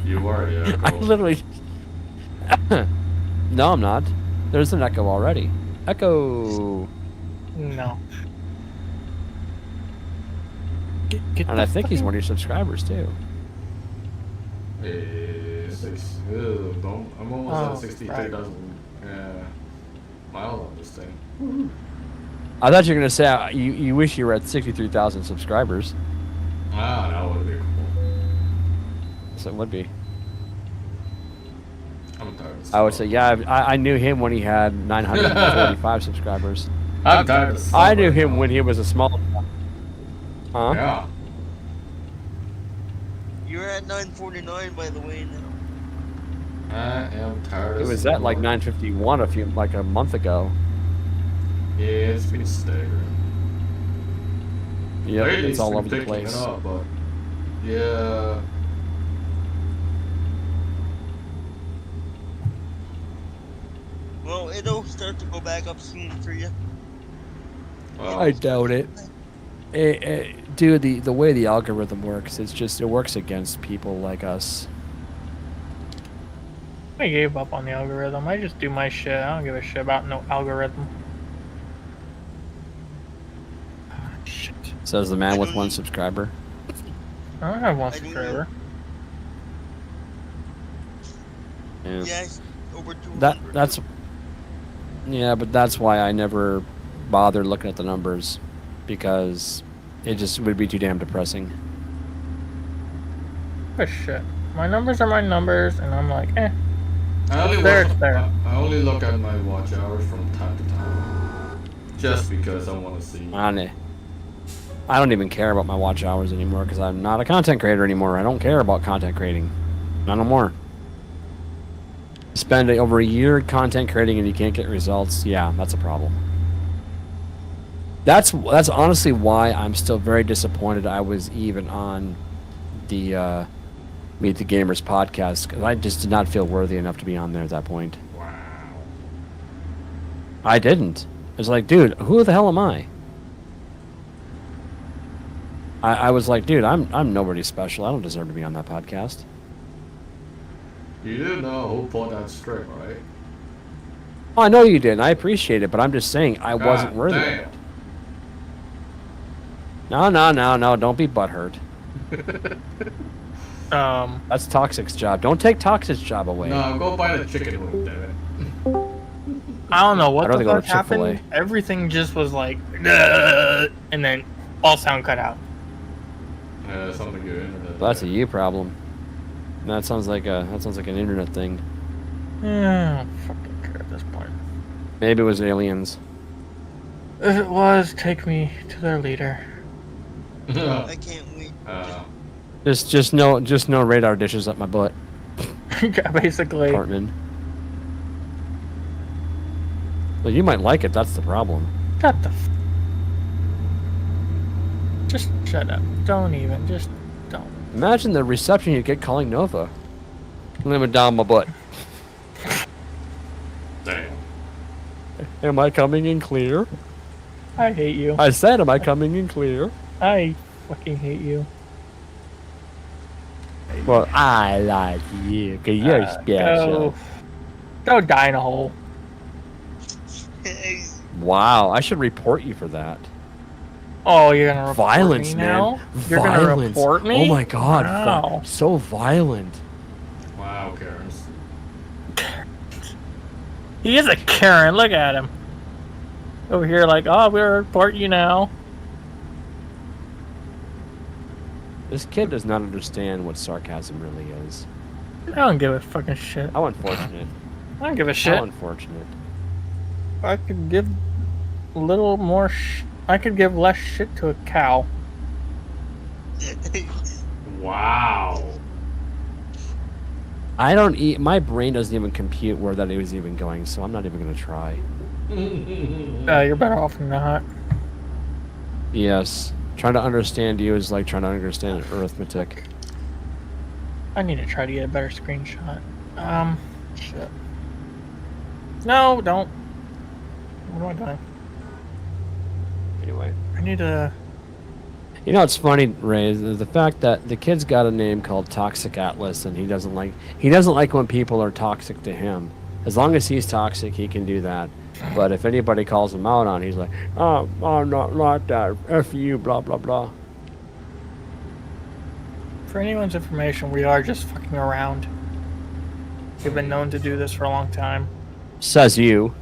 You are, yeah. I Cool. literally. No, I'm not. There's an echo already. Echo. No. And I think he's one of your subscribers too. I'm almost Oh, at 63,000 miles on this thing. I thought you were gonna say you wish you were at 63,000 subscribers. Ah, that would be cool. So it would be. I'm tired of I would say, yeah, I knew him when he had 945 subscribers. I'm tired of I knew him when he was a small. Huh? Yeah. You're at 949, by the way, now. I am tired It of was at like 951 a month ago. Yeah, it's been staggering. Yep, Lately, it's all been over the picking place. it up, but yeah. Well, it'll start to go back up soon for you. Well, I doubt it. Dude, the way the algorithm works, it works against people like us. I gave up on the algorithm. I just do my shit. I don't give a shit about no algorithm. Ah, shit. Says the man with one subscriber. I don't have one I don't subscriber. Yeah. Yes, over 200. That's yeah, but that's why I never bothered looking at the numbers, because it just would be too damn depressing. But shit. My numbers are my numbers, and I'm like, eh. I only, There, watch, it's there. I only look at my watch hours from time to time. Just because I want to see. I don't even care about my watch hours anymore because I'm not a content creator anymore. I don't care about content creating. Not no more. Spend over a year content creating and you can't get results. Yeah, that's a problem. That's honestly why I'm still very disappointed I was even on the Meet the Gamers podcast, because I just did not feel worthy enough to be on there at that point. Wow. I didn't. It's like, dude, who the hell am I? I was like, dude, I'm nobody special. I don't deserve to be on that podcast. You do know who pulled that string, right? Oh, I know you did, and I appreciate it, but I'm just saying I wasn't worthy of it. Damn. No, don't be butthurt. That's Toxic's job. Don't take Toxic's job away. No, go buy the chicken wing, damn it. I don't know what I'd rather the go to fuck happened. Chick-fil-A. Everything just was like, and then all sound cut out. Something good. Well, that's a you problem. That sounds like an internet thing. I don't fucking care at this point. Maybe it was aliens. If it was, take me to their leader. I can't wait. Just no radar dishes up my butt, Yeah, basically. Cartman. Well, you might like it. That's the problem. Shut the Just shut up. Don't even. Just don't. Imagine the reception you get calling Nova. Limit down my butt. Damn. Am I coming in clear? I hate you. I said, am I coming in clear? I fucking hate you. Well, I like you, because you're special. Go die in a hole. Wow, I should report you for that. Oh, you're gonna report Violence, me man. now? You're gonna Violence. report me? Oh my god. Wow. So violent. Wow, Karens. He is a Karen. Look at him. Over here, like, oh, we'll report you now. This kid does not understand what sarcasm really is. I don't give a fucking shit. How unfortunate. I don't give a shit. How unfortunate. I could give a little more. I could give less shit to a cow. Wow. I don't eat. My brain doesn't even compute where that was even going, so I'm not even gonna try. You're better off not. Yes. Trying to understand you is like trying to understand arithmetic. I need to try to get a better screenshot. Shit. No, don't. What am I doing? Anyway. I need to. You know what's funny, Ray, is the fact that the kid's got a name called Toxic Atlas, and he doesn't like when people are toxic to him. As long as he's toxic, he can do that. But if anybody calls him out on it, he's like, oh, I'm not like that. F you, blah, blah, blah. For anyone's information, we are just fucking around. We've been known to do this for a long time. Says you.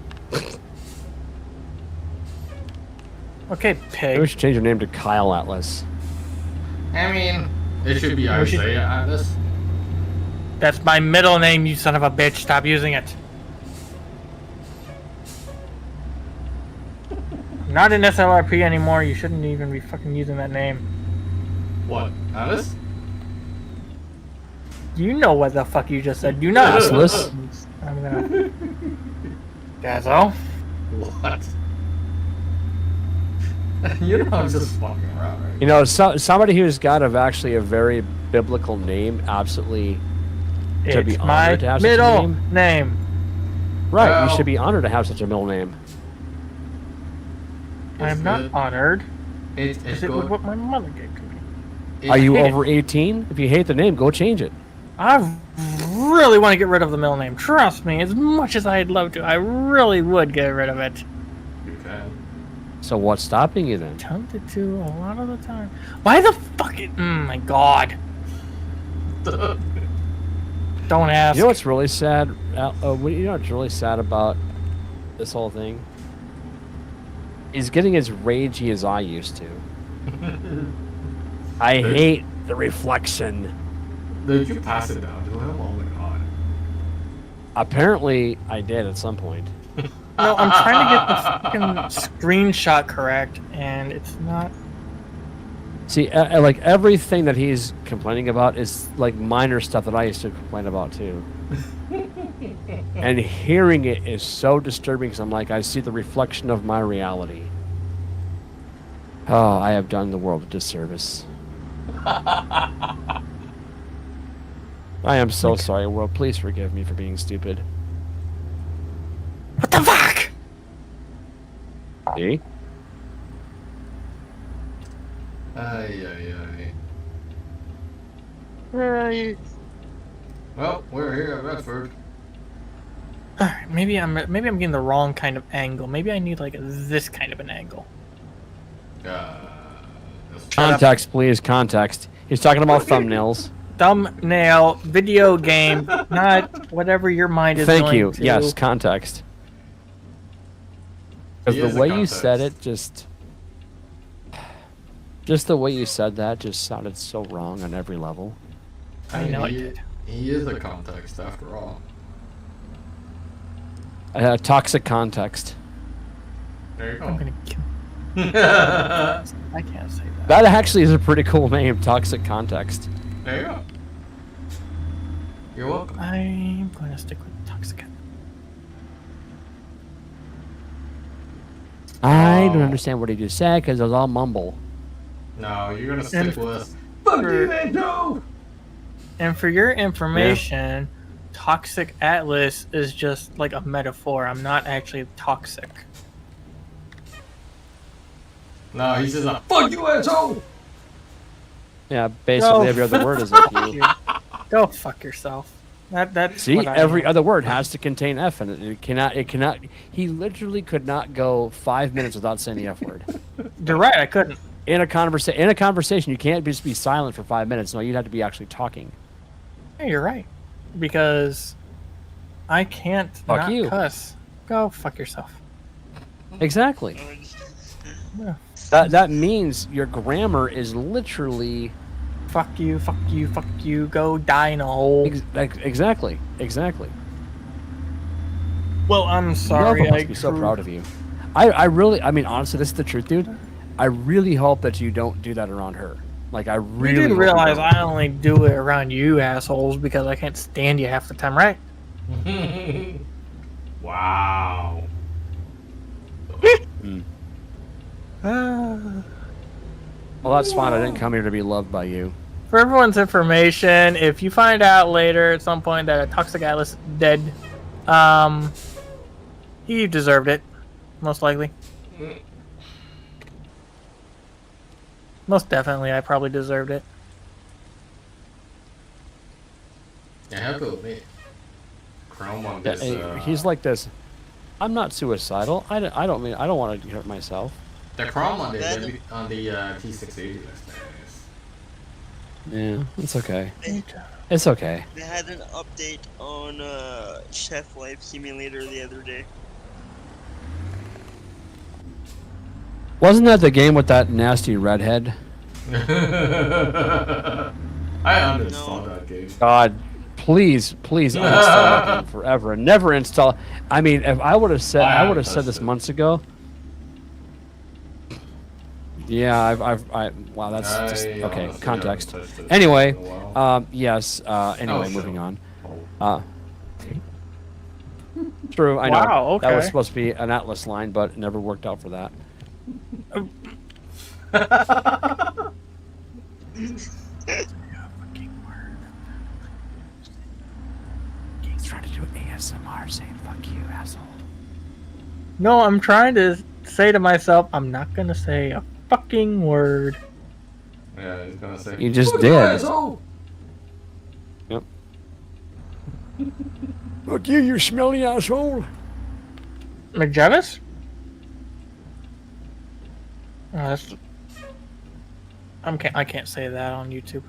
Okay, Maybe we pig. should change your name to Kyle Atlas. I mean, it should be Isaiah Atlas. That's my middle name, you son of a bitch. Stop using it. Not in SLRP anymore. You shouldn't even be fucking using that name. What? Atlas? You know what the fuck you just said. You know. Atlas? I'm gonna. Dazzo? What? You know I'm just fucking around, right? You know, somebody who's got actually a very biblical name, absolutely to be It's honored my to have such a middle name. name. Right, Well- you should be honored to have such a middle name. I'm not honored. It's Because it was good. what my mother gave to me. Are you hate it. over 18? If you hate the name, go change it. I really want to get rid of the middle name. Trust me, as much as I'd love to, I really would get rid of it. You can. So what's stopping you then? Tempted to a lot of the time. Why the fuck it? My god. Don't ask. You know what's really sad? You know what's really sad about this whole thing? He's getting as ragey as I used to. I hate the reflection. Did you pass it down to him? Oh my god. Apparently, I did at some point. No, I'm trying to get the fucking screenshot correct, and it's not. See, like everything that he's complaining about is like minor stuff that I used to complain about too. And hearing it is so disturbing because I'm like, I see the reflection of my reality. Oh, I have done the world a disservice. I am so sorry, world. Please forgive me for being stupid. What the fuck? See? Ay. Where are you? Well, we're here at Redford. Alright, maybe I'm getting the wrong kind of angle. Maybe I need like this kind of an angle. Context, please. Context. He's talking about thumbnails. Thumbnail, video game, not whatever your mind is Thank going you. to. Yes, context. He Because is the a way you said it, context. just the way you said that just sounded so wrong on every level. I know it he, did. he is a context after all. Toxic context. There you I'm go. gonna kill. I can't say that. That actually is a pretty cool name, Toxic Context. There you go. You're welcome. I'm going to stick with toxic. I don't Oh. understand what he just said because it was all mumble. No, you're gonna stick And- with. Fuck you, man, no! And for your information, Toxic Atlas is just like a metaphor. I'm not actually toxic. No, he's just a fuck you, asshole! Yeah, basically every other word is like you. Go fuck yourself. That's See, what I every know. other word has to contain F in it. It cannot. He literally could not go 5 minutes without saying the F word. You're right. I couldn't. in a conversation, you can't just be silent for 5 minutes. No, you'd have to be actually talking. Yeah, you're right. Because I can't Fuck not you. cuss. Go fuck yourself. Exactly. Yeah. That means your grammar is literally Fuck you, fuck you, fuck you. Go die in a hole. exactly. Well, I'm sorry. Nova must be so proud of you. I really, I mean, honestly, this is the truth, dude. I really hope that you don't do that around her. Like, I really You do hope realize don't. I only do it around you assholes because I can't stand you half the time, right? Wow. Well, that's fine. I didn't come here to be loved by you. For everyone's information, if you find out later at some point that a toxic Atlas is dead, he deserved it, most likely. Most definitely, I probably deserved it. I have to admit, Chrome on this. He's like this. I'm not suicidal. I don't want to hurt myself. The Chrome on the T680 list. Yeah, it's okay. It's okay. They had an update on Chef Life Simulator the other day. Wasn't that the game with that nasty redhead? I uninstalled that game. God, please uninstall that game forever and never install. I mean, if I would have said, I would have said this months ago. Yeah, wow, that's just okay. Context. Anyway, yes. Anyway, moving on. True, I know. Wow, okay. That was supposed to be an Atlas line, but it never worked out for that. He's trying to do ASMR saying "fuck you, asshole." No, I'm trying to say to myself, I'm not gonna say a fucking word. Yeah, he's gonna say. You just did. Yep. Fuck you, you smelly asshole. McJevis? That's... I can't say that on YouTube.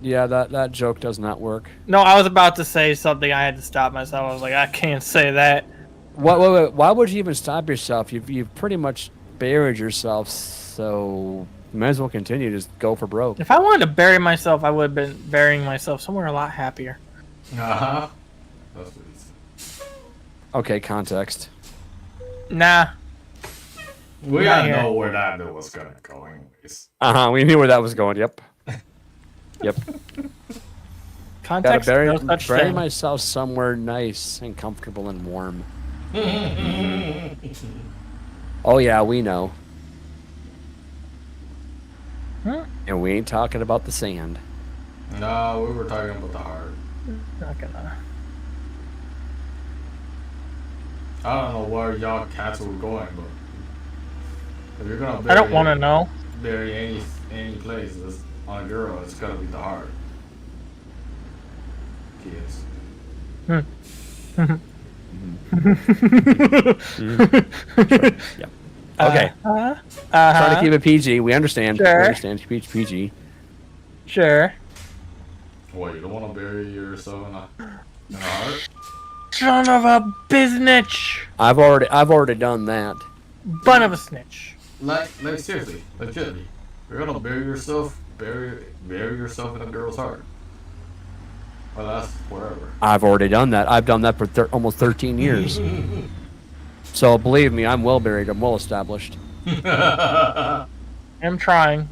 Yeah, that joke does not work. No, I was about to say something. I had to stop myself. I was like, I can't say that. Why would you even stop yourself? You've pretty much buried yourself, so you might as well continue. Just go for broke. If I wanted to bury myself, I would have been burying myself somewhere a lot happier. Uh-huh. That's what he said. Okay, context. Nah. We gotta know where that was gonna go anyways. We knew where that was going. Yep. Yep. Context, Gotta no such bury thing. myself somewhere nice and comfortable and warm. Oh yeah, we know. Huh? And we ain't talking about the sand. No, we were talking about the heart. Not gonna. I don't know where y'all cats were going, but if you're gonna bury, I don't want to know. bury any place that's on a girl, it's gotta be the heart. Kids. Yep. Okay. Try to keep it PG. We understand. Sure. We understand. Keep PG. Sure. What, you don't want to bury yourself in a heart? Son of a biznitch. I've already done that. Bun of a snitch. Like seriously, legitimately. You're gonna bury yourself in a girl's heart. Well, that's wherever. I've already done that. I've done that for almost 13 years. So believe me, I'm well buried. I'm well established. I'm trying.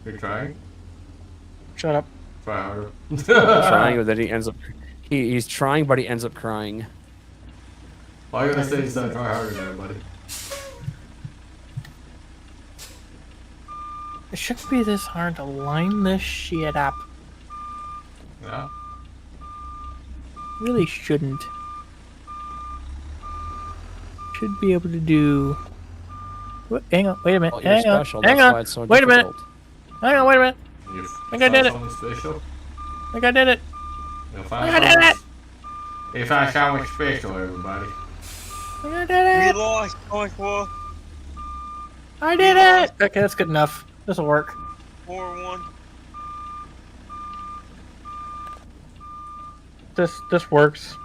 You're trying? Shut up. Try harder. Trying, but then he ends up. He's trying, but he ends up crying. All you gotta say is try harder there, buddy. It shouldn't be this hard to line this shit up. Yeah. Really shouldn't. Should be able to do. What? Hang on, wait a minute. Well, you're Hang on. special. Hang That's on. why it's so Wait a minute. difficult. Hang on, wait a minute. You I think I did it. something special? I think I did it. You'll I find think I did it. You found something special, everybody. I think I did We it. lost, Joshua. I did it. Okay, that's good enough. This'll work. 4-1. This works.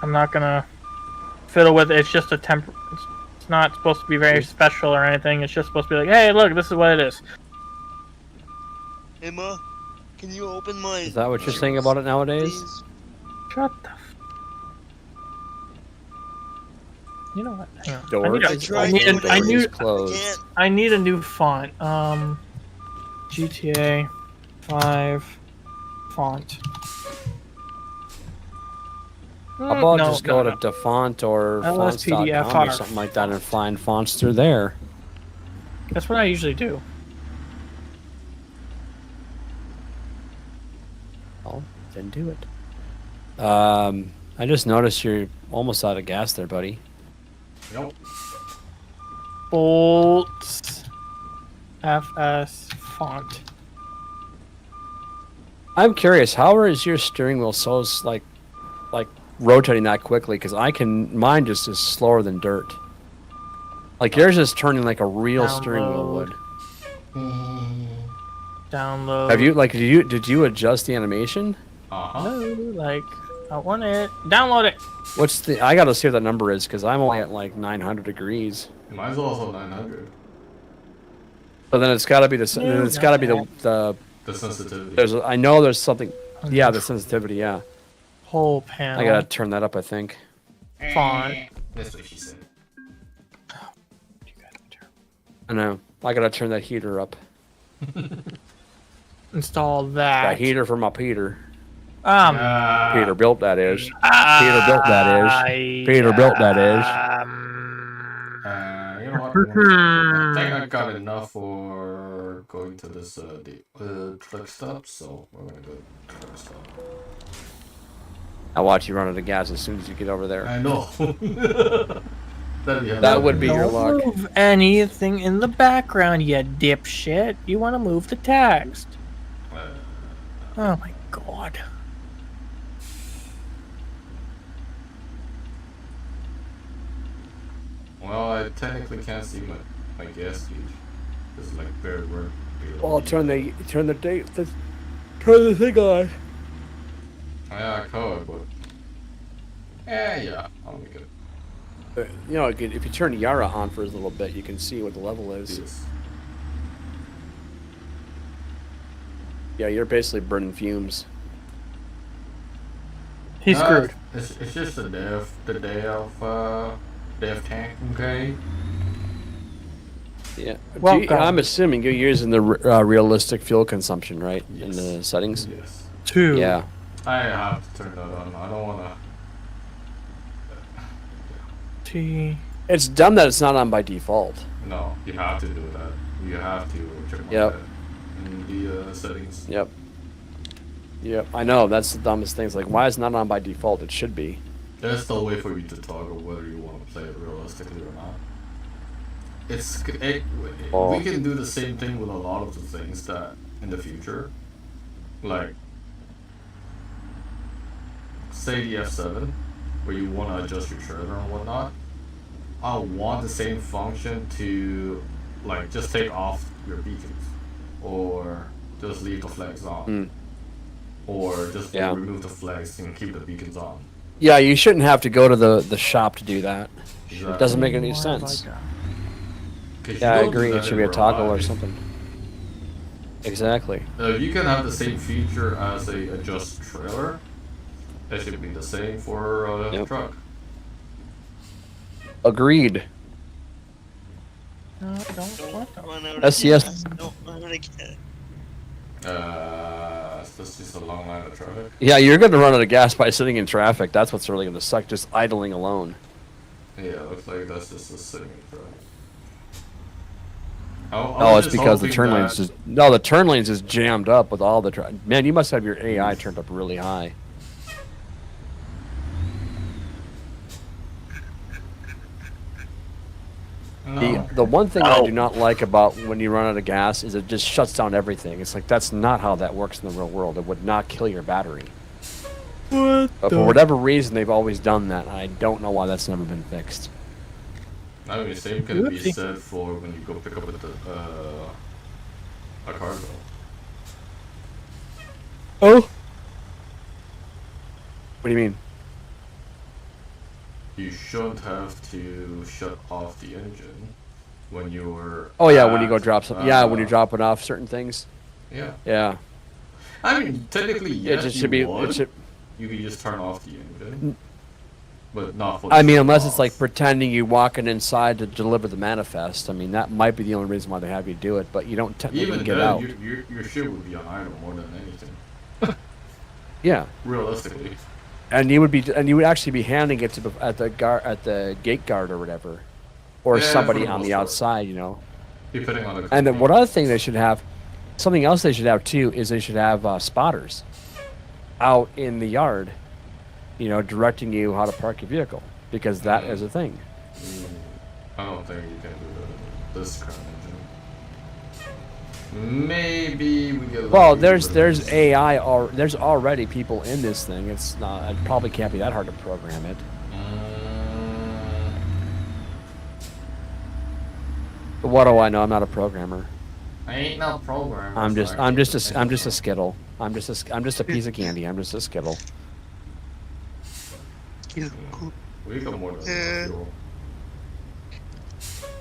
I'm not gonna fiddle with it. It's just a temp. It's not supposed to be very special or anything. It's just supposed to be like, hey, look, this is what it is. Emma, can you open my... Is that what you're saying about it nowadays? please? Shut the. You know what? Hang on. Door is closed. I need a new font. GTA 5 font. How about No, just go no, to DeFont or LSPDFR. fonts.com or something like that and find fonts through there. That's what I usually do. Oh, then do it. I just noticed you're almost out of gas there, buddy. Nope. Bolts. FS font. I'm curious, how is your steering wheel so like rotating that quickly? Because mine just is slower than dirt. Like yours is turning like a real steering wheel would. Download. Have you did you adjust the animation? No, like I want it. Download it. What's the? I gotta see what the number is because I'm only at like 900 degrees. Mine's also 900. But then it's gotta be the. Then it's gotta be the. The sensitivity. I know there's something. Yeah, the sensitivity. Yeah. Whole panel. I gotta turn that up. I think. Font. That's what she said. I know. I gotta turn that heater up. Install that. That heater for my Peter. Uh, Peter built that is. Peter built that is. Peter built that is. you know what? I think I got enough for going to this truck stop, so we're gonna go to truck stop. I'll watch you run out of gas as soon as you get over there. I know. That would be your luck. Don't move anything in the background, you dipshit. You want to move the text. Oh my god. Well, I technically can't see my gas gauge. It's like very work. Well, turn the thing on. Yeah, I could, but yeah, I'll make it. You know, if you turn Yara on for a little bit, you can see what the level is. Yes. Yeah, you're basically burning fumes. He's screwed. It's just the day of tank, okay? Yeah. Welcome. I'm assuming you're using the realistic fuel consumption, right? Yes. In the settings? Yes. 2. Yeah. I have to turn that on. I don't wanna. T. It's dumb that it's not on by default. No, you have to do that. You have to check Yep. that in the settings. Yep. Yep. I know, that's the dumbest thing. It's like, why is it not on by default? It should be. There's still a way for you to toggle whether you want to play it realistically or not. We can do the same thing with a lot of the things that in the future, like say the F7, where you want to adjust your trailer and whatnot. I want the same function to like just take off your beacons, or just leave the flags on, or just remove the flags and keep the beacons on. Yeah, you shouldn't have to go to the shop to do that. Exactly. It doesn't make any sense. 'Cause Yeah, I you don't do agree. that It should be a in toggle or Verizon. something. Exactly. You can have the same feature as a adjust trailer. That should be the same for a truck. Agreed. No, don't want that. Run out of SCS. gas. Don't run out of gas. That's just a long line of traffic. Yeah, you're going to run out of gas by sitting in traffic. That's what's really going to suck, just idling alone. Yeah, looks like that's just a sitting in traffic. Oh, it's because the turn lanes just... No, the turn lanes is jammed up with all the... Man, you must have your AI turned up really high. No. The one thing I do not like about when you run out of gas is it just shuts down everything. It's like, that's not how that works in the real world. It would not kill your battery. What? But for whatever reason, they've always done that. I don't know why that's never been fixed. I mean, same can be Oopsie. said for when you go pick up a cargo. Oh. What do you mean? You shouldn't have to shut off the engine when you're. Oh yeah, when you go at, drop something. Yeah, when you're dropping off certain things. Yeah. Yeah. I mean, technically, It yes, just you should be. would. It should. You could just turn off the engine, but not fully. I mean, shut unless it's off. like pretending you're walking inside to deliver the manifest. I mean, that might be the only reason why they have you do it. But you don't technically Even get then, out. your ship would be on idle more than anything. Yeah. Realistically. And you would actually be handing it to at the gate guard or whatever, or Yeah, somebody for the on most the part. outside, you know. Depending on the. And then what other thing they should have, something else they should have too, is they should have spotters out in the yard, you know, directing you how to park your vehicle, because that is a thing. I don't think you can do this current engine. Maybe we get. Well, lucky, there's but there's it's- AI or there's already people in this thing. It's not. It probably can't be that hard to program it. But what do I know? I'm not a programmer. I ain't no programmer. I'm just so I can't I'm do just a anything. skittle. I'm just a piece of candy. I'm just a skittle. We got more than Yeah. enough fuel.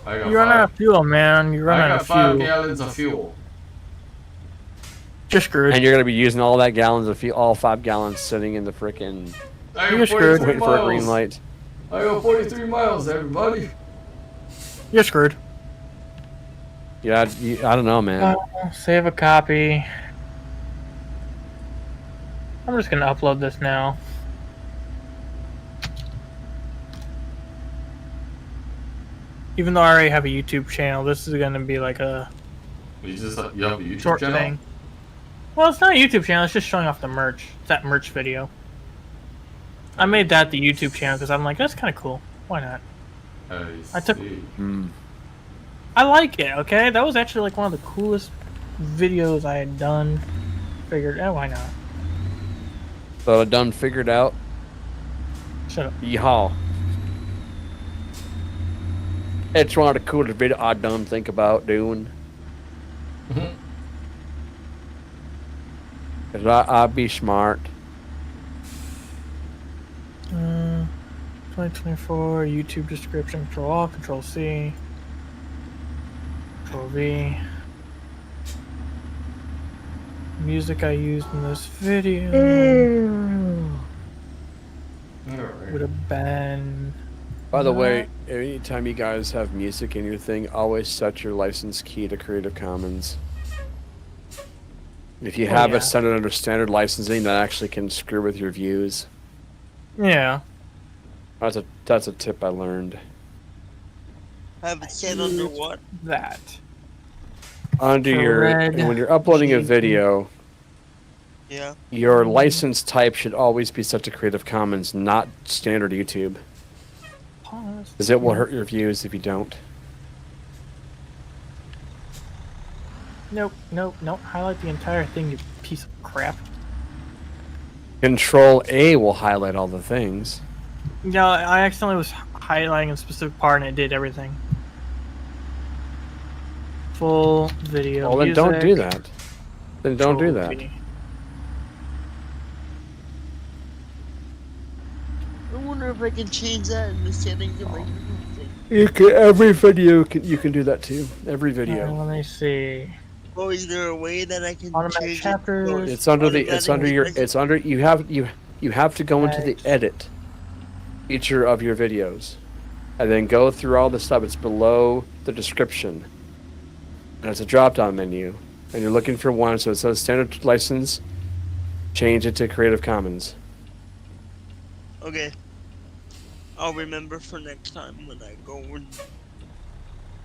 I got You run out of fuel, man. You run I out got of 5 fuel. gallons of fuel. You're screwed. And you're gonna be using all that gallons of fuel, all 5 gallons, sitting in the frickin' I You're got screwed. 43 waiting for a miles. green light. I got 43 miles, everybody. You're screwed. Yeah, I don't know, man. Save a copy. I'm just gonna upload this now. Even though I already have a YouTube channel, this is gonna be like a You have a YouTube short channel? thing. Well, it's not a YouTube channel. It's just showing off the merch. It's that merch video. I made that the YouTube channel because I'm like, that's kind of cool. Why not? I took- see. Hmm. I like it. Okay, that was actually like one of the coolest videos I had done. Figured, why not? So done, figured out. Shut up. Yeehaw. It's one of the coolest videos I done think about doing. Mhm. Cause I be smart. 2024 YouTube description. Control Alt, Control C, Control V. Music I used in this video Alright. would have been. By the way, anytime you guys have music in your thing, always set your license key to Creative Commons. If you Oh, have yeah. it set it under standard licensing, that actually can screw with your views. Yeah. That's a tip I learned. Have it set under what? That. Under your Red when you're uploading a GT. video, Yeah. your license type should always be set to Creative Commons, not standard YouTube, Pause. because it will hurt your views if you don't. Nope, nope, nope. Highlight the entire thing, you piece of crap. Control A will highlight all the things. No, I accidentally was highlighting a specific part and it did everything. Full video. Well, then don't do music, that. Then don't do Control that. V. I wonder if I can change that in the settings of my YouTube thing. You can, every video you can do that too. Every video. Let me see. Oh, is there a way that I can Automatic change chapters. it? It's under you have to go into the Right. edit feature of your videos, and then go through all the stuff. It's below the description, and it's a drop-down menu, and you're looking for one. So it says standard license. Change it to Creative Commons. Okay. I'll remember for next time when I go and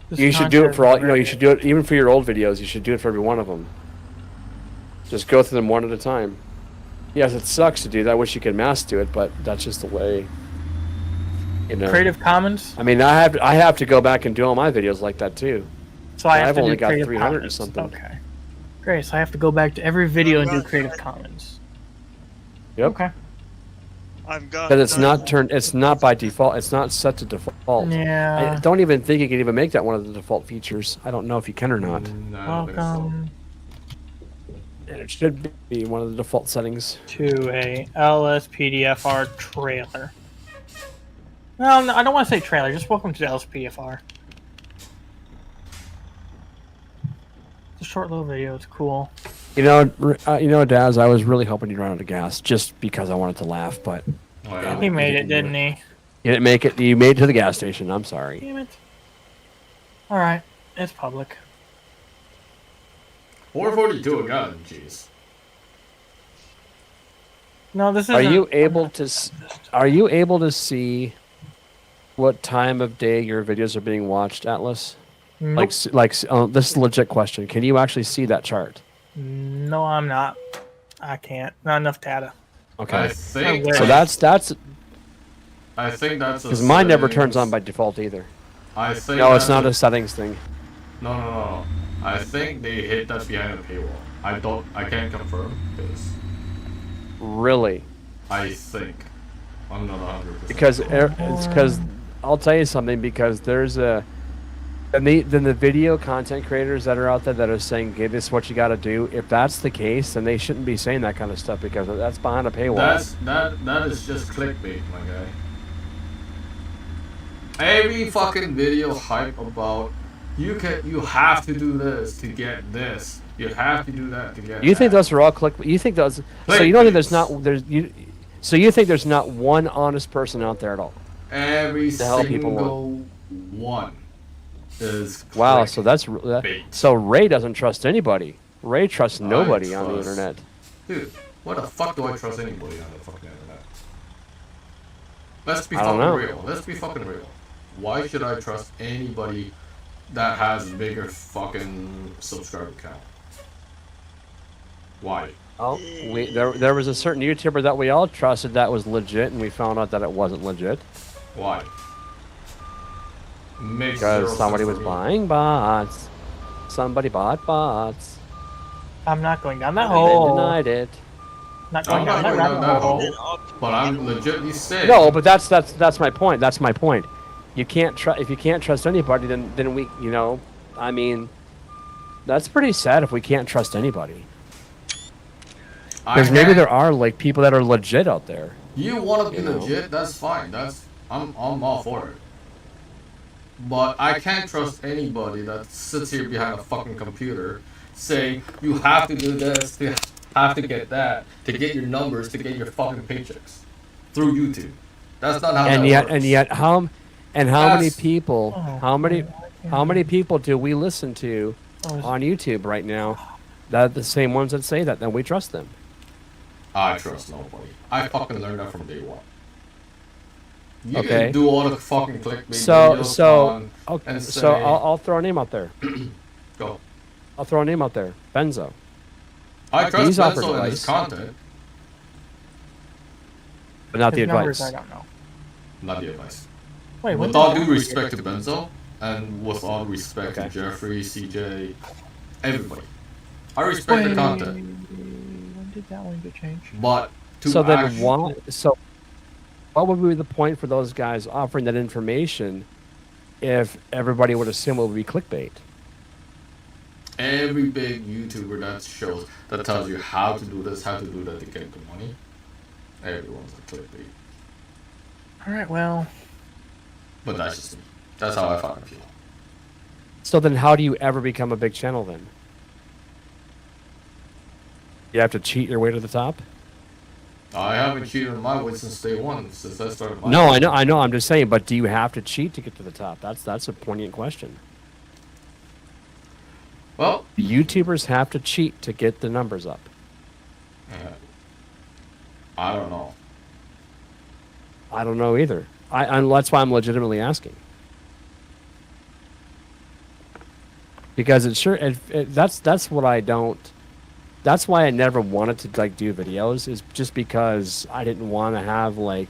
This You should do it content for all. is You know, you should do it even for your old videos. You should do it for every one of them. Just go through them one at a time. Yes, it sucks to do that. I wish you could mass do it, but that's just the way. You know. Creative Commons. I mean, I have to go back and do all my videos like that too. So I have I've to only do got Creative 300 or Commons. something. Okay. Great. So I have to go back to every video and do Creative Commons. Yep. Okay. I've got. Because it's not turned. It's not by default. It's not set to default. Yeah. I don't even think you can even make that one of the default features. I don't know if you can or not. No, I don't think so. Welcome And it should be one of the default settings. to a LSPDFR trailer. No, I don't want to say trailer. Just welcome to the LSPDFR. It's a short little video. It's cool. You know, Daz, I was really hoping you'd run out of gas just because I wanted to laugh, but Oh, yeah. He made it, didn't he? you didn't make it. You made it to the gas station. I'm sorry. Damn it. All right, it's public. 442 again, jeez. No, this is. Are you able to? Are you able to see what time of day your videos are being watched, Atlas? Nope. This is a legit question. Can you actually see that chart? No, I'm not. I can't. Not enough data. Okay. I think. So So that's I think that's because mine never turns on by default either. I think. No, it's that's not a settings thing. No. I think they hit that behind the paywall. I can't confirm this. Really? I think. I'm not 100%. Because it's because I'll tell you something. Because there's a then the video content creators that are out there that are saying, "Hey, this is what you got to do." If that's the case, then they shouldn't be saying that kind of stuff because that's behind a paywall. That is just clickbait, my guy. Every fucking video hype about you have to do this to get this. You have to do that to get. You think that. those are all click? You think those? So you don't think So you think there's not one honest person out there at all? Every The hell people single one is. Wow. So that's clickbait. so Ray doesn't trust anybody. Ray trusts nobody on the trust- internet. Dude, what the fuck do I trust anybody on the fucking internet? Let's be I don't fucking know. real. Let's be fucking real. Why should I trust anybody that has a bigger fucking subscriber count? Why? Oh, there was a certain YouTuber that we all trusted that was legit, and we found out that it wasn't legit Why? Makes because zero somebody sense was for me. buying bots. Somebody bought bots. I'm not going down that And they hole. denied it. Not going I'm down not that going down rabbit that hole. hole. But I'm legitly saying. No, but that's my point. That's my point. You can't if you can't trust anybody, then we, I mean, that's pretty sad if we can't trust anybody. Because maybe there are like people that are legit out there. You want to be You know. legit? That's fine. I'm all for it. But I can't trust anybody that sits here behind a fucking computer saying you have to do this, you have to get that, to get your numbers, to get your fucking paychecks through YouTube. That's not how And that yet, works. how many That's- people? Oh, How many people do we listen to Oh, on YouTube right now? That are the same ones that say that, then we trust them. I trust nobody. I fucking learned that from day one. You Okay. can do all the fucking clickbait So videos on okay. and So say- I'll throw a name out there. Go. I'll throw a name out there. Benzo. I trust He's offered Benzo in his advice. content, But not the his numbers, advice. I don't know. not the advice. Wait, With what? all due respect to Benzo, and with all respect Okay. to Jeffrey, CJ, everybody, I respect the content. When did that one get changed? But to So then actually, what would be the point for those guys offering that information if everybody would assume it would be clickbait? every big YouTuber that tells you how to do this, how to do that to get the money, everyone's a clickbait. All right, well, But that's just me. That's how I fucking feel. So then how do you ever become a big channel then? You have to cheat your way to the top? I haven't cheated on my way since day one, since I started my No, I know, I'm just saying, but do you have to cheat to get to the top? That's a poignant question. Well, YouTubers have to cheat to get the numbers up. I don't know. I don't know either. That's why I'm legitimately asking. Because that's what I don't. That's why I never wanted to like do videos, is just because I didn't want to have I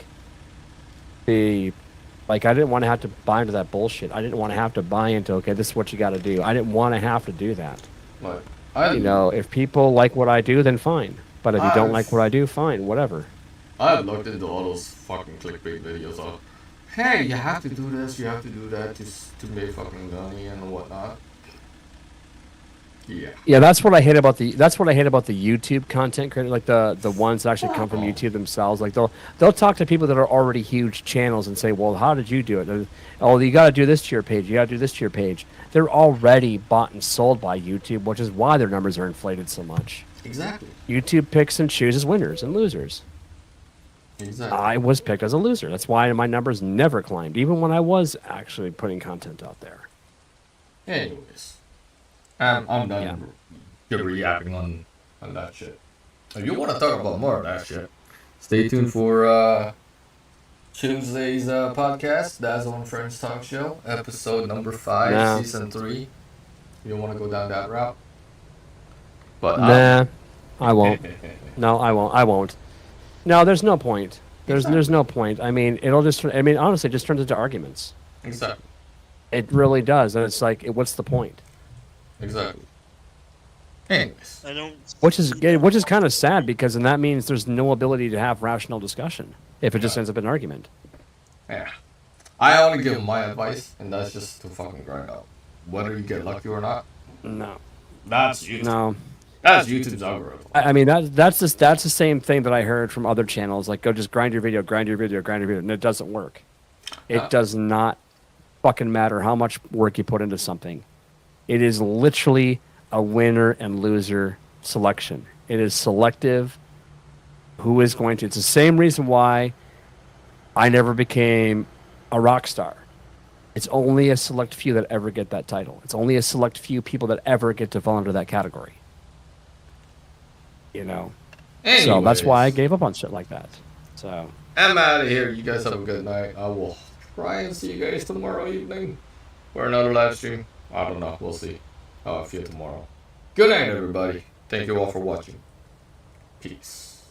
didn't want to have to buy into that bullshit. I didn't want to have to buy into, okay, this is what you got to do. I didn't want to have to do that. Like, If people like what I do, then fine. But if you don't I've- like what I do, fine, whatever. I've looked into all those fucking clickbait videos of, hey, you have to do this, you have to do that to make fucking money and whatnot. Yeah. Yeah, that's what I hate about the YouTube content creator, like the ones that actually come from YouTube themselves. Like they'll talk to people that are already huge channels and say, "Well, how did you do it? Oh, you got to do this to your page. You got to do this to your page." They're already bought and sold by YouTube, which is why their numbers are inflated so much. Exactly. YouTube picks and chooses winners and losers. Exactly. I was picked as a loser. That's why my numbers never climbed, even when I was actually putting content out there. Anyways, I'm done yapping on that shit. If you want to talk about more of that shit, stay tuned for Tuesday's podcast, Dazzo and Friends Talk Show, episode number 5, No. season 3. You want to go down that route? But Nah, I won't. No, I won't. I won't. No, there's no point. There's no point. I mean, honestly, it just turns into arguments. Exactly. It really does, and it's like, what's the point? Exactly. Anyways, I don't. Which is kind of sad, because then that means there's no ability to have rational discussion if it just ends up in an argument. yeah. I only give my advice, and that's just to fucking grind out. Whether you get lucky or not, No, that's YouTube. no. That's YouTube's algorithm. I mean, that's the same thing that I heard from other channels. Like, go just grind your video, and it doesn't work. It does not fucking matter how much work you put into something. It is literally a winner and loser selection. It is selective. Who is going to? It's the same reason why I never became a rock star. It's only a select few that ever get that title. It's only a select few people that ever get to fall into that category. You know? So that's why I gave up on shit like that. So I'm out of here. You guys have a good night. I will try and see you guys tomorrow evening for another live stream. I don't know. We'll see how I feel tomorrow. Good night, everybody. Thank you all for watching. Peace.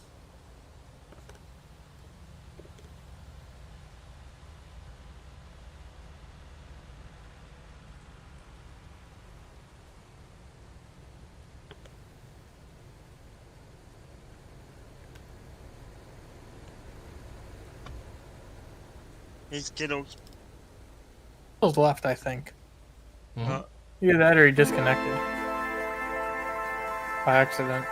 He's kiddos. Was left, I think. Mhm. Either that or he disconnected by accident.